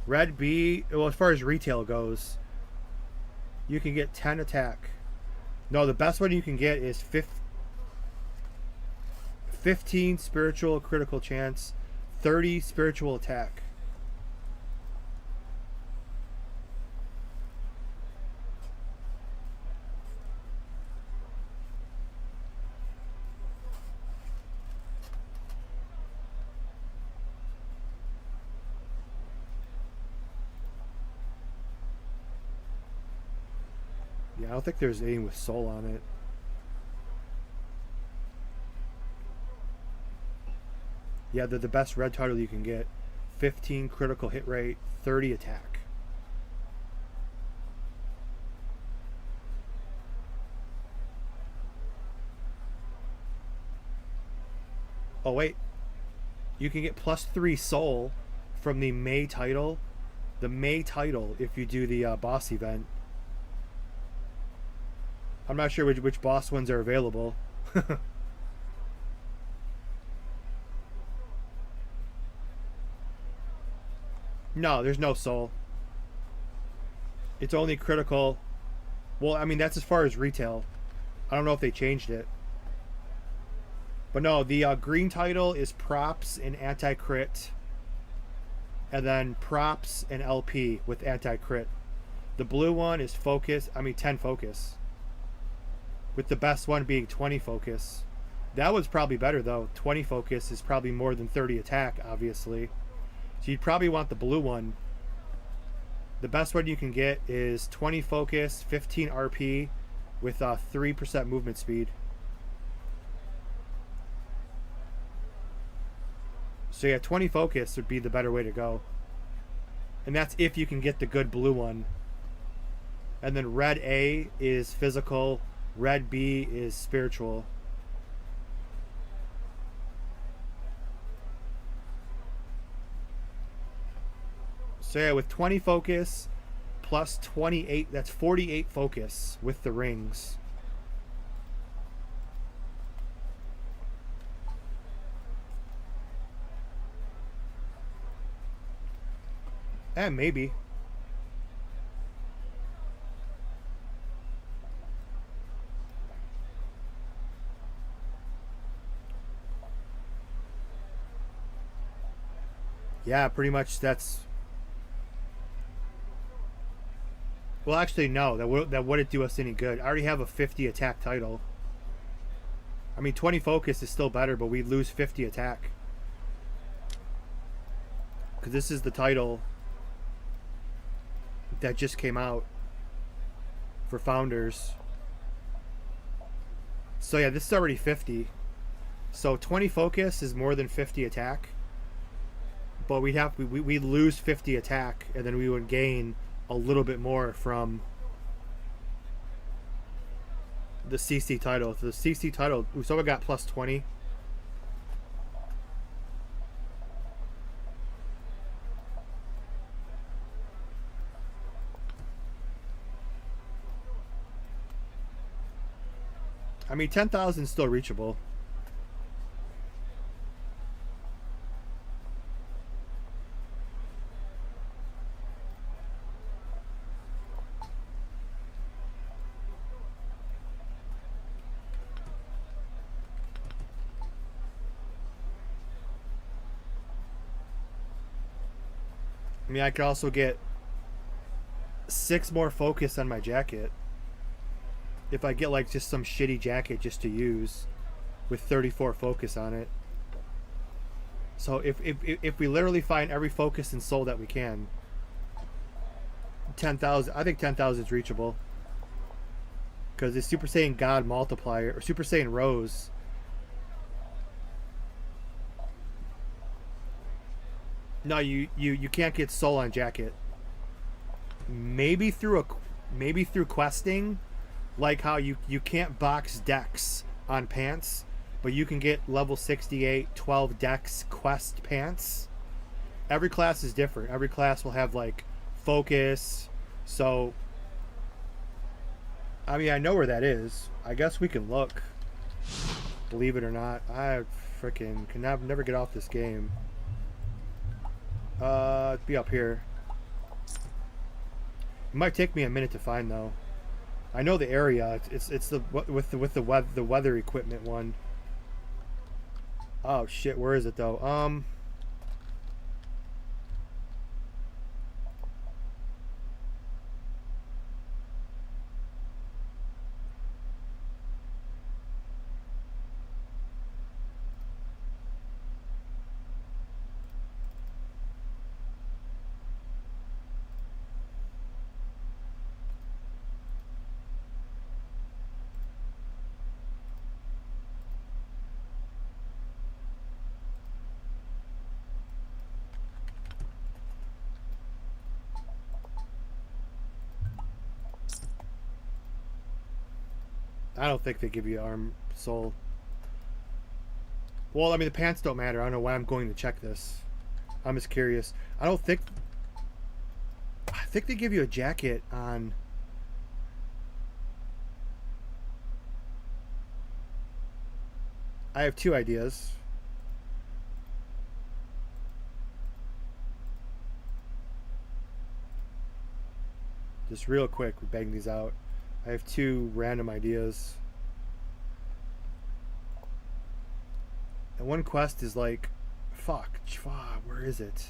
Red B, well, as far as retail goes, you can get 10 attack. No, the best one you can get is 15 spiritual critical chance, 30 spiritual attack. I don't think there's anything with soul on it. Yeah, they're the best red title you can get. 15 critical hit rate, 30 attack. Oh wait, you can get +3 soul from the May title. The May title if you do the boss event. I'm not sure which boss ones are available. No, there's no soul. It's only critical. Well, I mean, that's as far as retail. I don't know if they changed it. But no, the green title is props and anti-crit. And then props and LP with anti-crit. The blue one is focus. 10 focus. With the best one being 20 focus. That was probably better though. 20 focus is probably more than 30 attack, obviously. So you'd probably want the blue one. The best one you can get is 20 focus, 15 RP with 3% movement speed. So yeah, 20 focus would be the better way to go. And that's if you can get the good blue one. And then red A is physical. Red B is spiritual. So yeah, with 20 focus plus 28, that's 48 focus with the rings. Maybe. Yeah, pretty much that's... Well, actually, no. That wouldn't do us any good. I already have a 50 attack title. I mean, 20 focus is still better, but we lose 50 attack. Because this is the title that just came out for Founders. So yeah, this is already 50. So 20 focus is more than 50 attack. But we lose 50 attack, and then we would gain a little bit more from the CC title. So the CC title, so we got plus 20. I mean, 10,000 is still reachable. I mean, I could also get 6 more focus on my jacket. If I get like just some shitty jacket just to use with 34 focus on it. So if we literally find every focus and soul that we can, 10,000, I think 10,000 is reachable. Because it's Super Saiyan God multiplier, or Super Saiyan Rose. No, you can't get soul on jacket. Maybe through questing, like how you can't box dex on pants, but you can get level 68 12 dex quest pants. Every class is different. Every class will have like focus. So I mean, I know where that is. I guess we can look. Believe it or not, I freaking can never get off this game. It'd be up here. It might take me a minute to find though. I know the area. It's the with the weather equipment one. Oh shit, where is it though? I don't think they give you arm soul. Well, I mean, the pants don't matter. I don't know why I'm going to check this. I'm just curious. I think they give you a jacket on... I have 2 ideas. Just real quick, we bang these out. I have 2 random ideas. And one quest is like, fuck, where is it?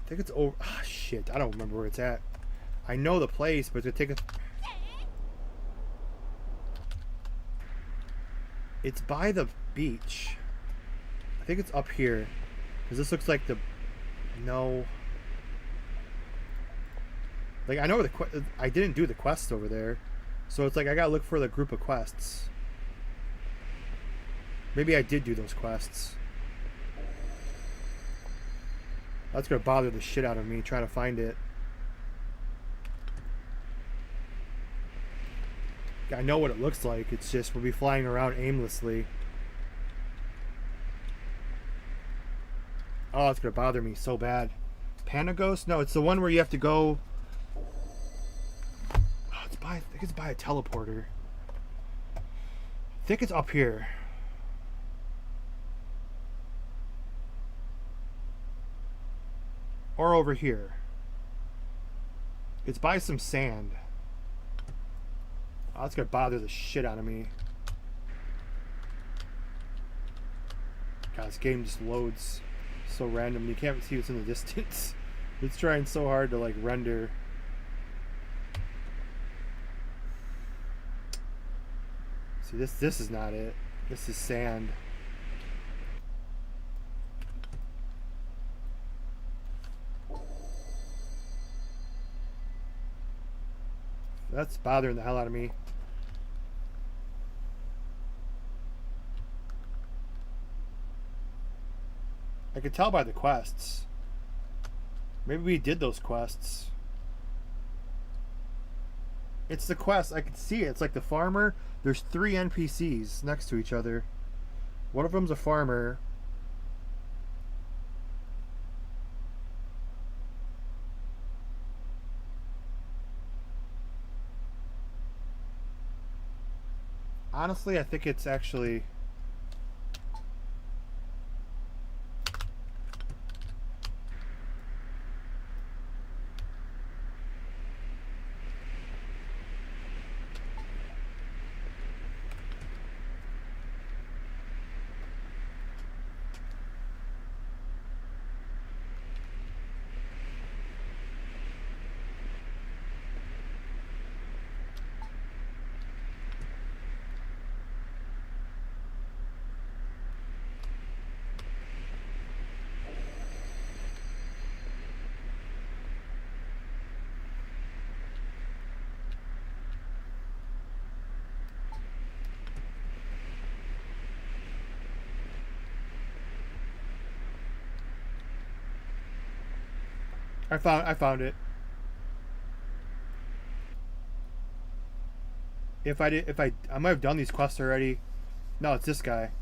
I think it's over. Ah, shit, I don't remember where it's at. I know the place, but it's gonna take a... It's by the beach. I think it's up here. Because this looks like the... No. Like, I know where the... I didn't do the quests over there. So it's like I gotta look for the group of quests. Maybe I did do those quests. That's gonna bother the shit out of me trying to find it. I know what it looks like. It's just we'll be flying around aimlessly. Oh, it's gonna bother me so bad. Panda Ghost? No, it's the one where you have to go... Oh, I think it's by a teleporter. think it's up here. Or over here. It's by some sand. Oh, that's gonna bother the shit out of me. God, this game just loads so random. You can't see what's in the distance. It's trying so hard to like render. See, this is not it. This is sand. That's bothering the hell out of me. I could tell by the quests. Maybe we did those quests. It's the quest. I can see it. It's like the farmer. There's 3 NPCs next to each other. One of them's a farmer. Honestly, I think it's actually... I found it. I might have done these quests already. No, it's this guy.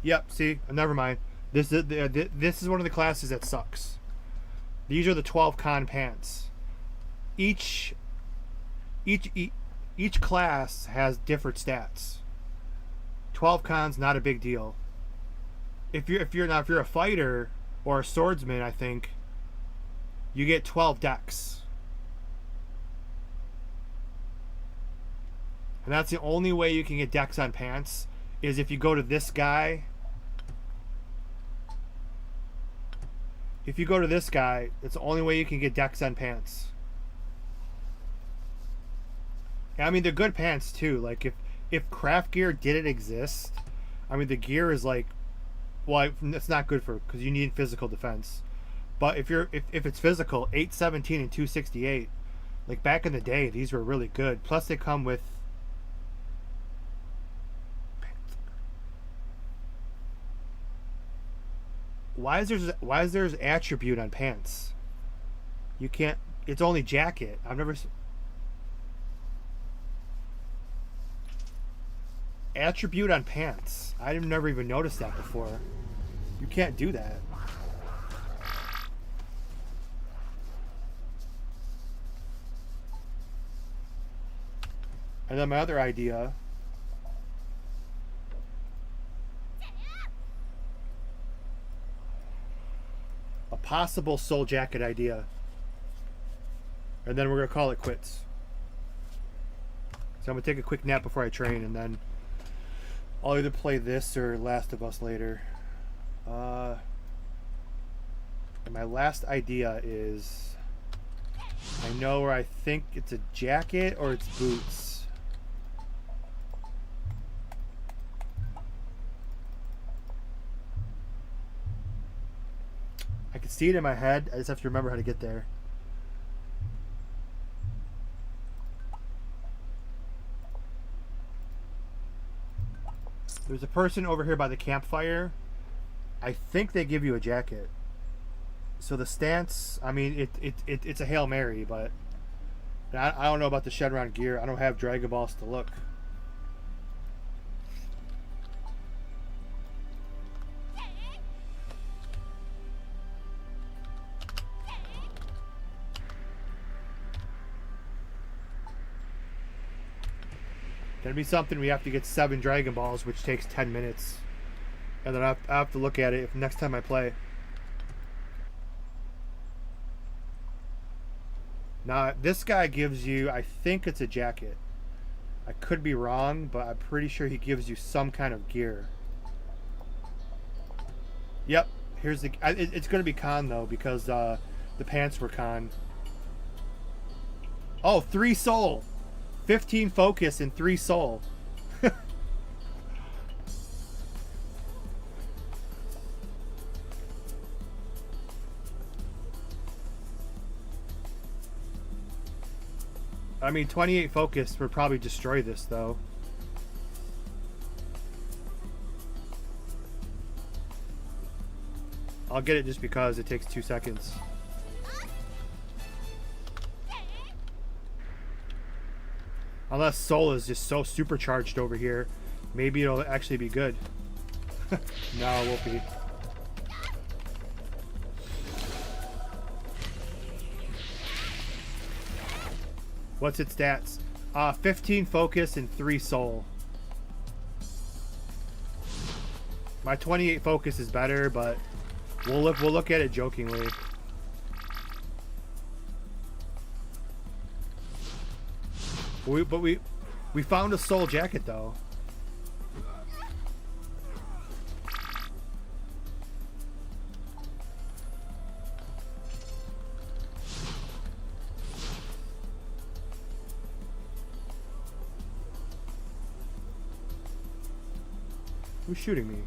Yep, see? Never mind. This is one of the classes that sucks. These are the 12 con pants. Each class has different stats. 12 cons, not a big deal. If you're a fighter or a swordsman, I think you get 12 decks. And that's the only way you can get decks on pants is if you go to this guy. If you go to this guy, it's the only way you can get decks on pants. I mean, they're good pants too. Like if craft gear didn't exist, I mean the gear is like, well, it's not good for because you need physical defense. But if it's physical, 817 and 268, like back in the day, these were really good. Plus they come with. Why is there attribute on pants? You can't. It's only jacket. I've never. Attribute on pants. I've never even noticed that before. You can't do that. And then my other idea. A possible soul jacket idea. And then we're going to call it quits. So I'm going to take a quick nap before I train, and then I'll either play this or Last of Us later. And my last idea is, I know where I think it's a jacket or it's boots. I can see it in my head. I just have to remember how to get there. There's a person over here by the campfire. I think they give you a jacket. So the stance, I mean, it's a Hail Mary, but I don't know about the Shenron gear. I don't have Dragon Balls to look. Gonna be something we have to get 7 Dragon Balls, which takes 10 minutes. And then I have to look at it if next time I play. Now, this guy gives you, I think it's a jacket. I could be wrong, but I'm pretty sure he gives you some kind of gear. Yep, here's the... It's going to be con, though, because the pants were con. Oh, 3 soul! 15 focus and 3 soul. I mean, 28 focus would probably destroy this, though. I'll get it just because it takes 2 seconds. Unless Soul is just so supercharged over here, maybe it'll actually be good. No, it won't be. What's its stats? 15 focus and 3 soul. My 28 focus is better, but we'll look at it jokingly. But we found a soul jacket though. Who's shooting me?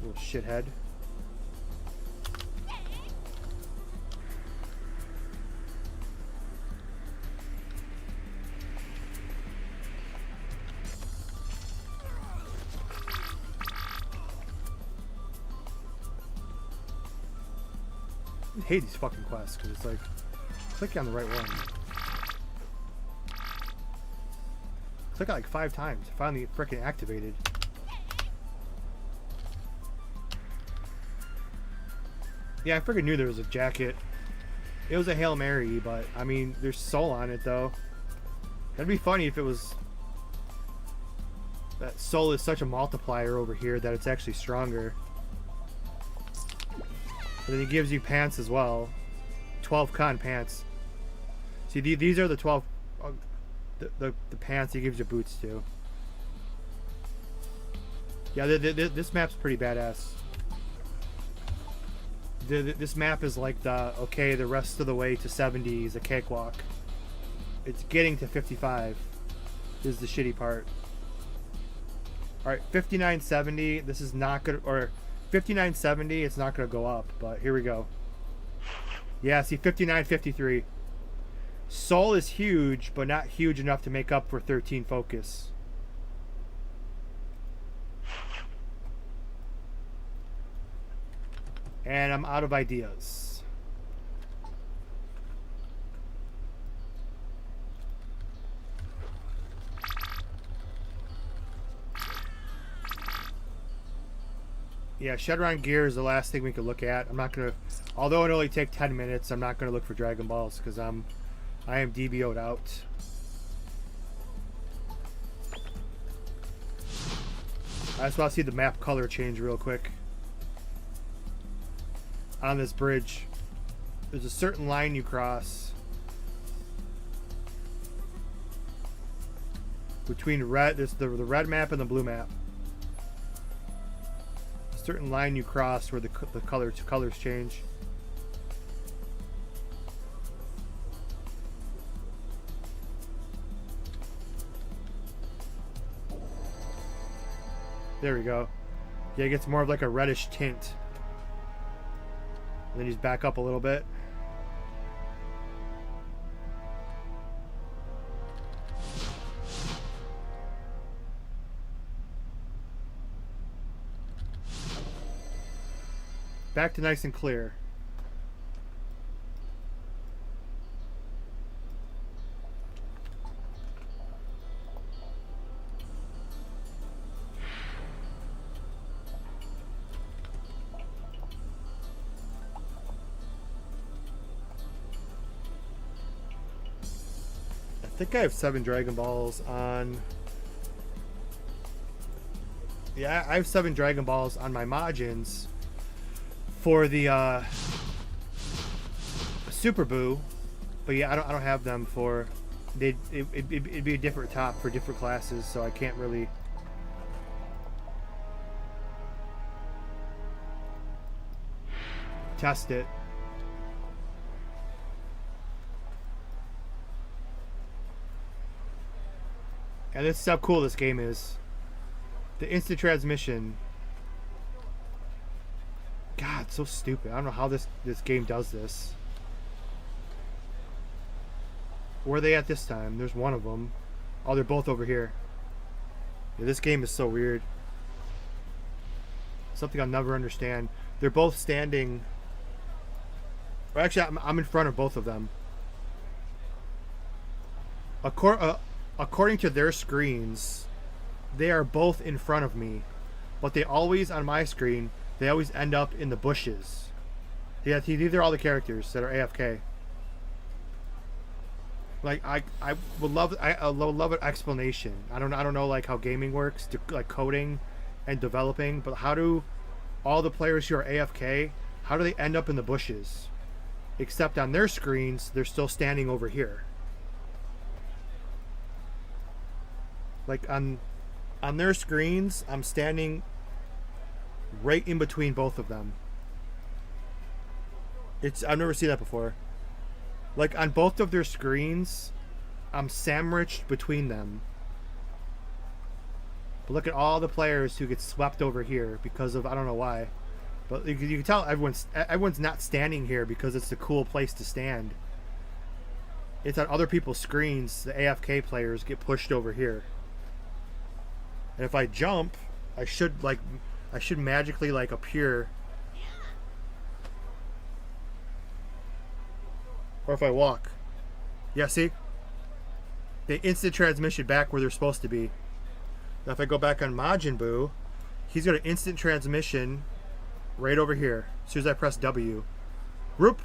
Little shithead. I hate these fucking quests because it's like, click on the right one. Click it like 5 times. Finally freaking activated. Yeah, I freaking knew there was a jacket. It was a Hail Mary, but I mean, there's soul on it though. That'd be funny if it was... That soul is such a multiplier over here that it's actually stronger. And then he gives you pants as well. 12 con pants. See, these are the 12... the pants he gives you boots too. Yeah, this map's pretty badass. This map is like the, okay, the rest of the way to 70 is a cakewalk. It's getting to 55 is the shitty part. Alright, 5970, this is not good, or 5970, it's not going to go up, but here we go. Yeah, see, 5953. Soul is huge, but not huge enough to make up for 13 focus. And I'm out of ideas. Yeah, Shenron gear is the last thing we could look at. I'm not gonna, although it only take 10 minutes, I'm not gonna look for Dragon Balls because I am DBO'd out. I just want to see the map color change real quick. On this bridge, there's a certain line you cross between red. There's the red map and the blue map. A certain line you cross where the colors change. There we go. Yeah, it gets more of like a reddish tint. And then he's back up a little bit. Back to nice and clear. I think I have 7 Dragon Balls on. Yeah, I have 7 Dragon Balls on my Majins for the Super Boo, but yeah, I don't have them for. It'd be a different top for different classes, so I can't really. Test it. And this is how cool this game is. The instant transmission. God, so stupid. I don't know how this game does this. Where are they at this time? There's one of them. Oh, they're both over here. Yeah, this game is so weird. Something I'll never understand. They're both standing. Well, actually, I'm in front of both of them. According to their screens, they are both in front of me, but they always, on my screen, they always end up in the bushes. Yeah, these are all the characters that are AFK. Like I would love an explanation. I don't know like how gaming works, like coding and developing, but how do all the players who are AFK, how do they end up in the bushes? Except on their screens, they're still standing over here. Like on their screens, I'm standing right in between both of them. I've never seen that before. Like on both of their screens, I'm sandwiched between them. But look at all the players who get swept over here because of, I don't know why. But you can tell everyone's not standing here because it's a cool place to stand. It's on other people's screens, the AFK players get pushed over here. And if I jump, I should magically like appear. Or if I walk. Yeah, see? They instant transmission back where they're supposed to be. Now if I go back on Majin Buu, he's got an instant transmission right over here. As soon as I press W. Whoop!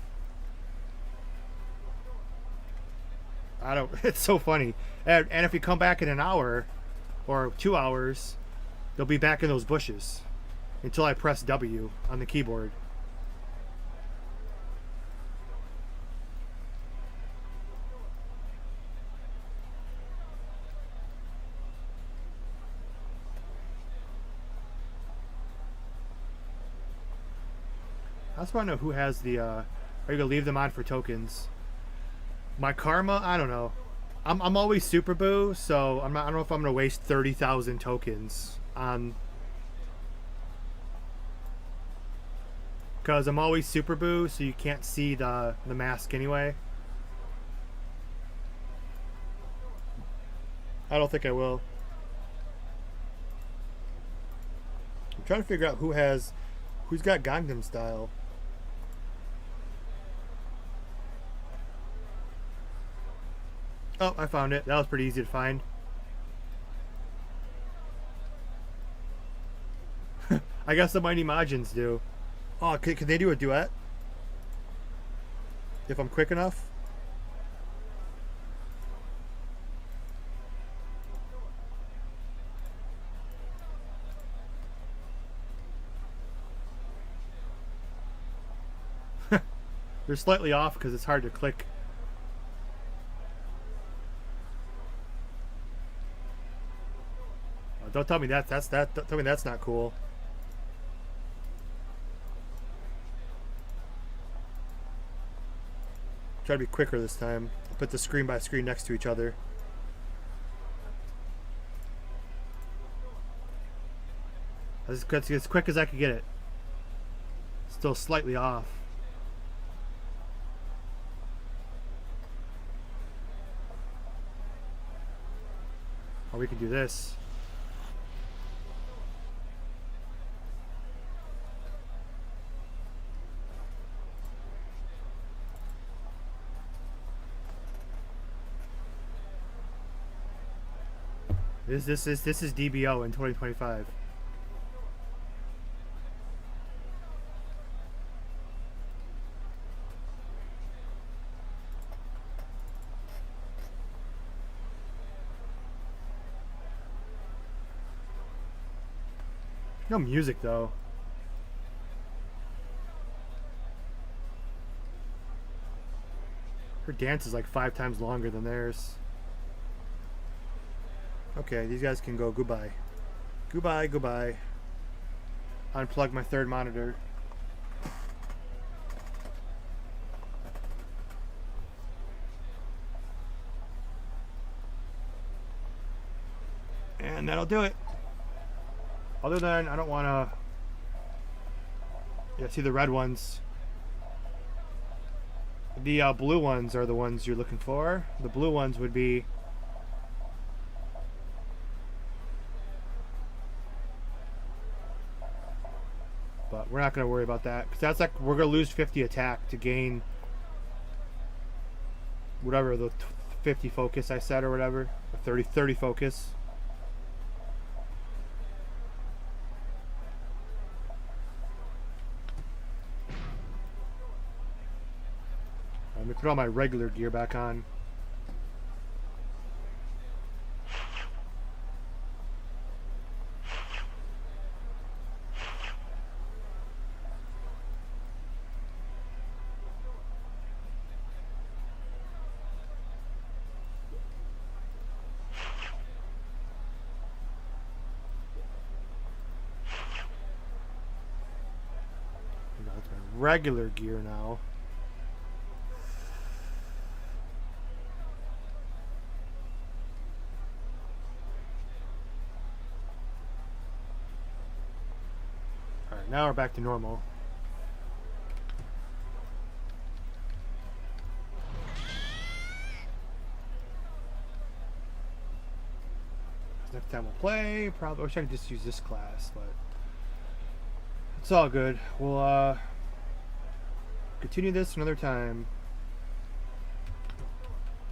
It's so funny. And if you come back in an hour or 2 hours, they'll be back in those bushes until I press W on the keyboard. I just want to know who has the are you gonna leave them on for tokens? My karma, I don't know. I'm always Super Boo, so I don't know if I'm gonna waste 30,000 tokens on, because I'm always Super Boo, so you can't see the mask anyway. I don't think I will. I'm trying to figure out who's got Gangnam Style. Oh, I found it. That was pretty easy to find. I guess the Mighty Majins do. Oh, can they do a duet? If I'm quick enough? They're slightly off because it's hard to click. Don't tell me don't tell me that's not cool. Try to be quicker this time. Put the screen by screen next to each other. As quick as I could get it. Still slightly off. Or we can do this. This is DBO in 2025. No music though. Her dance is like 5 times longer than theirs. Okay, these guys can go goodbye. Goodbye, goodbye. Unplug my third monitor. And that'll do it. Other than, I don't want to... Yeah, see the red ones. The blue ones are the ones you're looking for. The blue ones would be... But we're not going to worry about that. Because that's like, we're going to lose 50 attack to gain... Whatever, the 50 focus I said or whatever. Or 30 focus. Let me put all my regular gear back on. That's my regular gear now. Now we're back to normal. Next time we'll play. Probably wish I could just use this class, but it's all good. We'll continue this another time.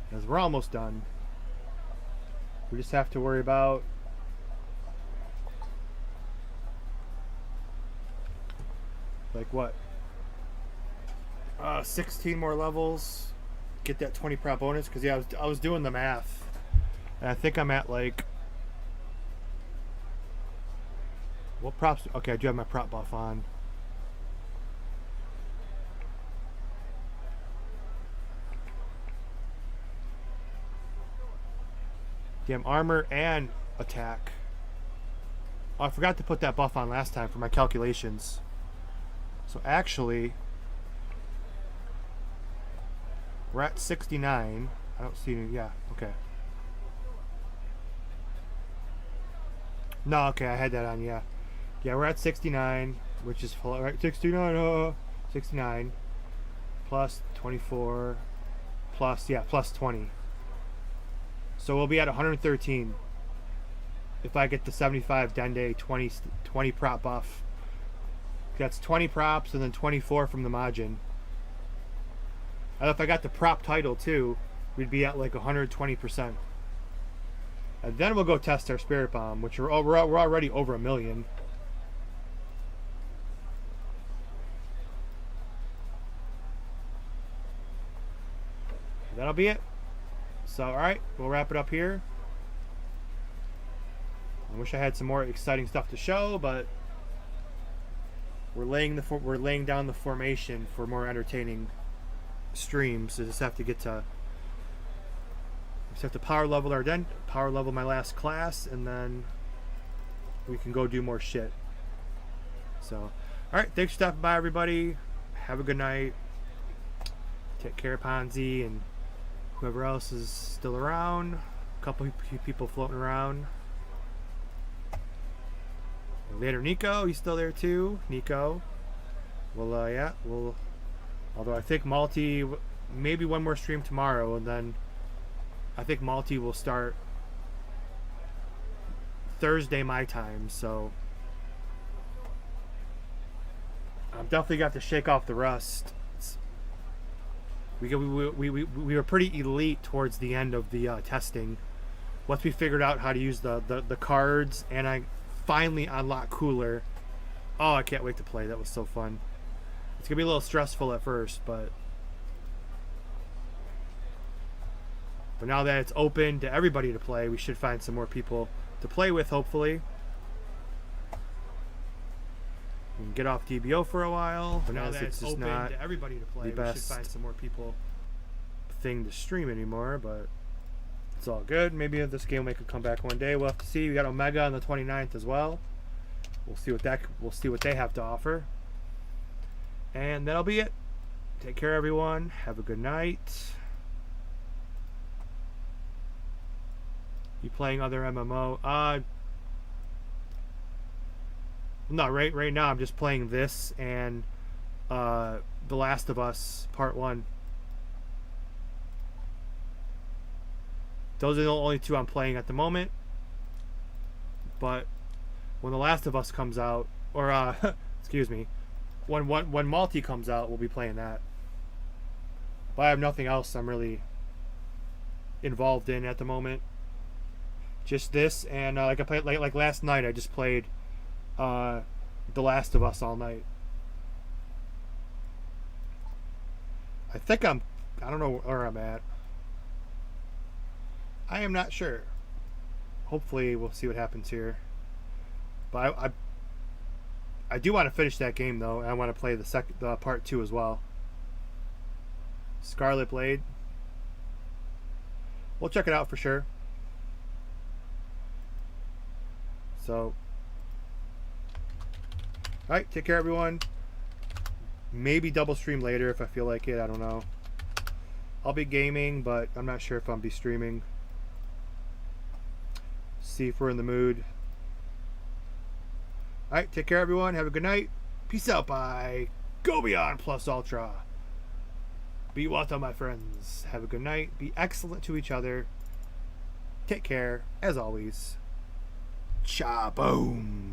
Because we're almost done. We just have to worry about like what? 16 more levels. Get that 20 prop bonus. Because yeah, I was doing the math. And I think I'm at like... What props? Okay, I do have my prop buff on. Damn, armor and attack. Oh, I forgot to put that buff on last time for my calculations. So actually, we're at 69. I don't see any. Yeah, okay. No, okay, I had that on, yeah. Yeah, we're at 69, which is full, right? 69, 69, plus 24, plus, yeah, plus 20. So we'll be at 113 if I get the 75 Dende 20 prop buff. That's 20 props and then 24 from the Majin. And if I got the prop title too, we'd be at like 120%. And then we'll go test our Spirit Bomb, which we're already over 1 million. That'll be it. So, alright, we'll wrap it up here. I wish I had some more exciting stuff to show, but we're laying down the formation for more entertaining streams. So just have to get to power level my last class, and then we can go do more shit. So, all right, thanks for stopping by, everybody. Have a good night. Take care, Ponzi, and whoever else is still around. A couple people floating around. Later, Nico. He's still there too. Nico. Well, yeah. We'll. Although I think Malty, maybe one more stream tomorrow, and then I think Malty will start Thursday my time. So I'm definitely got to shake off the rust. We were pretty elite towards the end of the testing. Once we figured out how to use the cards, and I finally unlocked Cooler. Oh, I can't wait to play. That was so fun. It's gonna be a little stressful at first, but now that it's open to everybody to play, we should find some more people to play with, hopefully. We can get off DBO for a while. Now As that it's just open not to everybody to play, the we should best find some more people. thing to stream anymore, but it's all good. Maybe this game will make a comeback one day. We'll have to see. We got Omega on the 29th as well. We'll see what they have to offer. And that'll be it. Take care, everyone. Have a good night. You playing other MMO? No, right now I'm just playing this and The Last of Us Part 1. Those are the only two I'm playing at the moment. But when The Last of Us comes out, or excuse me, when Multi comes out, we'll be playing that. But I have nothing else I'm really involved in at the moment. Just this, and like I played like last night, I just played The Last of Us all night. I think I don't know where I'm at. I am not sure. Hopefully we'll see what happens here. But I do want to finish that game though. And I want to play the part 2 as well. Scarlet Blade. We'll check it out for sure. So, alright, take care everyone. Maybe double stream later if I feel like it. I don't know. I'll be gaming, but I'm not sure if I'll be streaming. See if we're in the mood. Alright, take care everyone. Have a good night. Peace out. Bye. Go beyond plus ultra. Be water, my friends. Have a good night. Be excellent to each other. Take care, as always. Cha boom.